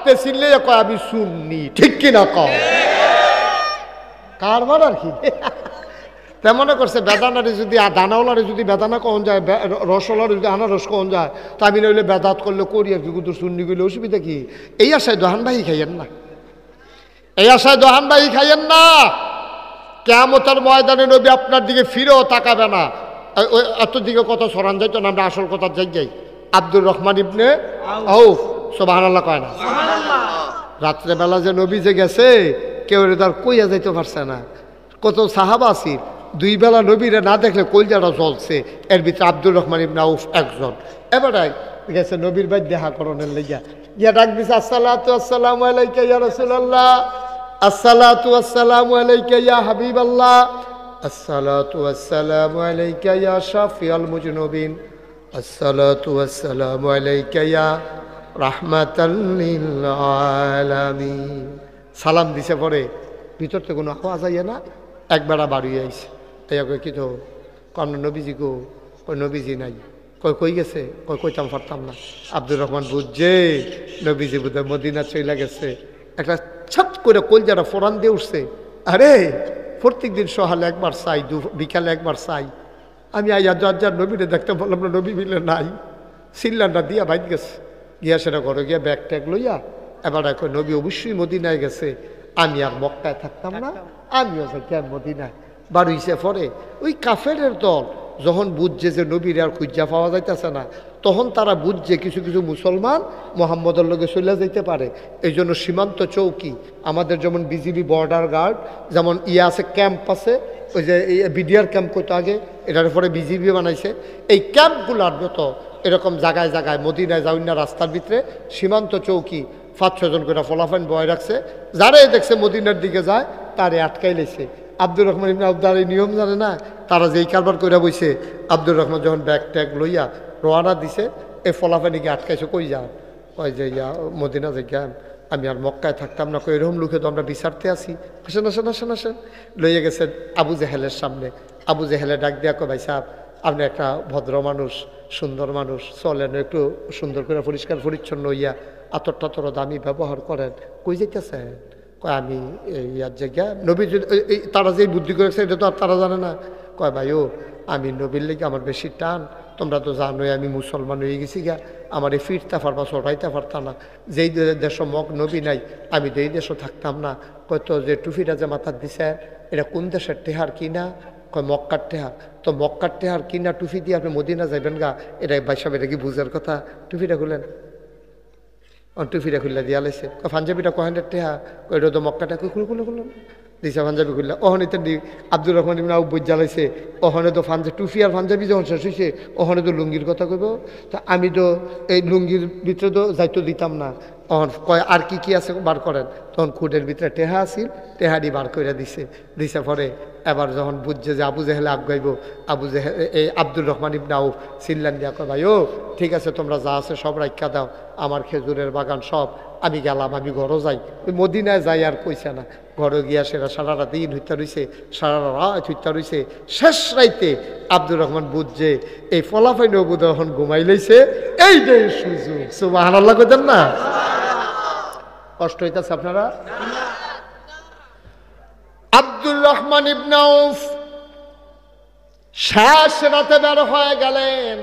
Speaker 1: তে চিনলে কয় আমি সুন্নি, ঠিক কিনা কয়? কারবার আর কি তেমন করছে। বেদানারে যদি দানাওয়ালারে যদি বেদানা কখন যায়, রসওয়ালারে যদি আনারস কখন যায়, তা আমি নইলে বেদাত করলে করি আর কি, কিন্তু সুন্নি করলে অসুবিধা কি? এই আশায় দোহান ভাই খাইয়েন না, এই আশায় দোহান ভাই খাইয়েন না। কিয়ামতের ময়দানে নবী আপনার দিকে ফিরেও তাকাবে না। এত দিকে কত সরান যাইতো না, আমরা আসল কথা যাই। আব্দুর রহমান ইবনে আউফ, সুবহানাল্লাহ কয় না? রাত্রেবেলা যে নবী যে গেছে কেউ তার কইয়া যাইতে পারছে না। কত সাহাবা আছিল, দুই বেলা নবীরে না দেখলে কলজাটা জ্বলছে, এর ভিতরে আব্দুর রহমান ইবনে আউফ একজন। এবারে গেছে নবীর ভাই দেখা করণের লেগিয়া, গিয়া ডাক দিছে আসসালাতু আসসালামু আলাইকা ইয়া রাসূলুল্লাহ, আসসালাতু আসসালামু আলাইকা ইয়া হাবিবাল্লাহ, আসসালাতু আসসালামু আলাইকা ইয়া শাফিউল মুজনুবিন, আসসালাতু আসসালামু আলাইকা ইয়া রাহমাতাল লিল আলামিন। সালাম দিছে, পরে ভিতর থেকে কোনো আওয়াজ আইয়া না, একবেলা বাড়ি আইছে। তাই কই কি তো কম নবীজি গো, কই নবীজি নাই, কই কই গেছে, কই কইতাম পারতাম না। আব্দুর রহমান বুঝছে নবীজি বোধহয় মদিনা চইলা গেছে। একটা ছাপ করে কলজাটা ফোরান দিয়ে উঠছে, আরে প্রত্যেক দিন সকালে একবার চাই, বিকালে একবার চাই, আমি আইয়া যার নবীরে দেখতে বললাম না, নবী মিলে নাই। সিল্লানটা দিয়া বাইক গেছে, গিয়া সেটা ঘরে গিয়া ব্যাগ ট্যাগ লইয়া এবার কই নবী অবশ্যই মদিনায় গেছে, আমি আর মক্কায় থাকতাম না, আমিও যাইতাম মদিনায়। বাড়িছে পরে ওই কাফেরের দল যখন বুঝছে যে নবীর আর খুঁজা পাওয়া যাইতেছে না, তখন তারা বুঝছে কিছু কিছু মুসলমান মোহাম্মদের লগে চলে যাইতে পারে। এই জন্য সীমান্ত চৌকি আমাদের যেমন বিজিবি বর্ডার গার্ড, যেমন আছে ক্যাম্প আছে, ওই যে বিডিআর ক্যাম্প করতো আগে, এটার পরে বিজিবি বানাইছে। এই ক্যাম্পগুলোর মতো এরকম জায়গায় জায়গায় মদিনায় যাওয়ার না রাস্তার ভিতরে সীমান্ত চৌকি 5-6 জন করে ফলাফাইন বয় রাখছে। যারাই দেখছে মদিনার দিকে যায় তারে আটকাই লেছে। আব্দুর রহমান ইবনে আবদার এই নিয়ম জানে না, তারা যেই কারবার করে বইছে, আব্দুর রহমান যখন ব্যাগ ট্যাগ লইয়া রোয়ানা দিছে, এই ফলাফাইনিকে আটকাইছে। কই যান? কয় যে মদিনা যে জ্ঞান, আমি আর মক্কায় থাকতাম না। কই এরকম লোকে তো আমরা বিচারতে আসি, আসেন আসেন আসেন আসেন। লইয়া গেছেন আবু জেহেলের সামনে। আবু জেহেলে ডাক দিয়া কয়, ভাই সাহেব আপনি একটা ভদ্র মানুষ, সুন্দর মানুষ, চলেন একটু সুন্দর করে পরিষ্কার পরিচ্ছন্ন হইয়া আতর টাতর দামি ব্যবহার করেন। কই যাইতেছেন? কয় আমি ইয়ার জায়গা নবী, তারা যে বুদ্ধি করেছে এটা তো আর তারা জানে না। কয় ভাই ও, আমি নবীর লেগে আমার বেশি টান, তোমরা তো জানোই আমি মুসলমান হয়ে গেছি গা, আমার এই ফিরতে পারবা চড়াইতে পারতাম না। যেই দেশ মগ নবী নাই, আমি তো এই দেশও থাকতাম না। কয়তো যে টুফিটা যে মাথার দিছে এটা কোন দেশের টেহার কিনা? কয় মক্কার টেহার। তো মক্কার টেহার কিনা টুফি দিয়ে আপনি মদিনা যাবেন গা, এটা বাইসাব, এটা কি বুঝার কথা? টুফিটা খুলেন। টুফিটা খুললে দিয়া লাইছে। পাঞ্জাবিটা কহেন্ডের টেহা, ওইটা তো মক্কাটা খুলে খুলে খুললেন দিশা পাঞ্জাবি খুললে। ওখানে তো আব্দুর রহমান ইবনে আউফ জ্বালাইছে। ওখানে তো টুফি আর পাঞ্জাবি যখন শেষ হয়েছে, ওখানে তো লুঙ্গির কথা কইব। তা আমি তো এই লুঙ্গির ভিতরে তো যাইতো দিতাম না। তখন কয় আর কি কি আছে বার করেন। তখন খুঁটের ভিতরে টেহা আসিল, টেহাডি বার করে দিছে। দিছে পরে এবার যখন বুঝছে যে আবু জেহেলে আগাইব, আবু জেহেল এই আব্দুর রহমান ইবনে আউফ চিল্লান দিয়া কয়, ভাই ও ঠিক আছে তোমরা যা আছে সব রাখা দাও, আমার খেজুরের বাগান সব, আমি গেলাম, আমি ঘরও যাই। ওই মদিনায় যাই আর কইছে না। ঘরে গিয়া সেরা সারাটা দিন হইতে রইছে, সারা রাত হইতে রইছে। শেষ রাইতে আব্দুর রহমান বুঝছে এই ফলাফাই নবুদ এখন ঘুমাই লইছে, এই যে সুযোগ। সুবহানাল্লাহ কইতেন না? কষ্ট হইতেছে আপনারা? আব্দুর রহমান ইবনে আউফ শেষ রাতে বের হয়ে গেলেন।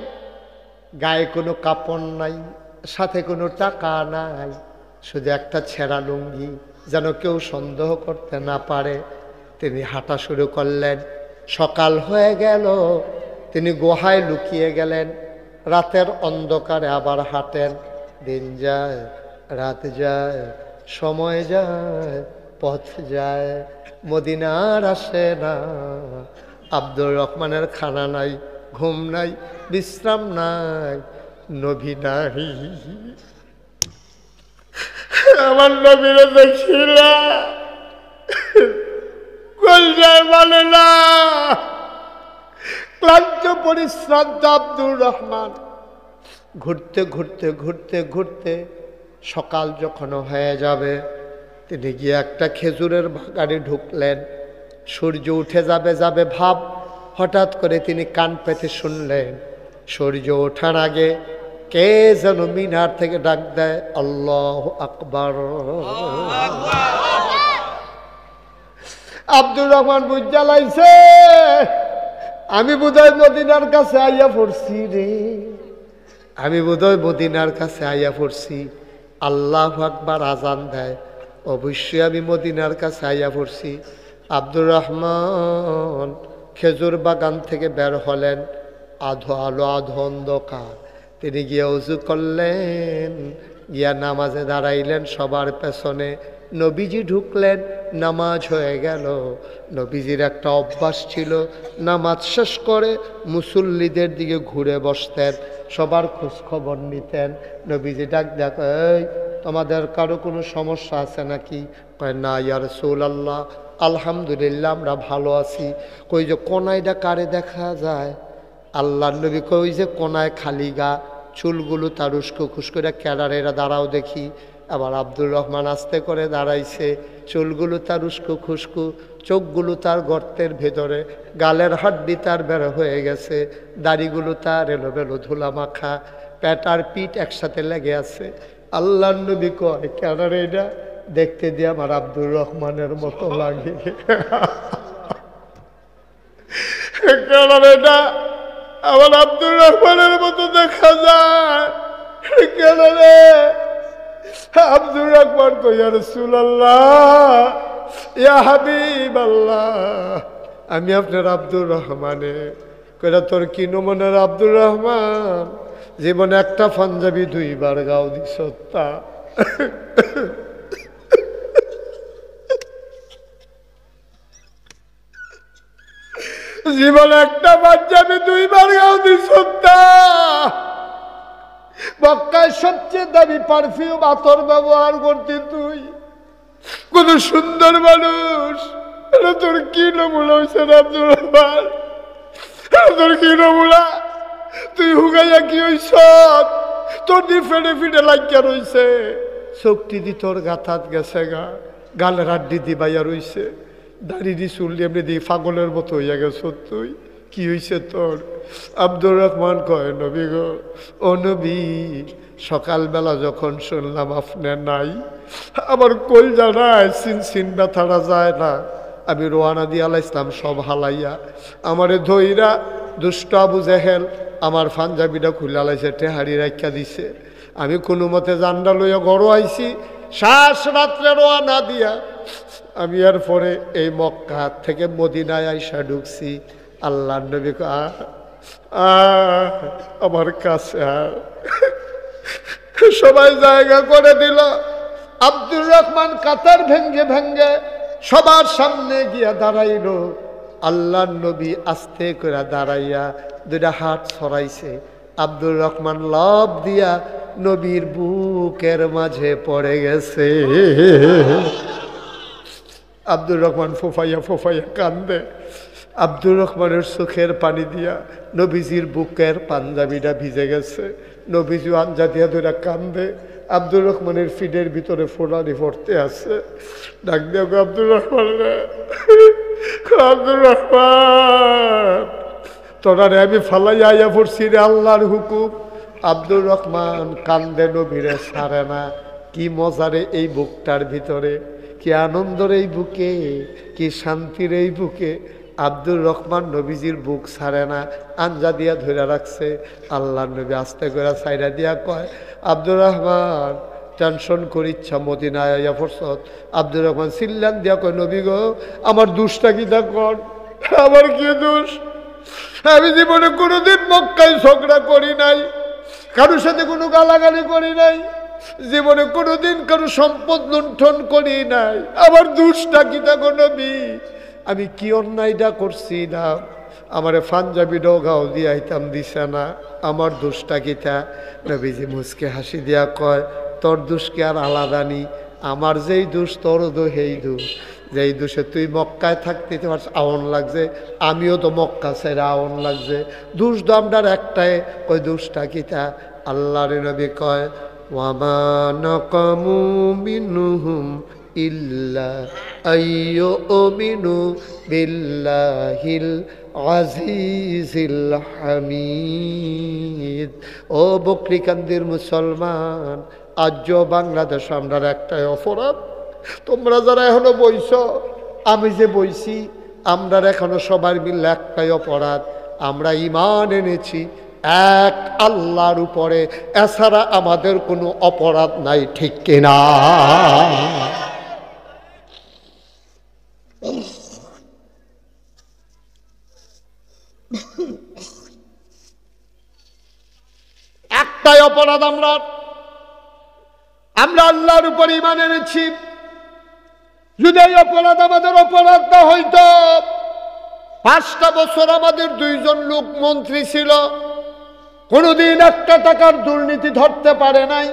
Speaker 1: গায়ে কোনো কাপড় নাই, সাথে কোনো টাকা নাই, শুধু একটা ছেঁড়া লুঙ্গি, যেন কেউ সন্দেহ করতে না পারে। তিনি হাঁটা শুরু করলেন। সকাল হয়ে গেল, তিনি গুহায় লুকিয়ে গেলেন। রাতের অন্ধকারে আবার হাঁটেন। দিন যায়, রাত যায়, সময় যায়, পথ যায়, মদিনার আসে না। আব্দুর রহমানের খানা নাই, ঘুম নাই, বিশ্রাম নাই, নবী নাই। আমার নবীরে দেখিলা কলজায় বলে না। ক্লান্ত পরিশ্রান্ত আব্দুর রহমান ঘুরতে ঘুরতে ঘুরতে ঘুরতে সকাল যখন হয়ে যাবে, তিনি গিয়ে একটা খেজুরের বাগানে ঢুকলেন। সূর্য উঠে যাবে যাবে ভাব, হঠাৎ করে তিনি কান পেতে শুনলেন সূর্য ওঠার আগে কে যেন মিনার থেকে ডাক দেয়, আল্লাহু আকবার। আব্দুর রহমান বুঝা লাইছে আমি বোধহয় মদিনার কাছে আইয়া পড়ছি রে, আমি বোধহয় মদিনার কাছে আইয়া পড়ছি। আল্লাহু আকবার আজান দেয়, অবশ্যই আমি মদিনার কাছে আইয়া পড়ছি। আব্দুর রহমান খেজুর বাগান থেকে বের হলেন। আধো আলো আধো অন্ধকার। তিনি গিয়ে উজু করলেন, গিয়া নামাজে দাঁড়াইলেন সবার পেছনে। নবীজি ঢুকলেন, নামাজ হয়ে গেল। নবীজির একটা অভ্যাস ছিল, নামাজ শেষ করে মুসল্লিদের দিকে ঘুরে বসতেন, সবার খোঁজখবর নিতেন। নবীজি ডাক দেখ, এই তোমাদের কারো কোনো সমস্যা আছে নাকি? কয় না ইয়া রাসূলুল্লাহ, আলহামদুলিল্লাহ আমরা ভালো আছি। কই যে কোনায়টা কারে দেখা যায়? আল্লাহর নবী কই যে কোনায় খালি গা, চুলগুলো তার উস্কো খুস্কোটা ক্যাডারেরা দাঁড়াও দেখি। আবার আব্দুর রহমান আস্তে করে দাঁড়াইছে, চুলগুলো তার উস্কো খুস্কু, চোখগুলো তার গর্তের ভেতরে, গালের হাড্ডি তার বের হয়ে গেছে, দাড়িগুলো তার এলোমেলো ধুলা মাখা, পেট আর পিঠ একসাথে লেগে আছে। আল্লাহর নবী কয় ক্যাডারে এটা দেখতে দিয়ে আমার আব্দুর রহমানের মতো লাগে। ক্যাডারে এটা আমার আব্দুর রহমানের মতো দেখা যায়। ক্যাডারে আব্দুর রহমান কই ইয়া রাসূলুল্লাহ ইয়া হাবিবাল্লাহ আমি আপনার আব্দুর রহমানে। কইরা তোর কি নমুনার আব্দুর রহমান? জীবনে একটা পাঞ্জাবি 2 বার গাও দিছ তা। জীবনে একটা পাঞ্জাবি 2 বার গাও দিছ তা। মক্কায় সবচেয়ে দামি পারফিউম আতর ব্যবহার করতি তুই, কত সুন্দর মানুষ। তোর কি নমুনা হয়েছে আব্দুর রহমান? তোর কি নমুনা? তুই হুগাইয়া কি হইছ? তোর দি ফেটে ফিটে লাগিয়া রইছে, শক্তি দি তোর গাথাত গেছে গা, গালের আড্ডি দি বাইয়া রইছে, দাড়ি দি চুল এমনি দি পাগলের মতো হইয়া গেছ তুই। কি হইছে তোর? আব্দুর রহমান কয় নবী গো, ও নবী সকালবেলা যখন শুনলাম আপনার নাই, আমার কলজা নাই, সিন ব্যথাটা যায় না। আমি রোয়ানা দিয়ে আলাইসলাম সব হালাইয়া, আমারে ধইরা দুষ্ট আবু জেহেল আমার পাঞ্জাবিটা খুলে আলাইছে, টেহারি রাখিয়া দিছে। আমি কোনো মতে জান্ডা লইয়া গড়ো আইছি, শ্বাস রাত্রে রোয়ানা দিয়া আমি এর পরে এই মক্কা থেকে মদিনায় আইসা ঢুকছি। আল্লাহ নবী আমার কাছে সবাই জায়গা করে দিল। আব্দুর রহমান কাতার ভেঙ্গে ভেঙ্গে সবার সামনে গিয়া দাঁড়াইল। আল্লাহ নবী আস্তে করে দাঁড়াইয়া 2টা হাত ছড়াইছে। আব্দুর রহমান লাফ দিয়া নবীর বুকের মাঝে পড়ে গেছে। আব্দুর রহমান ফোফাইয়া ফোফাইয়া কান্দে। আব্দুর রহমানের চোখের পানি দিয়া নবীজির বুকের পাঞ্জাবিটা ভিজে গেছে। নবীজি আঞ্জা দিয়া ধরে কান্দে। আব্দুর রহমানের ফিডের ভিতরে ফোড়ানি পড়তে আছে। ডাক দিয়া আব্দুর রহমান রে, আব্দুর রহমান তোরা রে আমি ফালাইয়া আইয়া পড়ছি রে, আল্লাহর হুকুম। আব্দুর রহমান কান্দে, নবীরে ছাড়ে না। কি মজারে এই বুকটার ভিতরে, কি আনন্দের এই বুকে, কি শান্তির এই বুকে। আব্দুর রহমান নবীজির বুক ছাড়ে না, আঞ্জা দিয়া ধরে রাখছে। আল্লাহ নবী আস্তে করে সাইডা দিয়া কয়, আব্দুর রহমান টেনশন করিচ্ছা মদিনায় আইয়া ফরসত। আব্দুর রহমান চিল্লান দিয়া কয়, নবী গো আমার দোষটা কি তা কর? আমার কি দোষ? আমি জীবনে কোনোদিন মক্কায় ঝগড়া করি নাই, কারোর সাথে কোনো গালাগালি করি নাই, জীবনে কোনোদিন কারো সম্পদ লুণ্ঠন করি নাই। আমার দোষটা কি তা গো নবী? আমি কি অন্যায়টা করছি না? আমারে পাঞ্জাবি ডগাও দিয়াইতাম দিছে না, আমার দোষটা কিতা? নবীজি মুসকে হাসি দিয়া কয়, তোর দোষ কি আর আলাদা নি? আমার যেই দোষ তোর দো সেই দোষ। যেই দোষে তুই মক্কায় থাকতে তোমার আওন লাগছে, আমিও তো মক্কা ছেড়ে আওন লাগছে। দোষ তো আমরার একটাই, কই দোষটা কিতা? আল্লাহর নবী কয়, ওয়ামা নাকামু মিনহুম ইল্লা আইয়ুমিনু বিল্লাহিল আজিজিল হামিদ। ও বকরিকান্দির মুসলমান, আজ বাংলাদেশ আমরার একটাই অপরাধ। তোমরা যারা এখনো বইছ, আমি যে বইছি, আমরার এখনো সবার মিলে একটাই অপরাধ, আমরা ঈমান এনেছি এক আল্লাহর উপরে, এছাড়া আমাদের কোনো অপরাধ নাই, ঠিক কিনা? একটাই অপরাধ, আমরা আল্লাহর উপর ঈমান এনেছি। যদি এই অপরাধ আমাদের অপরাধ না হইত, 5টা বছর আমাদের 2 জন লোক মন্ত্রী ছিল, কোনোদিন একটা টাকার দুর্নীতি ধরতে পারে নাই,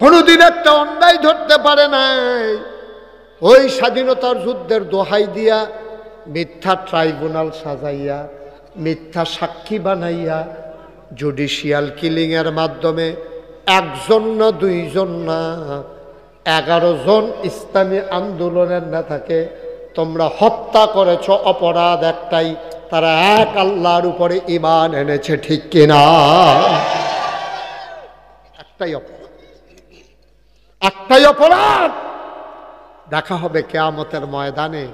Speaker 1: কোনোদিন একটা অন্যায় ধরতে পারে নাই। ওই স্বাধীনতার যুদ্ধের দোহাই দিয়া মিথ্যা ট্রাইব্যুনাল সাজাইয়া, মিথ্যা সাক্ষী বানাইয়া, জুডিশিয়াল কিলিংয়ের মাধ্যমে 1 জন না 2 জন না 11 জন ইসলামী আন্দোলনের নেতাকে তোমরা হত্যা করেছ। অপরাধ একটাই, তারা এক আল্লাহর উপরে ঈমান এনেছে, ঠিক কিনা? একটাই অপরাধ, একটাই অপরাধ। দেখা হবে কিয়ামতের ময়দানে,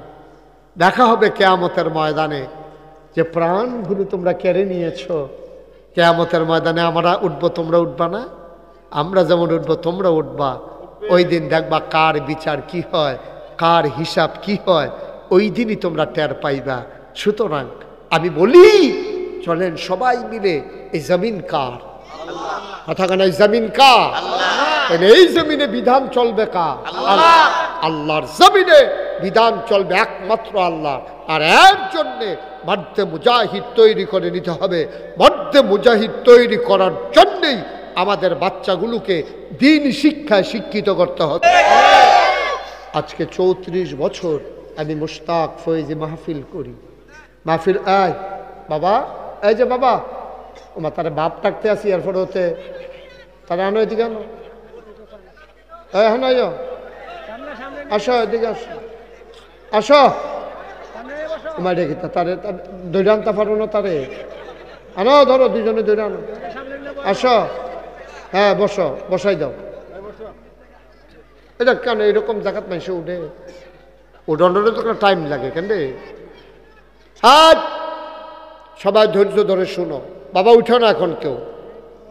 Speaker 1: দেখা হবে কিয়ামতের ময়দানে যে প্রাণগুলো তোমরা কেড়ে নিয়েছ। কিয়ামতের ময়দানে আমরা উঠবো, তোমরা উঠবা না? আমরা যেমন উঠবো তোমরা উঠবা। ওই দিন দেখবা কার বিচার কি হয়, কার হিসাব কি হয়, ওই দিনই তোমরা টের পাইবা। সুতরাং আমি বলি চলেন সবাই মিলে এই জমিন কার? কথা কেন, এই জমিন কার? এই জমিনে বিধান চলবে কার? আল্লাহর জমিনে বিধান চলবে একমাত্র আল্লাহ। আর এর জন্যে মর্দে মুজাহিদ তৈরি করে নিতে হবে। মর্দে মুজাহিদ তৈরি করার জন্যেই আমাদের বাচ্চাগুলোকে দিন শিক্ষায় শিক্ষিত করতে হবে। আজকে 34 বছর আমি মুশতাক ফয়েজি মাহফিল করি। মাহফিল আয় বাবা, এই যে বাবা, ওমা তারা বাপ ডাকতে আসি, এরপর হতে তারা আনো এদিকে, আনো এখন আসো, এদিকে আসো, আসো তোমার দেখি তারে দৈরে আনতে পারবো না, তারে আনো, ধরো দুজনে দৈরে আনো, আসো, হ্যাঁ বসো, বসাই দাও। এটা কেন এরকম জায়গাত মাইসে উঠে? উঠে তো টাইম লাগে কেন রে? আজ সবাই ধৈর্য ধরে শুনো। বাবা উঠো না এখন, কেউ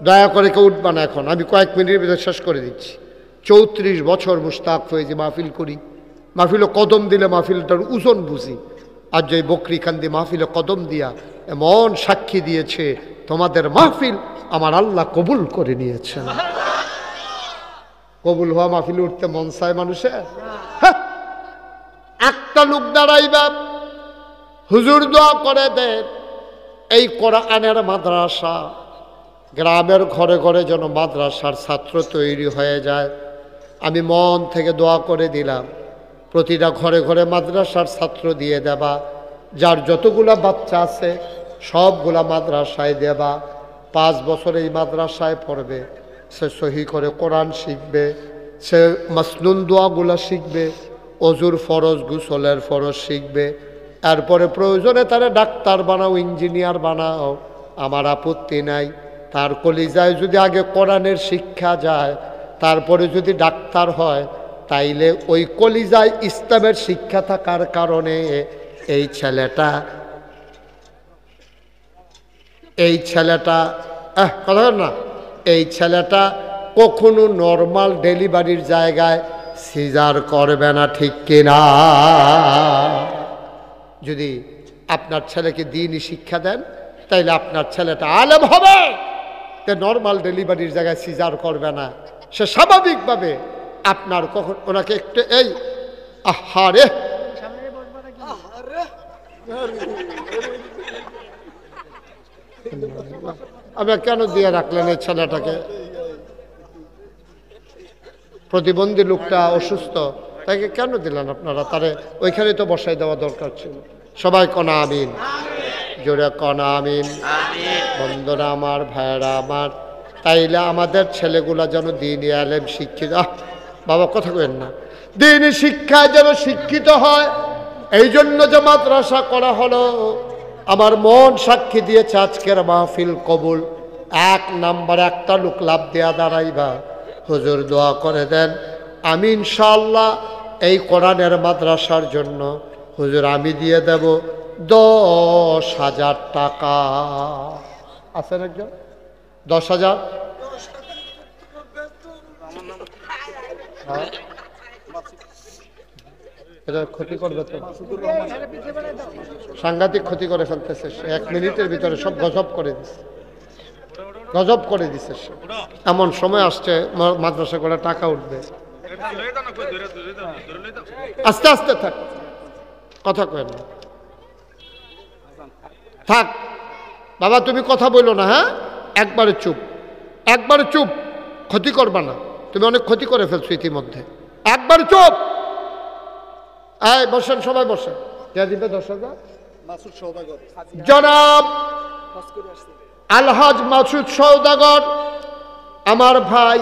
Speaker 1: দয়া করে কেউ উঠবা না এখন, আমি কয়েক মিনিটের ভিতরে শেষ করে দিচ্ছি। 34 বছর মুশতাক ফয়েজি মাহফিল করি। মাহফিলে কদম দিলে মাহফিলটার ওজন বুঝি। আর যে বকরি কান্দি মাহফিলে কদম দিয়া এমন সাক্ষী দিয়েছে, তোমাদের মাহফিল আমার আল্লাহ কবুল করে নিয়েছেন। কবুল হওয়া মাহফিলে উঠতে মন চায় মানুষের? একটা লোক দাঁড়াইবা, হুজুর দোয়া করে দেন এই কোরআনের মাদ্রাসা গ্রামের ঘরে ঘরে যেন মাদ্রাসার ছাত্র তৈরি হয়ে যায়। আমি মন থেকে দোয়া করে দিলাম, প্রতিটা ঘরে ঘরে মাদ্রাসার ছাত্র দিয়ে দেবা। যার যতগুলা বাচ্চা আছে সবগুলা মাদ্রাসায় দেবা। 5 বছর এই মাদ্রাসায় পড়বে, সে সহি করে কোরআন শিখবে, সে মাসনুন দোয়াগুলা শিখবে, অজুর ফরজ গোসলের ফরজ শিখবে। এরপরে প্রয়োজনে তারা ডাক্তার বানাও, ইঞ্জিনিয়ার বানাও, আমার আপত্তি নাই। তার কলিজায় যদি আগে কোরআনের শিক্ষা যায়, তারপরে যদি ডাক্তার হয়, তাইলে ওই কলিজায় ইসলামের শিক্ষা থাকার কারণে এই ছেলেটা কথা না, এই ছেলেটা কখনো নর্মাল ডেলিভারির জায়গায় সিজার করবে না, ঠিক কিনা? যদি আপনার ছেলেকে দিনই শিক্ষা দেন, তাইলে আপনার ছেলেটা আলেম হবে। নর্মাল ডেলিভারির জায়গায় সিজার করবে না, সে স্বাভাবিকভাবে আপনার কখন ওনাকে একটু এই আহারে আপনি কেন দিয়ে রাখলেন এই ছেলেটাকে? প্রতিবন্ধী লোকটা অসুস্থ, তাকে কেন দিলেন আপনারা? তারে ওইখানে তো বসাই দেওয়া দরকার ছিল। সবাই কনা আমিন, জোরে কনা আমিন। বন্ধুরা আমার, ভাইয়েরা আমার, তাইলে আমাদের ছেলেগুলা যেন দিনই আলেম শিক্ষিত, বাবা কথা কেন না, দিনই শিক্ষায় যেন শিক্ষিত হয়। এই জন্য যে মাদ্রাসা করা হলো, আমার মন সাক্ষী দিয়েছে আজকের মাহফিল কবুল। 1 নাম্বার একটা লোক লাভ দেয়া দাঁড়াইবা, হুজুর দোয়া করে দেন আমি ইনশাআল্লাহ এই কোরআনের মাদ্রাসার জন্য হুজুর আমি দিয়ে দেব 10,000 টাকা। আছেন একজন? 10,000? এটা ক্ষতি করবে তো, সাংঘাতিক ক্ষতি করে ফেলতেছে। 1 মিনিটের ভিতরে সব গজব করে দিচ্ছে, গজব করে দিচ্ছে। এমন সময় আসছে মাদ্রাসা করে টাকা উঠবে। আস্তে আস্তে থাক, কথা কয় না, থাক বাবা, তুমি কথা বলো না, হ্যাঁ? একবারে চুপ, একবারে চুপ, ক্ষতি করবা না, তুমি অনেক ক্ষতি করে ফেলছো ইতিমধ্যে। একবার চুপ। এই বসেন, সবাই বসেন। কে দিবে 10,000? জনাব আলহাজ মাসুদ সওদাগর আমার ভাই,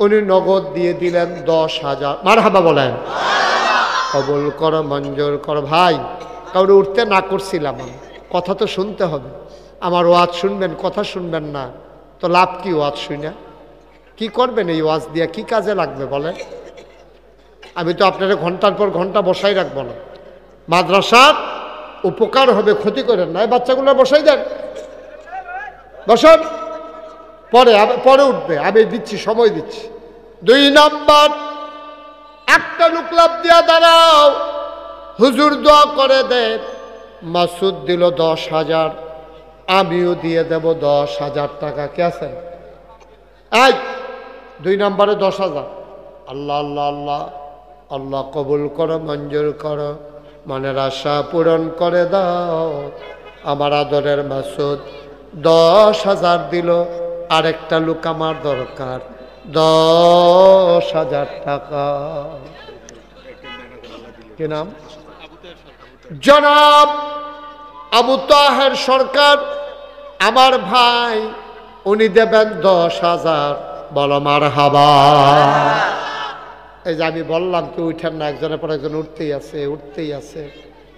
Speaker 1: উনি নগদ দিয়ে দিলেন 10,000। মারহাবা বলেন। কবুল কর, মঞ্জুর কর। ভাই কাউরে উঠতে না করছিলাম, কথা তো শুনতে হবে। আমার ওয়াজ শুনবেন, কথা শুনবেন না তো লাভ কি? ওয়াজ শুনে কি করবেন? এই ওয়াজ দিয়া কি কাজে লাগবে বলেন? আমি তো আপনারা ঘন্টার পর ঘন্টা বসাই রাখবো না। মাদ্রাসার উপকার হবে, ক্ষতি করেন না। এই বাচ্চাগুলো বসাই দেন, বসুন, পরে পরে উঠবে, আমি দিচ্ছি, সময় দিচ্ছি। 2 নাম্বার, একটা লোক লাভ দিয়া দাঁড়াও, হুজুর দোয়া করে দেন। মাসুদ দিল 10,000, আমিও দিয়ে দেব 10,000 টাকা। কে আছেন? এই 2 নম্বরে 10,000। আল্লাহ আল্লাহ আল্লাহ আল্লাহ কবুল করো, মঞ্জুর করো, মনের আশা পূরণ করে দাও। আমার আদরের মাসুদ 10,000 দিল। আরেকটা লোক আমার দরকার, 10,000 টাকা। কি নাম? জনাব আবু তাহের সরকার, আমার ভাই, উনি দেবেন 10,000। বলো মারহাবা। এই যে আমি বললাম কি উঠেন না, একজনের পর একজন উঠতেই আছে উঠতেই আছে।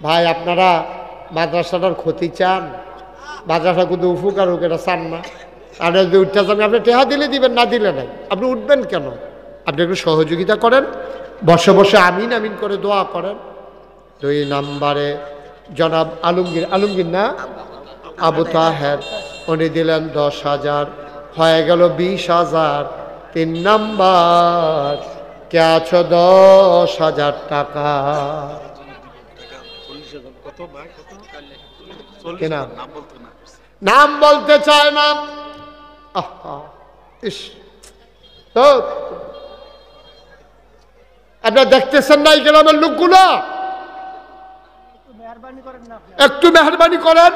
Speaker 1: ভাই আপনারা মাদ্রাসাটার ক্ষতি চান? মাদ্রাসা কিন্তু উপকার হোক এটা চান না? আর যদি উঠতে চান আপনি টেহা দিলে দিবেন, না দিলে নাই। আপনি উঠবেন কেন? আপনি একটু সহযোগিতা করেন, বসে বসে আমিন আমিন করে দোয়া করেন। 2 নম্বরে জনাব আলমগীর, আলমগীর না আবু তাহের, উনি দিলেন 10,000, হয়ে গেল 20,000। 3 নাম্বার, কে আছো? 10,000 টাকা। নাম বলতে চায় না। তো আপনারা দেখতেছেন না এই গ্রামের লোকগুলো? একটু মেহরবানি করেন,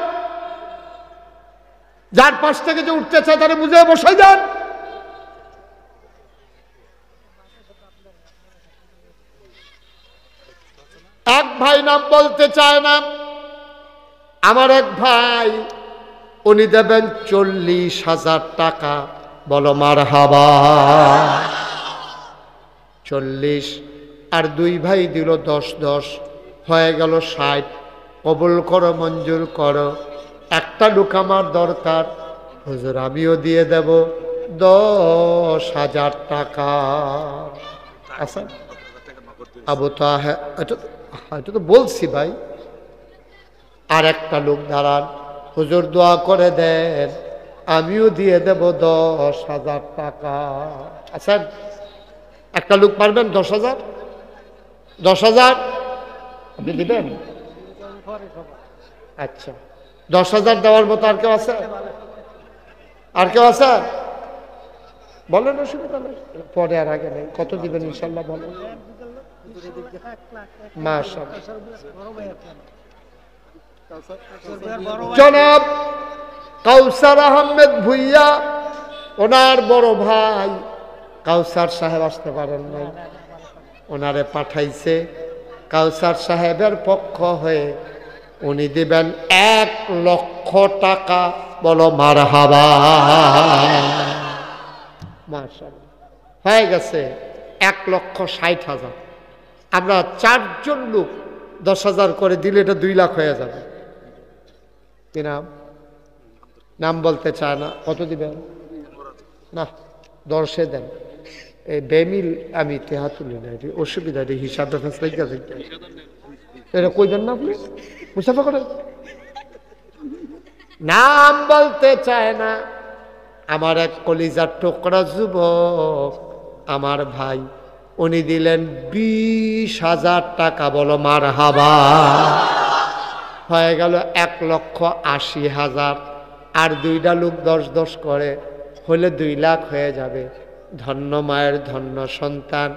Speaker 1: যার পাশ থেকে যে উঠতে চায় তারা বুঝে বসাই দেন। এক ভাই নাম বলতে চায় না, আমার এক ভাই, উনি দেবেন 40,000 টাকা। বলো মারহাবা। 40 আর 2 ভাই দিল 10, হয়ে গেল 60। কবুল করো, মঞ্জুর করো। একটা লোক আমার দরকার, হুজুর আমিও দিয়ে দেব 10,000 টাকা। আচ্ছা আবু তাহের, এটা তো বলছি ভাই। আর একটা লোক দাঁড়ান, হুজুর দোয়া করে দেন, আমিও দিয়ে দেব 10,000 টাকা। আচ্ছা একটা লোক পারবেন? 10,000 10,000 আপনি দিবেন? আচ্ছা 10,000 দেওয়ার মতো আর কেউ আছে? আর কেউ আছে? বলেন, অসুবিধা নেই, পরে আর আগে নেই। কত দিবেন ইনশাল্লাহ বলেন? জনাব কাউসার আহমেদ ভুইয়া, ওনার বড় ভাই কাউসার সাহেব আসতে পারেন নাই, ওনারে পাঠাইছে। কাউসার সাহেবের পক্ষ হয়ে উনি দিবেন 1,00,000 টাকা। বলো মারহাবা। মাশাআল্লাহ, হয়ে গেছে 1,60,000। আমরা 4 জন লোক 10,000 করে দিলে এটা 2 লাখ হয়ে যাবে। কি নাম? নাম বলতে চায় না। কত দিবেন? না 10 দেন। এই বেমিল আমি তেহা তুলি না, অসুবিধা নেই, হিসাবটা ফেসলাইকা যাইতে। এটা কই দেন না আপনি? মুসাফা করেন। নাম বলতে চায় না। আমার এক কলিজার টুকরা যুবক, আমার ভাই, উনি দিলেন 20,000 টাকা। বলো মারহাবা। হয়ে গেল 1,80,000। আর 2টা লোক 10 করে হলে 2 লাখ হয়ে যাবে। ধন্য মায়ের ধন্য সন্তান,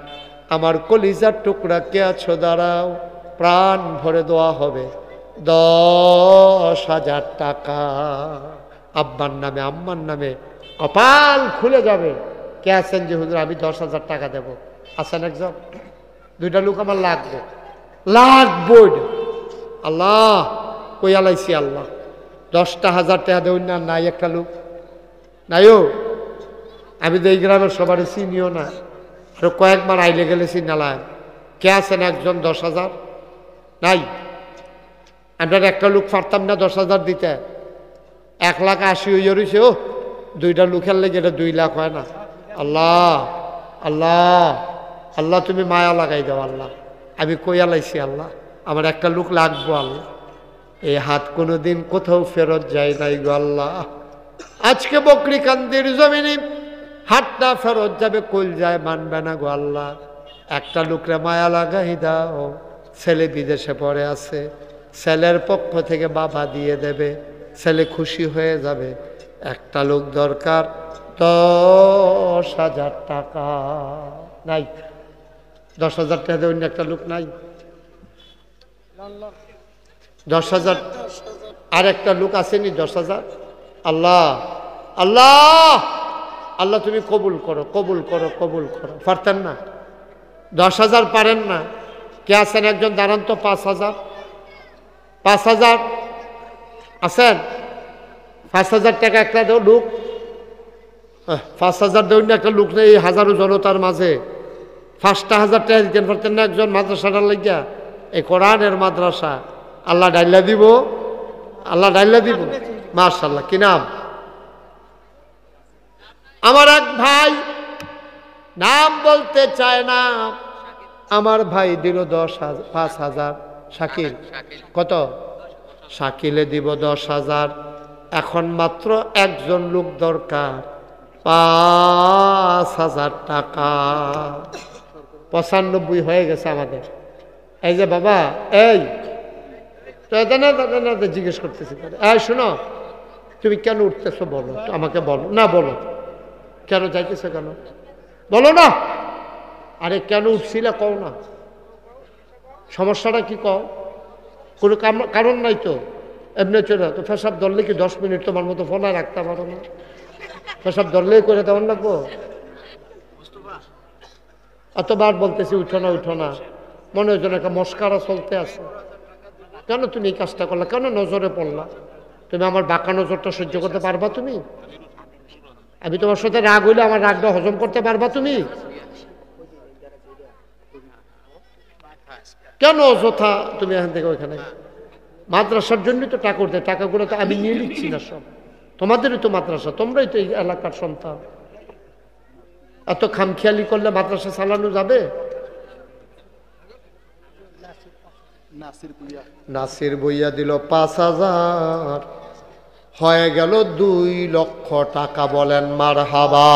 Speaker 1: আমার কলিজার টুকরা কে আছো? দাঁড়াও, প্রাণ ভরে দেওয়া হবে 10,000 টাকা। আব্বার নামে আম্মার নামে কপাল খুলে যাবে। কে আছেন যে হুজুর আমি 10,000 টাকা দেব? আছেন একজন? 2টা লোক আমার লাগবে, লাগবো। আল্লাহ কই আলাইছি, আল্লাহ 10,000 টাকা দেউন না। নাই একটা লোক নাইও। আমি তো এই গ্রামের সবার চিনিও না, আরো কয়েকবার আইলে গেলে চিনালাম। কে আছেন একজন? 10,000 নাই? আপনার একটা লোক পারতাম না 10,000 দিতে? 1,80,000 হইয়া রয়েছে। ও 2টা লোকের লেগে এটা 2 লাখ হয় না। আল্লাহ আল্লাহ আল্লাহ, তুমি মায়া লাগাই দাও আল্লাহ। আমি কইয়া লাইছি আল্লাহ, আমার একটা লোক লাগবো আল্লাহ। এই হাত কোনোদিন কোথাও ফেরত যায় নাই গো আল্লাহ। আজকে বকরিকান্দির জমিনে হাতটা ফেরত যাবে, কইল যায় মানবে না গো আল্লাহ। একটা লোকরে মায়া লাগাই দাও, ছেলে বিদেশে পড়ে আছে, ছেলের পক্ষ থেকে বাবা দিয়ে দেবে, ছেলে খুশি হয়ে যাবে। একটা লোক দরকার 10,000 টাকা। নাই 10,000 টাকা দেবেন, একটা লোক নাই 10,000। আর একটা লোক আসেনি 10,000। আল্লাহ আল্লাহ আল্লাহ, তুমি কবুল করো, কবুল করো, কবুল করো। পারতেন না? 10,000 পারেন না? কে আছেন একজন দাঁড়ান তো? 5,000 5,000 আছেন? 5,000 টাকা একটা দেও লোক। 5,000 দেউন না, একটা লোক নেই এই হাজারো জনতার মাঝে। 5,000 টাকা দিতেন পারতেন না একজন মাদ্রাসাটার লাগিয়া? এই কোরআনের মাদ্রাসা আল্লাহ ডাইলা দিব, আল্লাহ ডাইলা দিব। মাশাআল্লাহ। কি নাম? আমার এক ভাই, নাম বলতে চায় না, আমার ভাই দিল 5,000। শাকিল কত? শাকিলে দিব 10,000। এখন মাত্র একজন লোক দরকার, 5,000 টাকা। 95 হয়ে গেছে আমাদের। এই যে বাবা, এই জিজ্ঞেস করতেছি, এই শোনো, তুমি কেন উঠতেছো বলো আমাকে, বলো না, বলো কেন যাইতেছো, কেন বলো না। আরে কেন উঠছিলে কও না, সমস্যাটা কি কও? কোনো কারণ নাই তো, এমনি চলে তো। পেশাব ধরলে কি 10 মিনিট তোমার মতো ফোনে রাখতে পারো না? পেশাব ধরলেই করে তেমন লাগবো? এতবার বলতেছি উঠো না, উঠো না, মনে হয় যেন একটা মস্কারা চলতে আছে। কেন তুমি এই কাজটা করলা? কেন নজরে পড়লা? তুমি আমার বাঁকা নজরটা সহ্য করতে পারবা? তুমি, আমি তোমার সাথে রাগ হইলে আমার রাগটা হজম করতে পারবা তুমি? কেন অযথা তুমি এখান থেকে ওইখানে? মাদ্রাসার জন্যই তো টাকা উঠতে, টাকাগুলো তো আমি নিয়ে নিচ্ছি না, সব তোমাদেরই তো মাদ্রাসা, তোমরাই তো এই এলাকার সন্তান। এত খামখেয়ালি করলে মাদ্রাসা চালানো যাবে? নাসির বইয়া দিল 5,000, হয়ে গেল 2 লক্ষ টাকা। বলেন মারহাবা।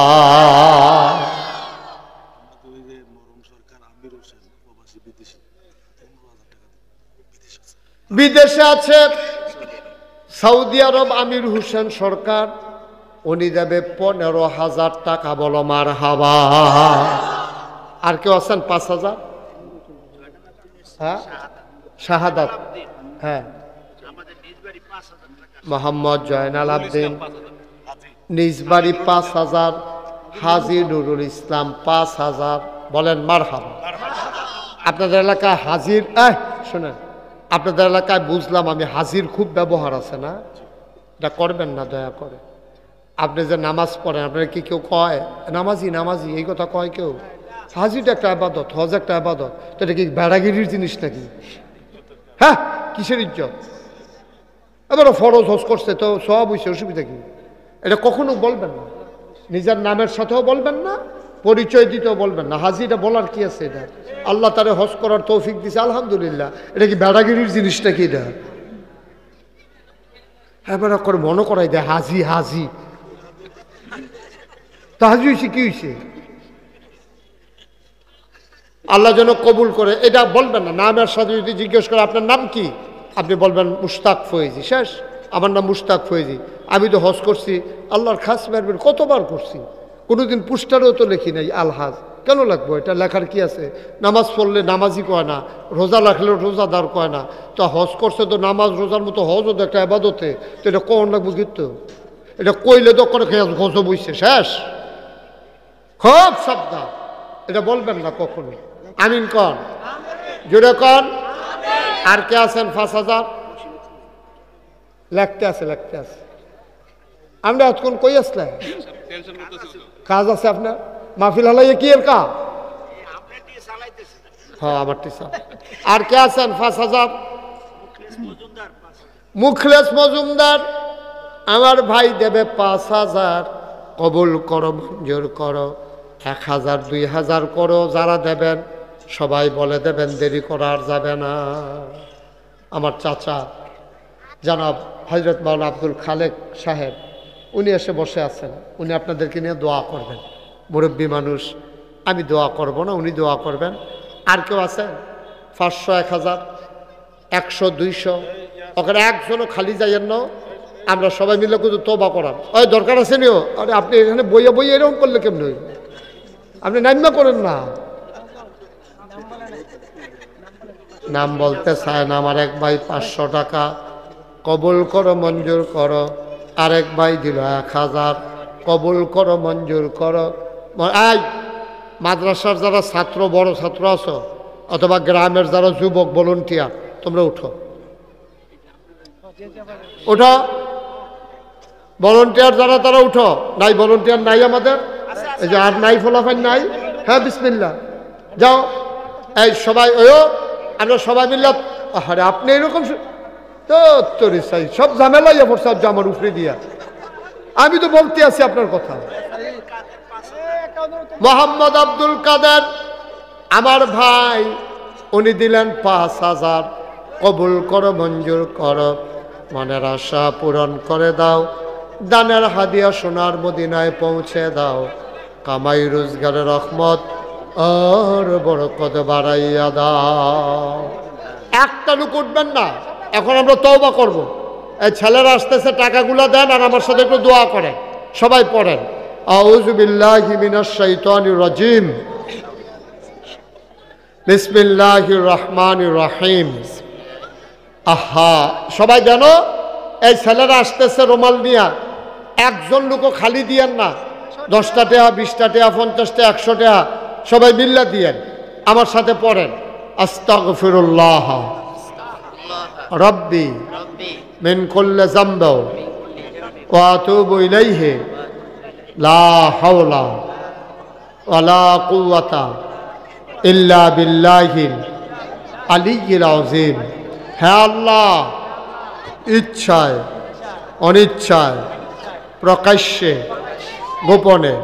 Speaker 1: বিদেশে আছে সৌদি আরব আমির হোসেন সরকার, উনি দেবে 15,000 টাকা। বলো মারহাবা। আর কেউ আছেন 5,000? হ্যাঁ, শাহাদাত, হ্যাঁ, মোহাম্মদ জয়নাল আবদিন, নিজ বাড়ি 5,000। হাজী নুরুল ইসলাম 5,000। বলেন মারহাবা। আপনাদের এলাকায় হাজির, শোনেন, আপনাদের এলাকায় বুঝলাম আমি, হাজির খুব ব্যবহার আছে না? এটা করবেন না দয়া করে। আপনি যে নামাজ পড়েন, আপনারা কি কেউ কয় নামাজি নামাজি এই কথা কয় কেউ? হাজিরটা একটা আবাদত, হজ একটা আবাদত, তো এটা কি বেড়াগিরির জিনিস নাকি? হ্যাঁ, কিসের ইজ্জত? এবার ফরজ হজ করছে তো সব হইছে, অসুবিধা কি? এটা কখনো বলবেন না, নিজের নামের সাথেও বলবেন না, পরিচয় দিতেও বলবেন না। হাজিটা বলার কি আছে? এটা আল্লাহ তারে হজ করার তৌফিক দিছে, আলহামদুলিল্লাহ। এটা কি বেড়াগিরির জিনিসটা কি? এটা এবার করে মনে করাই দেয় হাজি হাজি। তা হাজি হয়েছে কি হয়েছে? আল্লাহ যেন কবুল করে, এটা বলবেন না। নামের সাথে যদি জিজ্ঞেস করে আপনার নাম কি, আপনি বলবেন মুশতাক ফয়েজি। শেষ, আমার নাম মুশতাক ফয়েজি। আমি তো হজ করছি, আল্লাহর খাস মেহরবানি, কতবার করছি, কোনোদিন পুস্টারেও তো লেখি নাই আলহাজ। কেন লাগবো? এটা লেখার কি আছে? নামাজ পড়লে নামাজি কয় না, রোজা রাখলেও রোজাদার কয় না। তো হজ করছে তো নামাজ রোজার মতো, হজও তো একটা আবাদতে, তো এটা কখন লাগবো? কিন্তু এটা কইলে তো করে গজব হইছে। শেষ, খুব সাবধান, এটা বলবেন না কখনো। আমিন কন, জোরে কন। আর কে আছেন? 5,000 লেখতে আছে, লেখতে আছে। আমরা এতক্ষণ কই আসলে? কাজ আছে আপনার? মাহফিল হালাইয়ে কি এর কাজ? হ্যাঁ, আমার টিচার। আর কে আছেন? 5,000। মুখলেস মজুমদার, আমার ভাই দেবে 5,000। কবুল করো, মঞ্জুর করো। 1,000 2,000 করো, যারা দেবেন সবাই বলে দেবেন, দেরি করার যাবে না। আমার চাচা জনাব হযরত মাওলানা আব্দুল খালেক সাহেব, উনি এসে বসে আছেন, উনি আপনাদেরকে নিয়ে দোয়া করবেন। মুরব্বী মানুষ, আমি দোয়া করব না, উনি দোয়া করবেন। আর কেউ আছেন 500, 1000, 100, 200? ওখানে একজনও খালি যাইয়েন না, আমরা সবাই মিলে কিন্তু তওবা করার ওই দরকার আছে নিও। আরে আপনি এখানে বইয়ে বইয়ে এরকম করলে কেমন হইব? আপনি নাইমা করেন না। নাম বলতে চায় না। আমার এক ভাই 500 টাকা কবুল করো, মঞ্জুর করো। আরেক ভাই দিল 1000, কবুল করো, মঞ্জুর করো। এই মাদ্রাসার যারা ছাত্র, বড় ছাত্র আছো, অথবা গ্রামের যারা যুবক ভলান্টিয়ার, তোমরা উঠো, উঠো। ভলান্টিয়ার যারা তারা উঠো। নাই ভলান্টিয়ার নাই আমাদের, এই যে আর নাই, ফলাফল নাই। হ্যাঁ বিসমিল্লাহ, যাও। এই সবাই ওয়ো, আমরা সবাই মিল্লা। আরে আপনি এরকম তোরি চাই সব ঝামেলা ইয়ে পড়ছে আমার উপরে দিয়া। আমি তো বলতে আছি আপনার কথা। মোহাম্মদ আব্দুল কাদের আমার ভাই, উনি দিলেন 5000। কবুল করো, মঞ্জুর করো, মনের আশা পূরণ করে দাও। দানের হাদিয়া সোনার মদিনায় পৌঁছে দাও। কামাই রোজগারের রহমত আর বরকত বাড়াইয়া দাও। একটা লোক উঠবেন না। এখন আমরা তওবা করব। এই ছেলেরা আসতেছে, টাকাগুলো দেন আর আমার সাথে একটু দোয়া করেন। সবাই পড়েন, আউযু বিল্লাহি মিনাশ শাইতানির রাজিম, বিসমিল্লাহির রহমানির রহিম। আহা, সবাই জানো এই ছেলেরা আসতেছে রুমাল নিয়া। একজন লোকও খালি দিয়েন না। 10টা টাকা, 20টা টাকা, 50 টাকা, 100 টাকা, সবাই মিল্লা দিয়েন। আমার সাথে পড়েন, আস্তাগফিরুল্লাহ রব্বি মিন কুল্লি যামব ওয়া আতুবু ইলাইহি লা হাওলা ওয়ালা কুওয়াতা ইল্লা বিল্লাহিল আলিয়্যিল আযীম। হে আল্লাহ, ইচ্ছায় অনিচ্ছায়, প্রকাশ্যে গোপনে,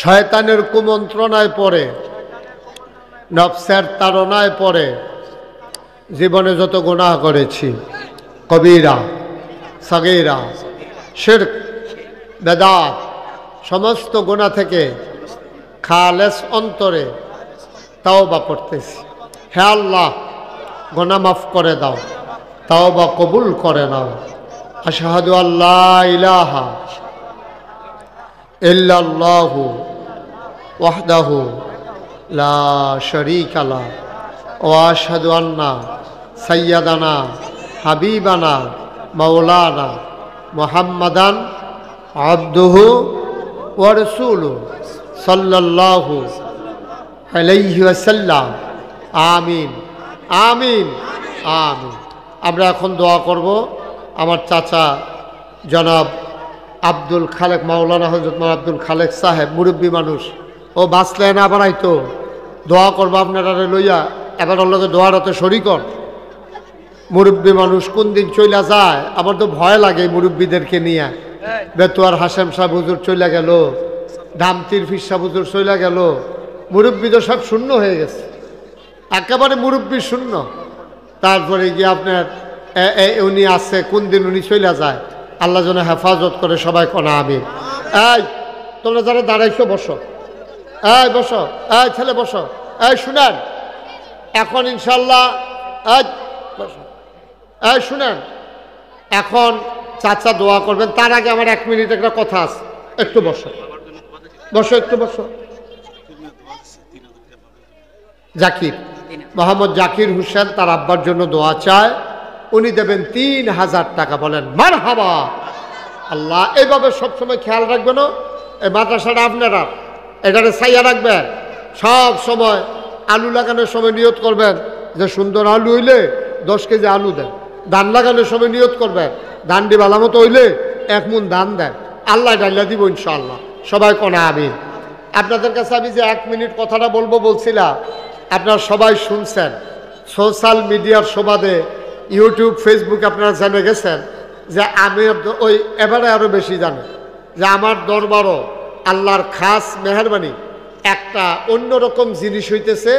Speaker 1: শয়তানের কুমন্ত্রণায় পড়ে, নফসের তাড়নায় পড়ে জীবনে যত গুনাহ করেছি, কবিরা, সাগীরা, শিরক, বেদাত, সমস্ত গুনাহ থেকে খালেস অন্তরে তাওবা করতেছি। হে আল্লাহ, গুনাহ মাফ করে দাও, তাওবা কবুল করে নাও। আশহাদু আল্লা ইলাহা ইল্লাল্লাহু ওয়াহদাহু লা শারীকা লাহু ওয়া আশহাদু আন্না সাইয়্যিদানা হাবিবানা মাওলানা মুহাম্মাদান আবদুহু ওয়া রাসূলুহু সাল্লাল্লাহু আলাইহি ওয়াসাল্লাম। আমিন, আমিন, আমিন। আমরা এখন দোয়া করব। আমার চাচা জনাব আব্দুল খালেক, মাওলানা হযরত আব্দুল খালেক সাহেব, মুরব্বী মানুষ, ও বাঁচলে না বানাইতো। দোয়া করবো আপনারা লইয়া, এবার ওর লগে দোয়ারাতে শরীক হন। মুরব্বী মানুষ কোন দিন চইলা যায়, আমার তো ভয় লাগে মুরব্বীদেরকে নিয়ে। বেতুয়ার হাশেম সাহেব হুজুর চইলা গেল, ধামতির ফির সাহেব হুজুর চইলা গেল, মুরব্বী তো সব শূন্য হয়ে গেছে, একেবারে মুরব্বী শূন্য। তারপরে গিয়ে আপনার উনি আছে, কোন দিন উনি চইলা যায়, আল্লাহ যেন হেফাজত করে। সবাই কোনা আমিন। এই তোমরা যারা দাঁড়াইছো বসো, এই বসো, এই ছেলে বসো, এই শুনেন এখন ইনশাল্লাহ, এই বসো, এই শুনেন এখন চাচা দোয়া করবেন। তার আগে আমার 1 মিনিট একটা কথা আছে, একটু বসো, বসো, একটু বসো। জাকির, মোহাম্মদ জাকির হোসেন তার আব্বার জন্য দোয়া চায়। উনি দেবেন 3000 টাকা। বলেন মারহাবা। আল্লাহ এইভাবে সবসময় খেয়াল রাখবেন। এই মাদ্রাসাটা আপনারা এখানে ছাইয়া রাখবেন। সব সময় আলু লাগানোর সময় নিয়ত করবেন যে সুন্দর আলু হইলে 10 কেজি আলু দেন। ধান লাগানোর সময় নিয়ত করবেন ধানটি ভালো মতো হইলে 1 মুন ধান দেন। আল্লাহ ডাইলা দিব ইনশাআল্লাহ। সবাই কোনা আমিন। আপনাদের কাছে আমি যে 1 মিনিট কথাটা বলছিলাম, আপনারা সবাই শুনছেন। সোশ্যাল মিডিয়ার সুবাদে ইউটিউব, ফেসবুক আপনারা জেনে গেছেন যে আমি ওই এবারে আরও বেশি জানেন যে আমার দরবারও আল্লাহর খাস মেহরবানি একটা অন্যরকম জিনিস হইতেছে,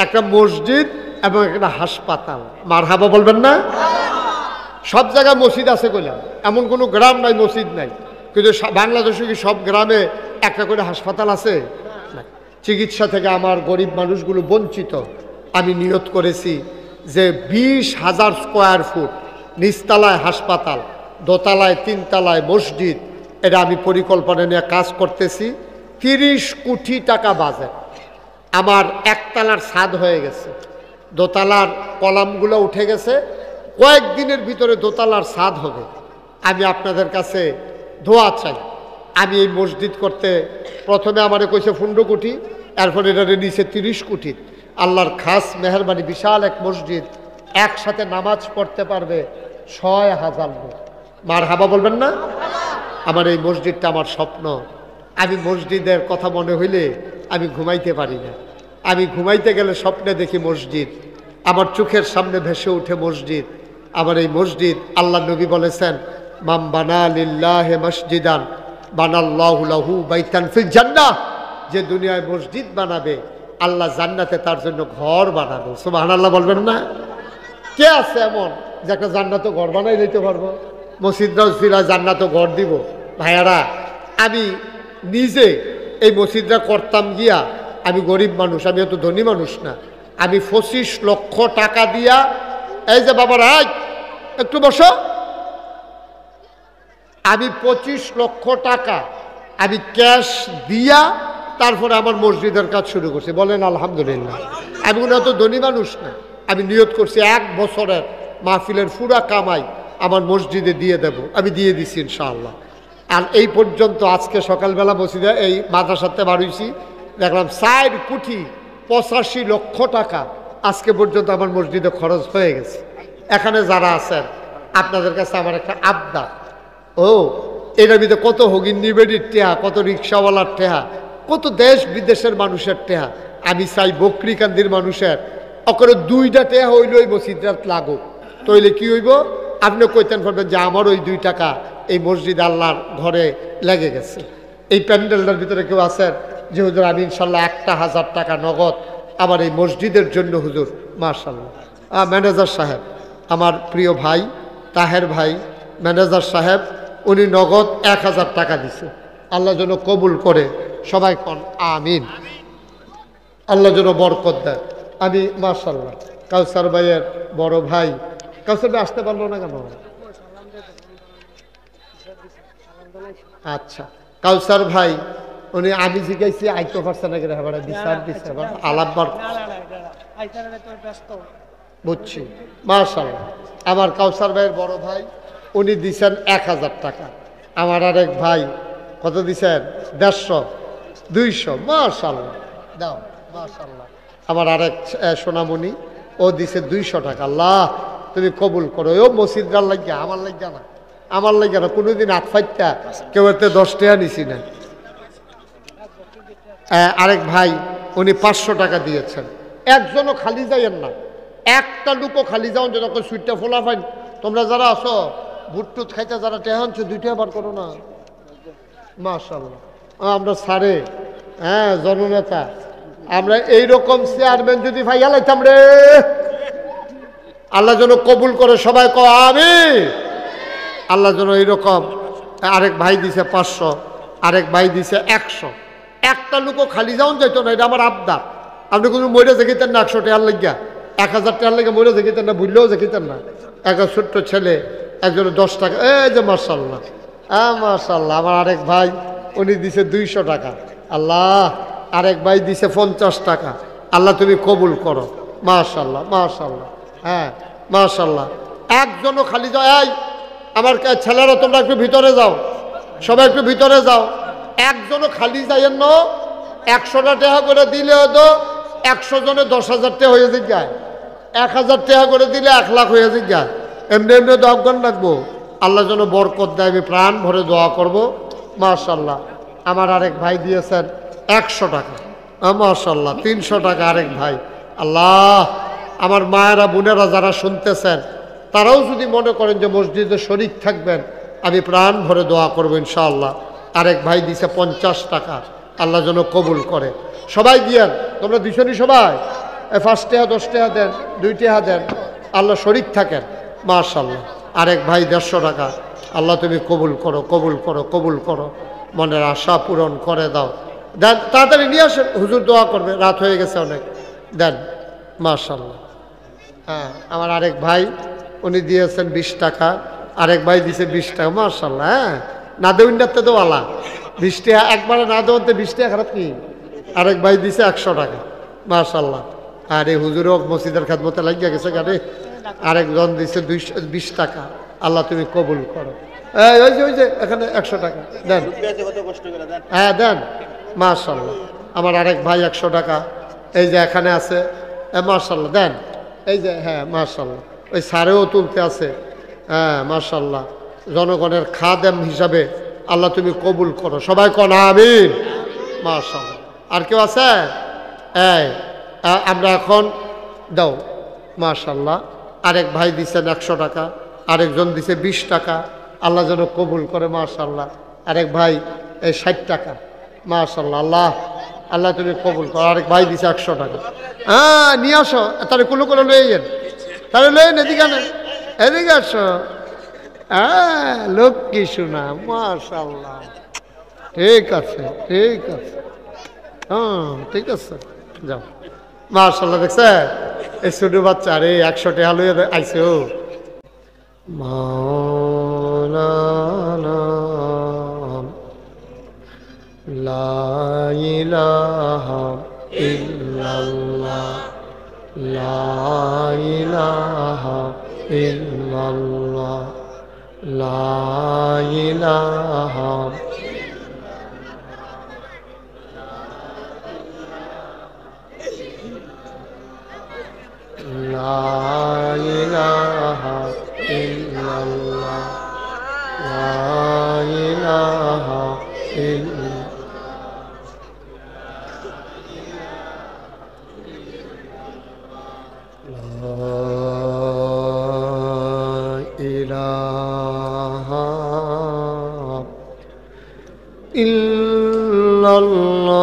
Speaker 1: একটা মসজিদ এবং একটা হাসপাতাল। মারহাবা বলবেন না? সব জায়গায় মসজিদ আছে কইলাম, এমন কোনো গ্রাম নাই মসজিদ নাই। কিন্তু বাংলাদেশে কি সব গ্রামে একটা করে হাসপাতাল আছে? চিকিৎসা থেকে আমার গরিব মানুষগুলো বঞ্চিত। আমি নিয়ত করেছি যে 20,000 স্কোয়ার ফুট নিচতলায় হাসপাতাল, দোতলায় 3 তলায় মসজিদ, এটা আমি পরিকল্পনা নিয়ে কাজ করতেছি। 30 কোটি টাকা বাজেট। আমার একতলার ছাদ হয়ে গেছে, দোতলার কলামগুলো উঠে গেছে, কয়েকদিনের ভিতরে দোতলার ছাদ হবে। আমি আপনাদের কাছে দোয়া চাই। আমি এই মসজিদ করতে প্রথমে আমারে কইছে 15 কোটি, এরপরে এটা নিচে 30 কোটি। আল্লাহর খাস মেহরবানি, বিশাল এক মসজিদ, একসাথে নামাজ পড়তে পারবে 6,000 লোক। মারহাবা বলবেন না? আমার এই মসজিদটা আমার স্বপ্ন। আমি মসজিদের কথা মনে হইলে আমি ঘুমাইতে পারি না। আমি ঘুমাইতে গেলে স্বপ্নে দেখি মসজিদ, আমার চোখের সামনে ভেসে উঠে মসজিদ। আমার এই মসজিদ, আল্লাহ নবী বলেছেন, মাম বানা লিল্লাহি মসজিদান বানাল্লাহু লাহু বাইতান ফিল জান্নাহ। যে দুনিয়ায় মসজিদ বানাবে, আল্লাহ জান্নাতে তার জন্য ঘর বানাবে। সুবহানাল্লাহ বলবেন না? কে আছে এমন যে একটা জান্নাতে ঘর বানাই দিতে পারবো? মসজিদরাও ফিরা জান্নাতে ঘর দিব। ভাইয়ারা, আমি নিজে এই মসজিদটা করতাম গিয়া, আমি গরিব মানুষ, আমি এত ধনী মানুষ না। আমি 25 লক্ষ টাকা দিয়া, এই যে বাবারা একটু বসো, আমি 25 লক্ষ টাকা আমি ক্যাশ দিয়া তারপরে আমার মসজিদের কাজ শুরু করছি। বলেন আলহামদুলিল্লাহ। আমি কোনো এত ধনী মানুষ না। আমি নিয়ত করছি 1 বছরের মাহফিলের পুরা কামাই আমার মসজিদে দিয়ে দেব। আমি দিয়ে দিছি ইনশাআল্লাহ। আর এই পর্যন্ত আজকে সকালবেলা মসজিদে এই মাদ্রাসাতে বাড়িয়েছি, দেখলাম 4 কোটি 85 লক্ষ টাকা আজকে পর্যন্ত আমার মসজিদে খরচ হয়ে গেছে। এখানে যারা আছেন, আপনাদের কাছে আমার একটা আবদার। এটার ভিতরে কত হগিন্নি বেডির টেহা, কত রিক্সাওয়ালার টেহা, কত দেশ বিদেশের মানুষের টেহা। আমি চাই বকরিকান্দির মানুষের অকরে 2টা টেহা হইল ওই মসজিদটাত লাগুক। তইলে কি হইব? আপনি কইতেন পারবেন যে আমার ওই 2 টাকা এই মসজিদ আল্লাহর ঘরে লেগে গেছে। এই প্যান্ডেলটার ভিতরে কেউ আছেন যে হুজুর আমি ইনশাল্লাহ 1,000 টাকা নগদ আমার এই মসজিদের জন্য হুজুর? মাশাআল্লাহ। ম্যানেজার সাহেব, আমার প্রিয় ভাই তাহের ভাই ম্যানেজার সাহেব, উনি নগদ 1,000 টাকা দিছে। আল্লাহ যেন কবুল করে, সবাই কোন আমিন। আল্লাহ যেন বরকত দেয়। আমি মাশাআল্লাহ কাউসার ভাইয়ের বড় ভাই, কাউসার ভাই আসতে পারলো না কেন? আচ্ছা, কাউসার ভাই উনি আমি জিজ্ঞাসি আইতে পারছে না কেন, বিচার দিচ্ছে আলাপবার বুঝছি। মাশাআল্লাহ, আমার কাউসার ভাইয়ের বড় ভাই উনি দিছেন 1,000 টাকা। আমার আরেক ভাই কত দিছেন? 150, 200। মাশাআল্লাহ, দাও মাশাআল্লাহ। আমার আরেক সোনামণি ও দিছে 200 টাকা। আল্লাহ তুমি কবুল করো। ও মসজিদার লাগিয়া, আমার লাগিয়া না, আমার লাগিয়া না। কোনোদিন আটফাইটা কেউ এতে 10 টাকা নিছি না। আরেক ভাই উনি 500 টাকা দিয়েছেন। একজনও খালি যাইয়েন না, একটা লোকও খালি যাও যে তখন সুইটটা ফোলা ফাইন। তোমরা যারা আসো ভুটটুত খাইতে যারা টেহা আনছো 2টা বার করো না। মাশাআল্লাহ, আমরা সারে জননেতা, আমরা এইরকম চেয়ারম্যান যদি ভাইয়া লাইতাম রে, আল্লাহ যেন কবুল করে। সবাই কো আমিন। আল্লাহ যেন এইরকম। আরেক ভাই দিছে 500, আরেক ভাই দিছে 100। একটা লোকও খালি যাওন যাইতো না, এটা আমার আবদার। আপনি কোনো মরে যেতেন না 100 টাকার লাগিয়া, 1,000 টাকার লেগে মরে যেতেন না, ভুললেও যেতেন না। একটা ছোট্ট ছেলে একজনে 10 টাকা, এই যে মাশাআল্লাহ, মাশাআল্লাহ। আমার আরেক ভাই উনি দিছে 200 টাকা। আল্লাহ, আরেক ভাই দিছে 50 টাকা। আল্লাহ তুমি কবুল করো। মাশাআল্লাহ মাশাআল্লাহ, মাশাআল্লাহ। একজনও খালি যাও। এই আমার ছেলেরা তোমরা একটু ভিতরে যাও, সবাই একটু ভিতরে যাও। একজনও খালি যাইয়েন না। 100টা টাকা করে দিলে হতো 100 জনে 10,000 টাকা হয়ে যায়। 1,000 টাকা করে দিলে 1 লাখ হয়ে যায়। এমনি এমনি দোয়াগান রাখবো। আল্লাহ যেন বরকত দেয়, আমি প্রাণ ভরে দোয়া করবো। মাশাআল্লাহ, আমার আরেক ভাই দিয়েছেন 100 টাকা। মাশাআল্লাহ, 300 টাকা আরেক ভাই। আল্লাহ, আমার মায়েরা বোনেরা যারা শুনতেছেন, তারাও যদি মনে করেন যে মসজিদে শরীক থাকবেন, আমি প্রাণ ভরে দোয়া করবো ইনশাআল্লাহ। আরেক ভাই দিছে 50 টাকা। আল্লাহ যেন কবুল করে। সবাই দিয়েন, তোমরা দিছনি সবাই। 5 টাকা 10 টাকা দেন, 2 টাকা দেন, আল্লাহ শরীক থাকেন। মাশাআল্লাহ। আরেক ভাই 150 টাকা। আল্লাহ তুমি কবুল করো, কবুল করো, কবুল করো, মনের আশা পূরণ করে দাও। দেন, তাড়াতাড়ি নিয়ে আসেন, হুজুর দোয়া করবে, রাত হয়ে গেছে অনেক। দেন, মাশাআল্লাহ। হ্যাঁ, আমার আরেক ভাই উনি দিয়েছেন 20 টাকা, আরেক ভাই দিয়েছে 20 টাকা, মাশাআল্লাহ। হ্যাঁ, না দেউন্ডাতে তো আলা 20 টাকা, একবারে না দেওয়াতে 20 টাকা খারাপ কি? আরেক ভাই দিছে 100 টাকা, মাশাআল্লাহ। আর এই হুজুরও মসজিদের খেদমতে লাগিয়ে গেছে গাড়ি, আরেকজন দিছে 20 টাকা। আল্লাহ তুমি কবুল করো। ওই যে এখানে 100 টাকা দেন। হ্যাঁ দেন, মাশাআল্লাহ। আমার আরেক ভাই 100 টাকা এই যে এখানে আছে, মাশাআল্লাহ দেন। এই যে, হ্যাঁ মাশাআল্লাহ, ওই সারেও তুলতে আছে। হ্যাঁ মাশাআল্লাহ, জনগণের খাদেম হিসাবে আল্লাহ তুমি কবুল করো, সবাই কোন আমিন। মাশাআল্লাহ। আর কেউ আছে? আমরা এখন দাও, মাশাআল্লাহ। আরেক ভাই দিছেন 100 টাকা, আরেকজন দিছে 20 টাকা, আল্লাহ যেন কবুল করে, মাশাআল্লাহ। আরেক ভাই 60 টাকা, মাশাআল্লাহ। আল্লাহ আল্লাহ তুমি কবুল করো। আরেক ভাই দিছে 100 টাকা। হ্যাঁ নিয়ে আসো, তাহলে কুলো করে লয়ে যান, তাহলে লয়েন, এদিকে না, এদিকে আসো। হ্যাঁ লক্ষ্মী শোনা, মাশাআল্লাহ। ঠিক আছে, ঠিক আছে, হ্যাঁ ঠিক আছে, যাও। মাশাআল্লাহ, দেখছে এই ছোট বাচ্চা, আরে 100 টাকা লয়ে আইছে। ও মাওলানা লা ইলাহা ইল্লাল্লাহ, লা ইলাহা ইল্লাল্লাহ, লা ইলাহা লা ইলাহা ইল্লাল্লাহ, লা ইলাহা ইল্লাল্লাহ, ইল্লাল্লাহ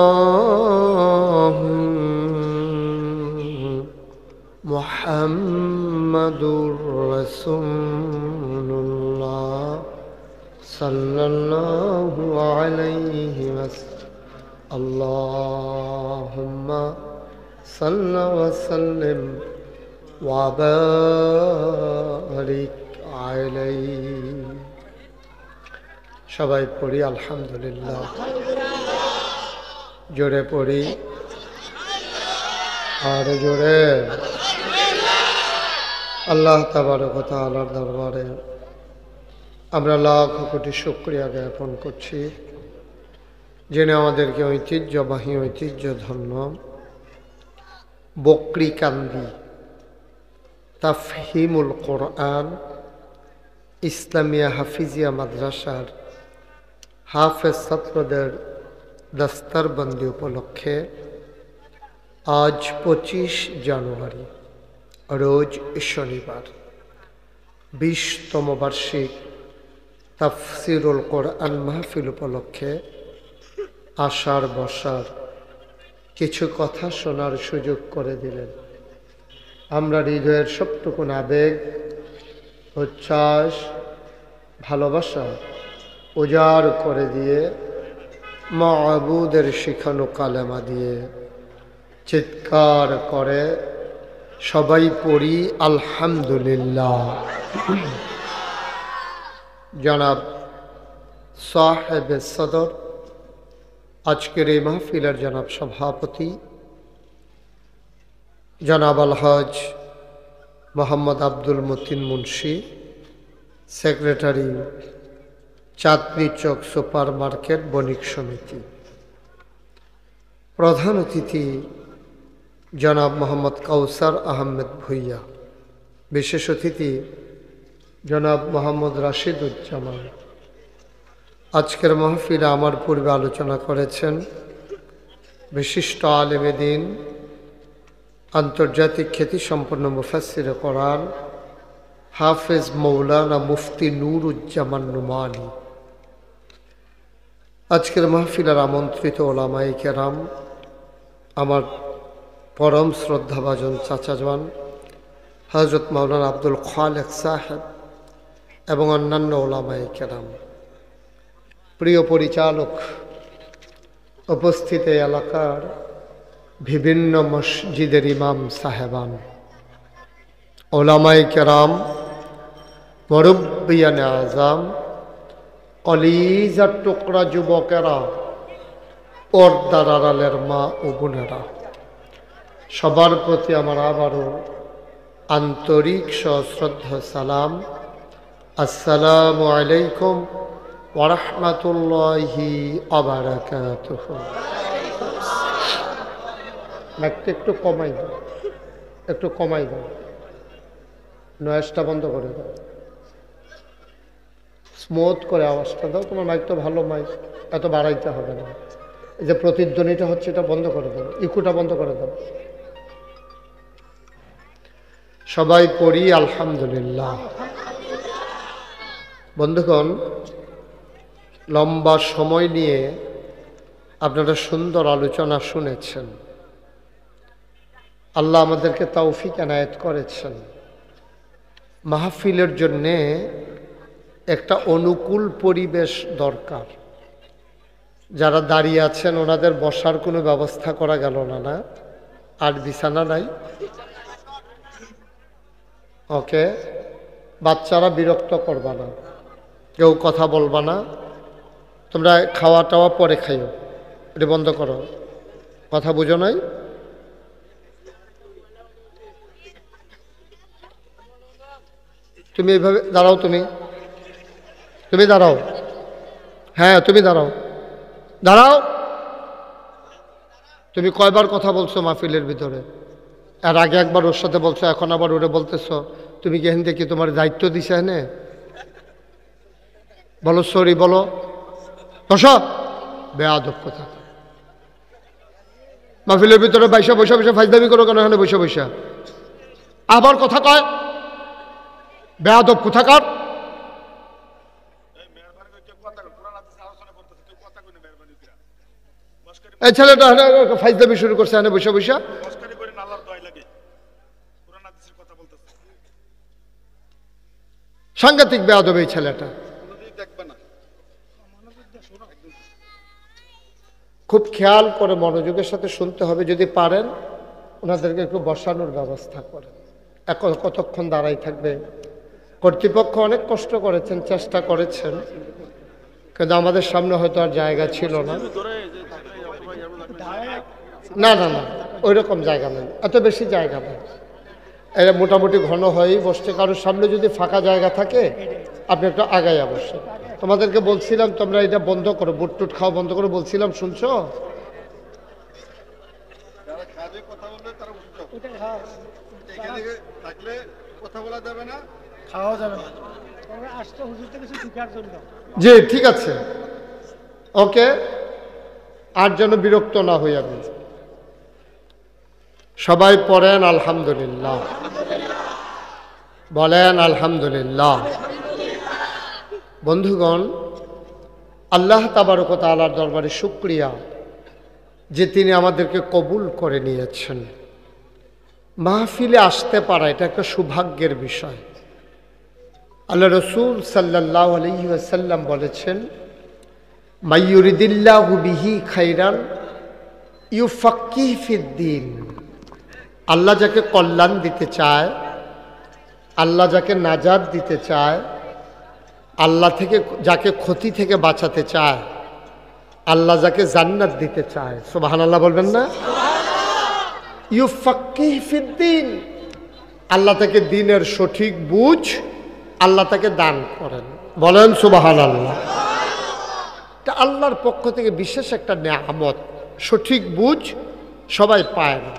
Speaker 1: মুহাম্মাদুর রাসূলুল্লাহ সাল্লাল্লাহু আলাইহি ওয়াসাল্লাম। আল্লাহুম্মা সাল্লি ওয়া সাল্লিম ওয়া বারিক আলাইহি। সবাই পড়ি আলহামদুলিল্লাহ, জোরে পড়ি, আর জোরে। আল্লাহ তাবারক ওয়া তাআলার দরবারে আমরা লাখ কোটি শুকরিয়া জ্ঞাপন করছি, যিনি আমাদেরকে ঐতিহ্যবাহী, ঐতিহ্যধন্য বকরিকান্দি তাফহিমুল কোরআন ইসলামিয়া হাফিজিয়া মাদ্রাসার হাফেজ ছাত্রদের দস্তারবন্দি উপলক্ষে আজ 25 জানুয়ারি রোজ শনিবার 20তম বার্ষিক তাফসিরুল কোরআন মাহফিল উপলক্ষে আসার বসার কিছু কথা শোনার সুযোগ করে দিলেন। আমরা হৃদয়ের সবটুকুন আবেগ, উচ্ছ্বাস, ভালোবাসা উজাড় করে দিয়ে মাবুদের শিখানো কালেমা দিয়ে চিৎকার করে সবাই পড়ি আলহামদুলিল্লাহ। জনাব সাহেবে সদর, আজকের এই মাহফিলের জনাব সভাপতি জনাব আলহাজ মোহাম্মদ আব্দুল মতিন মুন্সি, সেক্রেটারি চাঁদনী চক সুপার মার্কেট বণিক সমিতি, প্রধান অতিথি জনাব মোহাম্মদ কাউসার আহমেদ ভুইয়া, বিশেষ অতিথি জনাব মোহাম্মদ রাশিদুজ্জামান। আজকের মাহফিলে আমার পূর্বে আলোচনা করেছেন বিশিষ্ট আলেমে দ্বীন, আন্তর্জাতিক খ্যাতিসম্পন্ন মুফাসসিরে কোরআন হাফেজ মৌলানা মুফতি নুরুজ্জামান নুমানী। আজকের মাহফিলের আমন্ত্রিত ওলামায়ে কেরাম, আমার পরম শ্রদ্ধাভাজন চাচাজান হযরত মাওলানা আব্দুল খালেক সাহেব এবং অন্যান্য ওলামায়ে কেরাম, প্রিয় পরিচালক, উপস্থিত এই এলাকার বিভিন্ন মসজিদের ইমাম সাহেবান, ওলামায়ে কেরাম, মুরব্বিয়ানে আজম, কলিজার টুকরা যুবকেরা, পর্দার আড়ালের মা ও বোনেরা, সবার প্রতি আমার আবারও আন্তরিক সশ্রদ্ধা সালাম। আসসালামু আলাইকুম ওয়া রাহমাতুল্লাহি ওয়া বারাকাতুহু। একটু কমাই দাও, একটু কমাই দাও, নয়েজটা বন্ধ করে দাও, স্মুথ করে আওয়াজটা দাও। তোমার মাইক তো ভালো মাইক, এত বাড়াইতে হবে না। এই যে প্রতিধ্বনিটা হচ্ছে এটা বন্ধ করে দাও, ইকুটা বন্ধ করে দাও। সবাই পড়ি আলহামদুলিল্লাহ। বন্ধুগণ, লম্বা সময় নিয়ে আপনারা সুন্দর আলোচনা শুনেছেন। আল্লাহ আমাদেরকে তৌফিক এনায়েত করেছেন। মাহফিলের জন্যে একটা অনুকূল পরিবেশ দরকার। যারা দাঁড়িয়ে আছেন ওনাদের বসার কোনো ব্যবস্থা করা গেল না, না? আর বিছানা নাই? ওকে, বাচ্চারা বিরক্ত করবা না, কেউ কথা বলবা না। তোমরা খাওয়া টাওয়া পরে খাইও, এটা বন্ধ করো। কথা বুঝো নাই? তুমি এইভাবে দাঁড়াও, তুমি দাঁড়াও, হ্যাঁ তুমি দাঁড়াও, দাঁড়াও। তুমি কয়বার কথা বলছো মাহফিলের ভিতরে? আর আগে একবার ওর সাথে বলছো, এখন আবার ওরে বলতেছ। তুমি কি এখান থেকে তোমার দায়িত্ব দিছে? এনে বলো সরি, বলো বসো। বেয়াদব কথা। মাহফিলের ভিতরে বৈশা বৈশা বৈশা ফাইজদামি করো কেন? এখানে বৈশা বৈশা আবার কথা কয়, বেয়াদব কোথাকার। এই ছেলেটা ফাইজদামি শুরু করছে এখানে বৈশা বৈশা। সাংঘাতিক বেয়াদব এই ছেলেটা। খুব খেয়াল করে মনোযোগের সাথে শুনতে হবে। যদি পারেন ওনাদেরকে একটু বসানোর ব্যবস্থা করেন। কতক্ষণ দাঁড়াই থাকবে? কর্তৃপক্ষ অনেক কষ্ট করেছেন, চেষ্টা করেছেন, কিন্তু আমাদের সামনে হয়তো আর জায়গা ছিল না। না না না, ওই রকম জায়গা নেই, এত বেশি জায়গা নেই। এটা মোটামুটি ঘন হয়েই বসছে। কারোর সামনে যদি ফাঁকা জায়গা থাকে আপনি একটু আগাইয়া বসে। তোমাদেরকে বলছিলাম তোমরা এটা বন্ধ করো, বুট টুট খাওয়া বন্ধ করো বলছিলাম, শুনছো? জি ঠিক আছে, ওকে। আর যেন বিরক্ত না হই আমি। সবাই পড়েন আলহামদুলিল্লাহ, বলেন আলহামদুলিল্লাহ। বন্ধুগণ, আল্লাহ তাবারক ওয়া তাআলার দরবারে শুকরিয়া যে তিনি আমাদেরকে কবুল করে নিয়েছেন। মাহফিলে আসতে পারা এটা একটা সৌভাগ্যের বিষয়। আল্লাহ রসুল সাল্লাল্লাহু আলাইহি ওয়াসাল্লাম বলেছেন, মাইয়ুরিদিল্লাহু বিহি খাইরান ইউফাক্কিহু ফিদ্দীন। আল্লাহ যাকে কল্যাণ দিতে চায়, আল্লাহ যাকে নাজাত দিতে চায়, আল্লাহ থেকে যাকে ক্ষতি থেকে বাঁচাতে চায়, আল্লাহ যাকে জান্নাত দিতে চায়, সুবহানাল্লাহ বলবেন না? ইউফাক্কিহু ফিদ্দীন। আল্লাহ তাকে দ্বীনের সঠিক বুঝ আল্লাহ তাকে দান করেন, বলেন সুবহানাল্লাহ। এটা আল্লাহর পক্ষ থেকে বিশেষ একটা নেয়ামত। সঠিক বুঝ সবাই পায় না।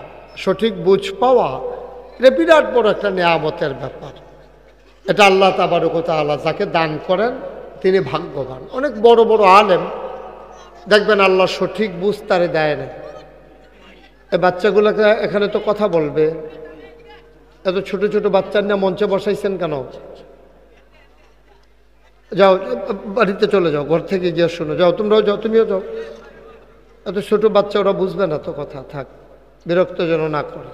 Speaker 1: সঠিক বুঝ পাওয়া এটা বিরাট বড় একটা নেয়ামতের ব্যাপার। এটা আল্লাহ তাবারক ওয়া তাআলা যাকে দান করেন তিনি ভাগ্যবান। অনেক বড় বড় আলেম দেখবেন আল্লাহ সঠিক বুঝ তারে দেয় না। এই বাচ্চাগুলোকে এখানে তো কথা বলবে, এত ছোট ছোট বাচ্চার নিয়ে মঞ্চে বসাইছেন কেন? যাও বাড়িতে চলে যাও, ঘর থেকে গিয়ে শোনো। যাও তোমরাও যাও, তুমিও যাও। এত ছোট বাচ্চা, ওরা বুঝবে না তো কথা। থাক, বিরক্ত যেন না করে।